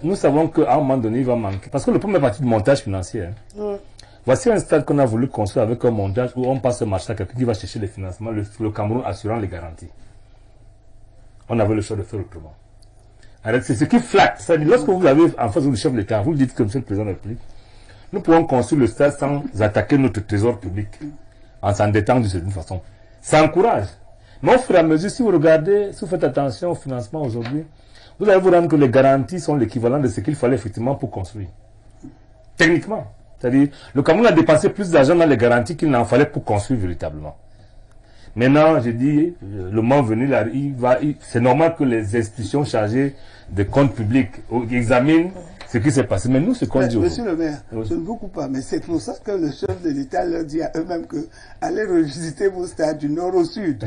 nous savons qu'à un moment donné, il va manquer. Parce que le premier parti du montage financier, voici un stade qu'on a voulu construire avec un montage où on passe un marché à quelqu'un qui va chercher les financements, le Cameroun assurant les garanties. On avait le choix de faire autrement. Alors c'est ce qui flatte. C'est-à-dire, lorsque vous avez en face du chef de l'État, vous le dites comme c'est le président de la République, nous pouvons construire le stade sans attaquer notre trésor public, en s'endettant de cette façon. Ça encourage. Mais au fur et à mesure, si vous regardez, si vous faites attention au financement aujourd'hui, vous allez vous rendre que les garanties sont l'équivalent de ce qu'il fallait effectivement pour construire. Techniquement. C'est-à-dire, le Cameroun a dépensé plus d'argent dans les garanties qu'il n'en fallait pour construire véritablement. Maintenant, je dis, le moment venu, c'est normal que les institutions chargées des comptes publics examinent ce qui s'est passé. Mais nous, ce qu'on dit Monsieur le maire, je ne vous coupe pas, mais c'est pour ça que le chef de l'État leur dit à eux-mêmes que allez revisiter vos stades du nord au sud.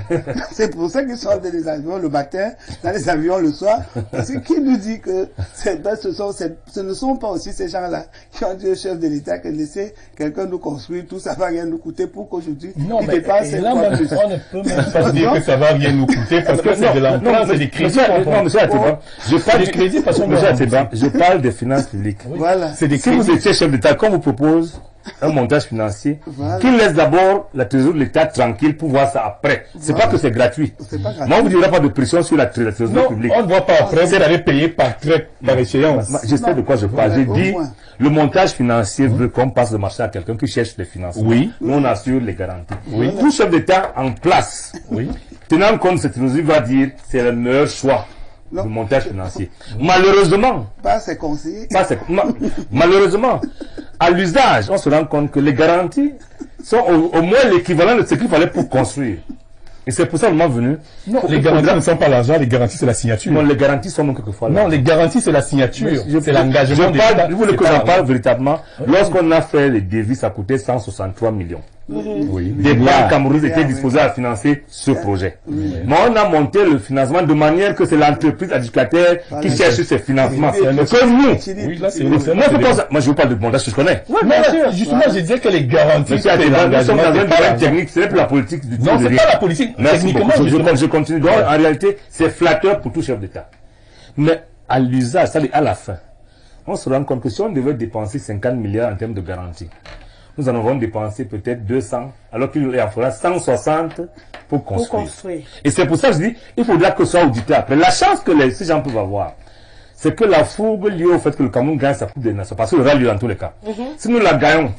C'est pour ça qu'ils sont dans les avions le matin, dans les avions le soir. Parce que qui nous dit que ce ne sont pas aussi ces gens-là qui ont dit au chef de l'État que laissez quelqu'un nous construire, tout ça va rien nous coûter pour qu'aujourd'hui il dépasse. Là, même, on ne peut même pas dire que ça va rien nous coûter parce que c'est de l'emprunt, c'est des crédits. Non, monsieur Atiba, je parle des crédits parce que je parle des finances publiques. Voilà. Si vous étiez chef d'État, qu'on vous propose un montage financier, qui laisse d'abord la trésorerie de l'État tranquille pour voir ça après. C'est pas que c'est gratuit. Moi, vous ne aurez pas de pression sur la trésorerie publique. On ne voit pas après, c'est d'aller payer par trait, par échéance. Je sais de quoi je parle. J'ai dit, le montage financier veut qu'on passe le marché à quelqu'un qui cherche les financements. Oui. Nous, on assure les garanties. Oui. Tout chef d'État en place, tenant compte de cette trésorerie, va dire, c'est le meilleur choix. Le montage financier. Malheureusement, malheureusement, à l'usage, on se rend compte que les garanties sont au moins l'équivalent de ce qu'il fallait pour construire. Et c'est pour ça qu'on est venu. Non, les garanties ne sont pas l'argent, les garanties c'est la signature. Non, les garanties sont donc quelquefois là. Non, les garanties c'est la signature. C'est l'engagement. Je voulais que j'en parle véritablement. Lorsqu'on a fait les devis, ça coûtait 163 millions. Oui. Des banques camerounaises étaient disposées à financer ce projet. Mais on a monté le financement de manière que c'est l'entreprise adjudicataire qui cherche ces financements. Que nous. Oui, là c'est moi je vous parle de montage que je connais. Oui, bien sûr. Justement, je disais que les garanties. Nous sommes dans un domaine technique, ce n'est plus la politique du tout. Non, c'est pas la politique. Techniquement, je continue. Donc, en réalité, c'est flatteur pour tout chef d'État. Mais à l'usage, c'est-à-dire à la fin, on se rend compte que si on devait dépenser 50 milliards en termes de garantie, nous en avons dépensé peut-être 200, alors qu'il y en faudra 160 pour construire. Et c'est pour ça que je dis, il faudra que ce soit audité après. La chance que ces gens peuvent avoir, c'est que la fougue liée au fait que le Cameroun gagne sa Coupe des Nations, parce qu'il y aura lieu dans tous les cas. Si nous la gagnons,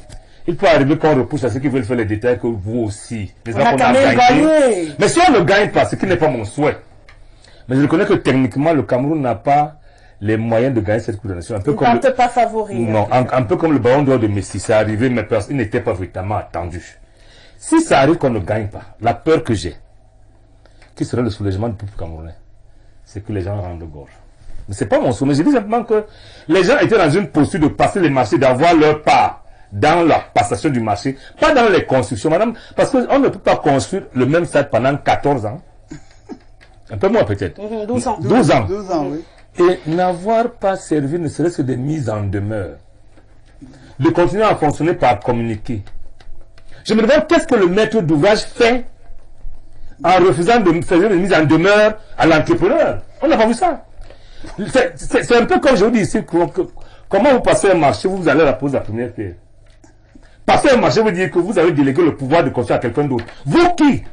il peut arriver qu'on repousse à ceux qui veulent faire les détails que vous aussi. Les gens qu'on a gagné. Mais si on ne gagne pas, ce qui n'est pas mon souhait. Mais je reconnais que techniquement, le Cameroun n'a pas les moyens de gagner cette Coupe de Nation. Un peu comme pas favori. Non, un peu comme le ballon d'or de Messi. C'est arrivé, mais il n'était pas véritablement attendu. Si ça arrive qu'on ne gagne pas, la peur que j'ai, qui serait le soulagement du peuple camerounais, c'est que les gens rendent gorge. Mais c'est pas mon souhait. Je dis simplement que les gens étaient dans une posture de passer les marchés, d'avoir leur part dans la passation du marché, pas dans les constructions, madame, parce qu'on ne peut pas construire le même stade pendant 14 ans. Un peu moins peut-être. 12 ans. 12 ans. 12 ans, oui. Et n'avoir pas servi ne serait-ce que des mises en demeure. De continuer à fonctionner par communiquer. Je me demande qu'est-ce que le maître d'ouvrage fait en refusant de faire une mise en demeure à l'entrepreneur. On n'a pas vu ça. C'est un peu comme je vous dis ici, comment vous passez un marché, vous allez à la pose de la première pierre. Passer un marché veut dire que vous avez délégué le pouvoir de construire à quelqu'un d'autre. Vous qui,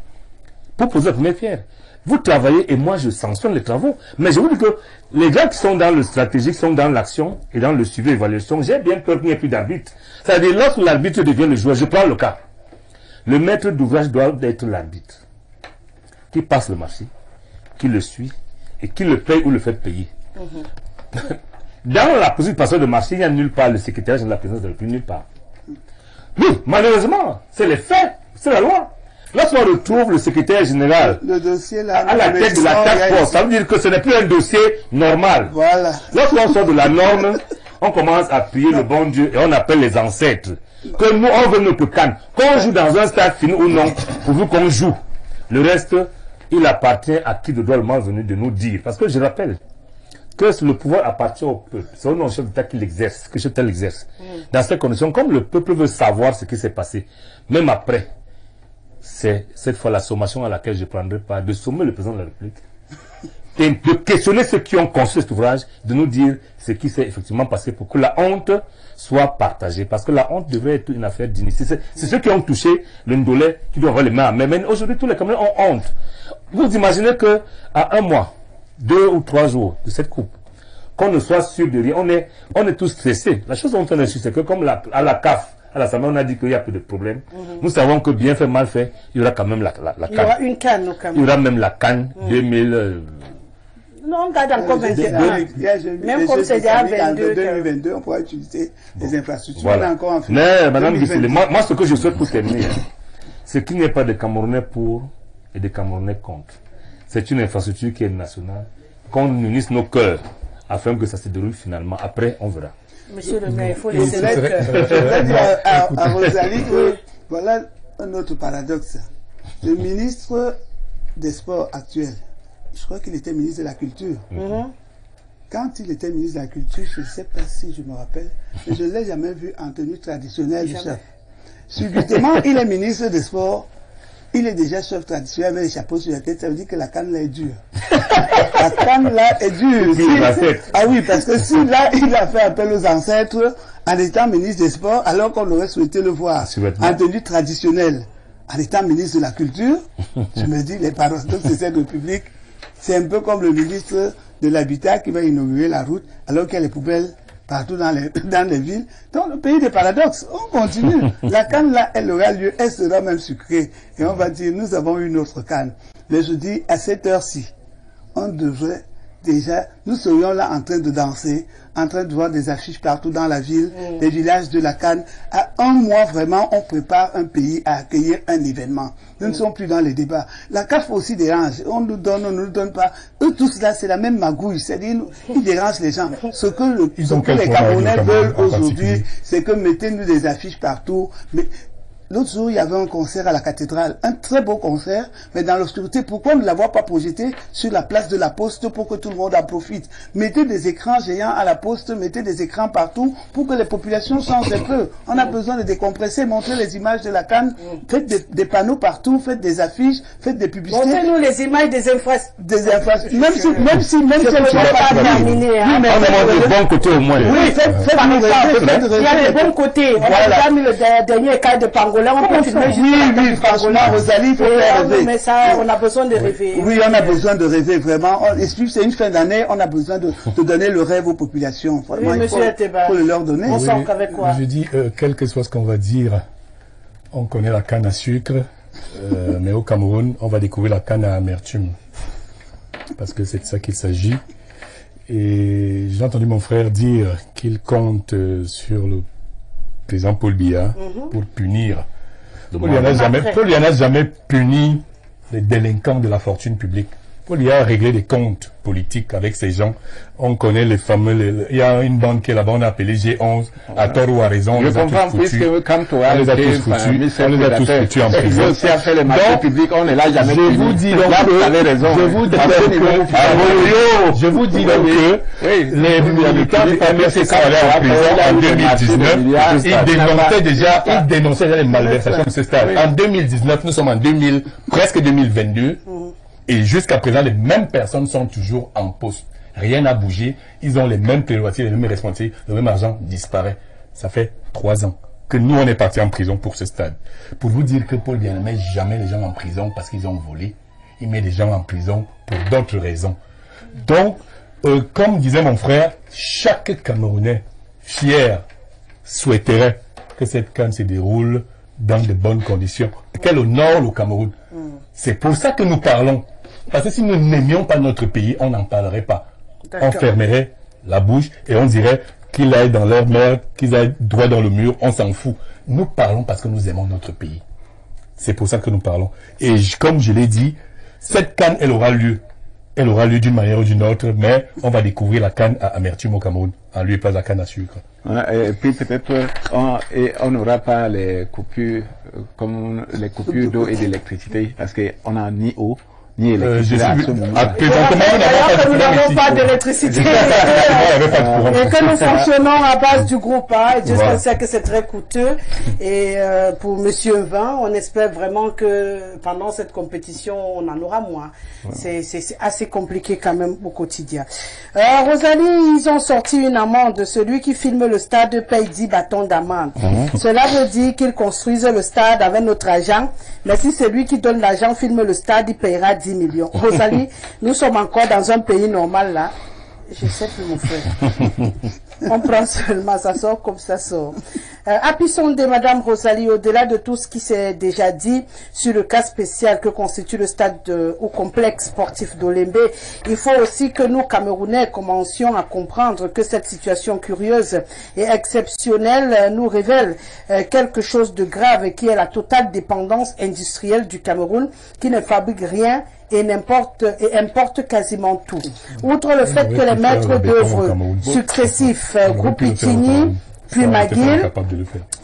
pour poser la première pierre, vous travaillez et moi je sanctionne les travaux. Mais je vous dis que les gens qui sont dans le stratégique, sont dans l'action et dans le suivi et l'évaluation, j'ai bien peur qu'il n'y ait plus d'arbitre. C'est-à-dire, lorsque l'arbitre devient le joueur, je prends le cas. Le maître d'ouvrage doit être l'arbitre. Qui passe le marché, qui le suit et qui le paye ou le fait payer. Dans la participation de marché, il n'y a nulle part le secrétaire de la présidence de la République, nulle part. Oui, malheureusement, c'est les faits, c'est la loi. Lorsqu'on retrouve le secrétaire général le dossier là, à la tête de la task force, ça veut dire que ce n'est plus un dossier normal. Voilà. Lorsqu'on sort de la norme, on commence à prier le bon Dieu et on appelle les ancêtres. Que nous, on veut notre canne. Qu'on joue dans un stade fini ou non, pourvu qu'on joue. Le reste, il appartient à qui de droit le moment venu de nous dire. Parce que je rappelle que le pouvoir appartient au peuple. C'est au nom du chef d'État qui l'exerce, que chef d'État l'exerce. Dans ces conditions, comme le peuple veut savoir ce qui s'est passé, même après, c'est cette fois la sommation à laquelle je prendrai part, de sommer le président de la République, et de questionner ceux qui ont construit cet ouvrage, de nous dire ce qui s'est effectivement passé pour que la honte soit partagée. Parce que la honte devrait être une affaire d'initié. C'est ceux qui ont touché le ndolé qui doivent avoir les mains à main. Mais aujourd'hui, tous les Camerounais ont honte. Vous imaginez que à un mois, 2 ou 3 jours de cette coupe, qu'on ne soit sûr de rien, on est tous stressés. La chose dont on est sûr, c'est que comme à la CAF, à l'Assemblée, on a dit qu'il y a peu de problèmes. Nous savons que bien fait, mal fait, il y aura quand même la canne. Il y aura une canne au Cameroun. Il y aura même la canne 2000. Non, on garde encore 21. Même comme c'est déjà 22. 2022, on pourra utiliser les infrastructures. Voilà. On a encore en Mais, madame Guissele, moi, ce que je souhaite pour terminer, c'est qu'il n'y ait pas de Camerounais pour et de Camerounais contre. C'est une infrastructure qui est nationale. Qu'on unisse nos cœurs afin que ça se déroule finalement. Après, on verra. Monsieur le maire, il faut Je laisser voudrais dire à Rosalie que voilà un autre paradoxe. Le ministre des Sports actuel, je crois qu'il était ministre de la Culture. Quand il était ministre de la Culture, je ne sais pas si je me rappelle, mais je ne l'ai jamais vu en tenue traditionnelle du chef. Subitement, il est ministre des Sports. Il est déjà chef traditionnel avec les chapeaux sur la tête, ça veut dire que la canne là est dure. La canne là est dure. Ah oui, parce que si là, il a fait appel aux ancêtres en étant ministre des Sports, alors qu'on aurait souhaité le voir en tenue traditionnelle, en étant ministre de la Culture, je me dis, les paradoxes de cette République, c'est un peu comme le ministre de l'Habitat qui va inaugurer la route, alors qu'il y a les poubelles partout dans les villes. Donc, le pays des paradoxes, on continue. La canne, là, elle aura lieu, elle sera même sucrée. Et on va dire, nous avons une autre canne. Mais je dis, à cette heure-ci, on devrait déjà, nous serions là en train de danser, en train de voir des affiches partout dans la ville, des villages de la canne. À un mois, vraiment, on prépare un pays à accueillir un événement. Nous ne sommes plus dans les débats. La CAF aussi dérange. On nous donne, on ne nous donne pas. Eux tous là, c'est la même magouille. C'est-à-dire, ils dérangent les gens. Ce que les Camerounais veulent aujourd'hui, c'est que mettez-nous des affiches partout. Mais l'autre jour, il y avait un concert à la cathédrale, un très beau concert, mais dans l'obscurité. Pourquoi ne l'avoir pas projeté sur la place de la Poste pour que tout le monde en profite? Mettez des écrans géants à la Poste, mettez des écrans partout pour que les populations changent un peu. On a besoin de décompresser, montrer les images de la canne, faites des panneaux partout, faites des affiches, faites des publicités. Montrez-nous les images des infrastructures. Même si elles ne sont pas terminées. On a des bons côtés au moins. Oui, faites-nous rêver. Il y a des bons côtés. On a déjà mis le dernier cas de Pangolin. On peut filmer oui, franchement, Rosalie, il faut faire rêver. Mais ça, on a besoin de rêver. Oui, on a besoin de rêver, vraiment. C'est une fin d'année, on a besoin de donner le rêve aux populations. Vraiment, oui, monsieur Ateba, il faut le leur donner. On sort avec quoi? Je dis, quel que soit ce qu'on va dire, on connaît la canne à sucre, mais au Cameroun, on va découvrir la canne à amertume. Parce que c'est de ça qu'il s'agit. Et j'ai entendu mon frère dire qu'il compte sur le président Paul Biya pour punir. Paul Biya n'a jamais puni les délinquants de la fortune publique. Paul Biya a réglé des comptes politiques avec ces gens. On connaît les fameux... Il y a une bande qui est là-bas, on a appelé G11, à tort ou à raison. Je comprends, puisque quand on les a tous foutus, on les a tous foutus en prison. Ils aussi a fait les marchés publics, on est là jamais. Je vous dis donc là, vous avez raison. Je vous dis donc que les militants du MRC sont allés en prison en 2019. Ils dénonçaient déjà les malversations de ce stade. En 2019, nous sommes en presque 2022. Et jusqu'à présent, les mêmes personnes sont toujours en poste. Rien n'a bougé. Ils ont les mêmes prérogatives, les mêmes responsabilités. Le même argent disparaît. Ça fait 3 ans que nous, on est partis en prison pour ce stade. Pour vous dire que Paul Biya ne met jamais les gens en prison parce qu'ils ont volé. Il met les gens en prison pour d'autres raisons. Donc, comme disait mon frère, chaque Camerounais fier souhaiterait que cette CAN se déroule dans de bonnes conditions. Quel honneur le Cameroun. C'est pour ça que nous parlons. Parce que si nous n'aimions pas notre pays, on n'en parlerait pas. On fermerait la bouche et on dirait qu'il aille dans leur merde, qu'ils aillent droit dans le mur, on s'en fout. Nous parlons parce que nous aimons notre pays. C'est pour ça que nous parlons. Et comme je l'ai dit, cette canne, elle aura lieu. Elle aura lieu d'une manière ou d'une autre, mais on va découvrir la canne à amertume au Cameroun, en lieu et place de la canne à sucre. Et puis peut-être on n'aura pas les coupures comme les coupures d'eau et d'électricité parce qu'on n'a ni eau ni électricité à ce moment. Nous n'avons pas d'électricité et que nous fonctionnons à base du groupe A. Et Dieu sait que c'est très coûteux. Et pour Monsieur Vin, on espère vraiment que pendant cette compétition, on en aura moins. C'est assez compliqué quand même au quotidien. Rosalie, ils ont sorti une amende. Celui qui filme le stade paye 10 bâtons d'amende. Cela veut dire qu'ils construisent le stade avec notre argent. Mais si celui qui donne l'argent filme le stade, il paiera 10 millions. Rosalie, nous sommes encore dans un pays normal là. Je sais plus, mon frère. On prend seulement, ça sort comme ça sort. Happy Sunday, Madame Rosalie, au-delà de tout ce qui s'est déjà dit sur le cas spécial que constitue le stade ou complexe sportif d'Olembe, il faut aussi que nous, Camerounais, commencions à comprendre que cette situation curieuse et exceptionnelle nous révèle quelque chose de grave qui est la totale dépendance industrielle du Cameroun qui ne fabrique rien et importe quasiment tout. Outre le fait que les maîtres d'œuvre successifs, Groupe Itini, puis McGill,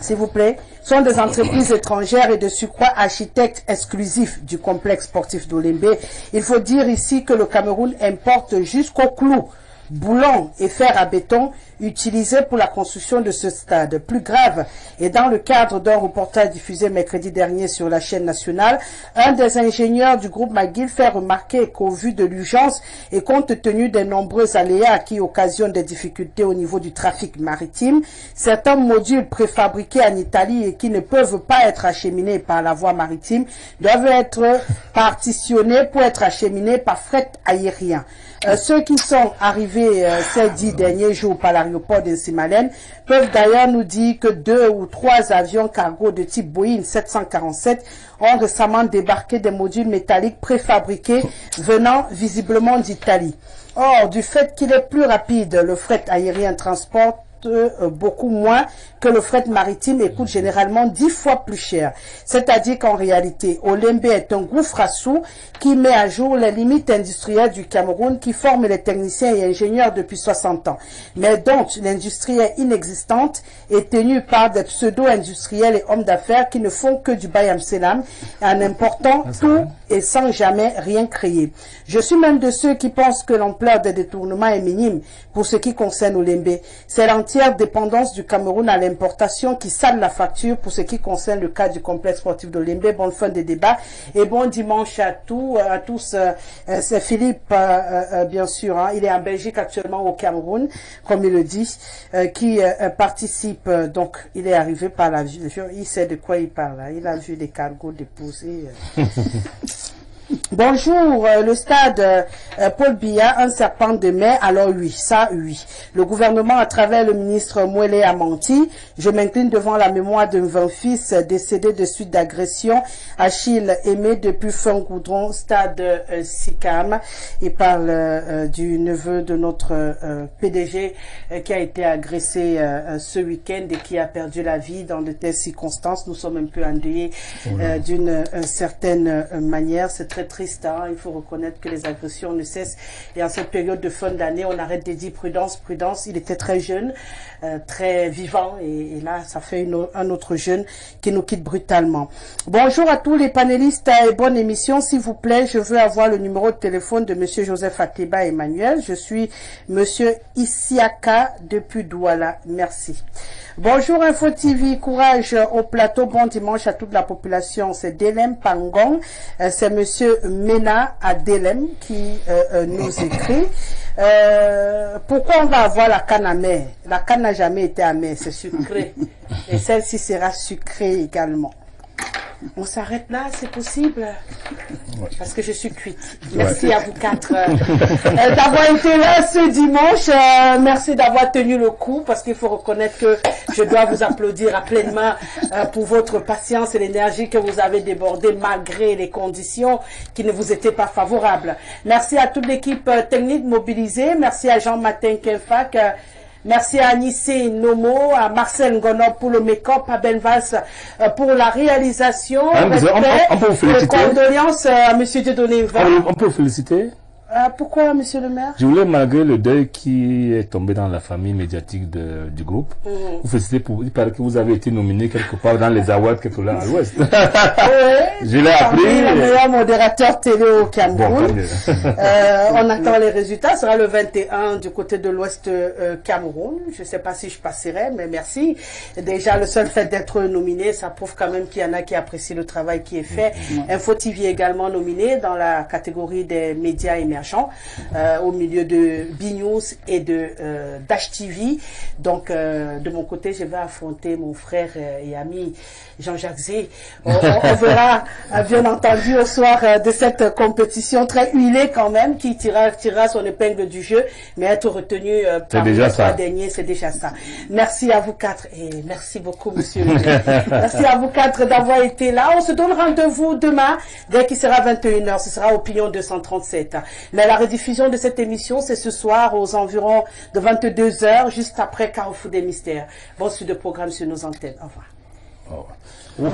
s'il vous plaît, sont des entreprises étrangères et de surcroît architectes exclusifs du complexe sportif d'Olembe. Il faut dire ici que le Cameroun importe jusqu'au clou, boulons et fer à béton utilisés pour la construction de ce stade. Plus grave, et dans le cadre d'un reportage diffusé mercredi dernier sur la chaîne nationale, un des ingénieurs du groupe McGill fait remarquer qu'au vu de l'urgence et compte tenu des nombreux aléas qui occasionnent des difficultés au niveau du trafic maritime, certains modules préfabriqués en Italie et qui ne peuvent pas être acheminés par la voie maritime doivent être partitionnés pour être acheminés par fret aérien. Ceux qui sont arrivés ces 10 derniers jours par l'aéroport de Simalène peuvent d'ailleurs nous dire que 2 ou 3 avions cargo de type Boeing 747 ont récemment débarqué des modules métalliques préfabriqués venant visiblement d'Italie. Or, du fait qu'il est plus rapide, le fret aérien transporte beaucoup moins que le fret maritime et coûte généralement 10 fois plus cher. C'est-à-dire qu'en réalité, Olembe est un gouffre à sous qui met à jour les limites industrielles du Cameroun qui forment les techniciens et ingénieurs depuis 60 ans. Mais dont l'industrie est inexistante et tenue par des pseudo-industriels et hommes d'affaires qui ne font que du bayam selam en important tout et sans jamais rien créer. Je suis même de ceux qui pensent que l'ampleur des détournements est minime pour ce qui concerne Olembe. C'est l'entière dépendance du Cameroun à l'importation qui sale la facture pour ce qui concerne le cas du complexe sportif d'Olembe. Bonne fin des débats et bon dimanche à tous. C'est Philippe, bien sûr, hein, il est en Belgique actuellement au Cameroun, comme il le dit, qui participe. Donc, il est arrivé par l'avion. Il sait de quoi il parle. Hein. Il a vu les cargos déposés. Bonjour, le stade Paul Biya, un serpent de mer, alors oui, ça oui. Le gouvernement, à travers le ministre Mouélé, a menti. Je m'incline devant la mémoire d'un 20 fils décédé de suite d'agression. Achille Aimé depuis fin Goudron, stade Sicam. Il parle du neveu de notre PDG qui a été agressé ce week-end et qui a perdu la vie dans de telles circonstances. Nous sommes un peu endeuillés d'une certaine manière. C'est très triste, hein. Il faut reconnaître que les agressions ne cessent et en cette période de fin d'année on arrête de dire prudence, prudence. Il était très jeune, très vivant et là ça fait un autre jeune qui nous quitte brutalement. Bonjour à tous les panélistes et bonne émission. S'il vous plaît, je veux avoir le numéro de téléphone de monsieur Joseph Ateba Emmanuel. Je suis monsieur Isiaka depuis Douala. Merci. Bonjour Info TV, courage au plateau, bon dimanche à toute la population. C'est Delem Pangong, c'est monsieur Mena à Delem qui nous écrit. Pourquoi on va avoir la canne amère? La canne n'a jamais été amère, c'est sucré. Et celle-ci sera sucrée également. On s'arrête là, c'est possible? Parce que je suis cuite. Merci à vous quatre d'avoir été là ce dimanche. Merci d'avoir tenu le coup parce qu'il faut reconnaître que je dois vous applaudir à pleine main pour votre patience et l'énergie que vous avez débordée malgré les conditions qui ne vous étaient pas favorables. Merci à toute l'équipe technique mobilisée. Merci à Jean-Martin Kenfak. Merci à Anissé Nomo, à Marcel Ngono pour le make-up, à Benvas pour la réalisation. On peut vous féliciter. Condoléances à M. Dieudonné. On peut vous féliciter. Pourquoi, monsieur le maire? Je voulais, malgré le deuil qui est tombé dans la famille médiatique du groupe, vous féliciter pour, il paraît que vous avez été nominé quelque part dans les awards quelque part à l'ouest. Oui. Je l'ai appris. Le meilleur modérateur télé au Cameroun. On attend les résultats. Ce sera le 21 du côté de l'ouest Cameroun. Je ne sais pas si je passerai, mais merci. Déjà, le seul fait d'être nominé, ça prouve quand même qu'il y en a qui apprécient le travail qui est fait. Info TV également nominé dans la catégorie des médias émergents. Au milieu de B-News et de Dash TV. Donc, de mon côté, je vais affronter mon frère et ami Jean-Jacques Zé. On verra, bien entendu, au soir de cette compétition très huilée quand même, qui tirera son épingle du jeu, mais être retenu par les trois derniers, c'est déjà ça. Merci à vous quatre et merci beaucoup, monsieur. Merci à vous quatre d'avoir été là. On se donne rendez-vous demain, dès qu'il sera 21h. Ce sera Opinion 237. Mais la rediffusion de cette émission, c'est ce soir aux environs de 22h, juste après Carrefour des Mystères. Bon suite de programme sur nos antennes. Au revoir. Au revoir.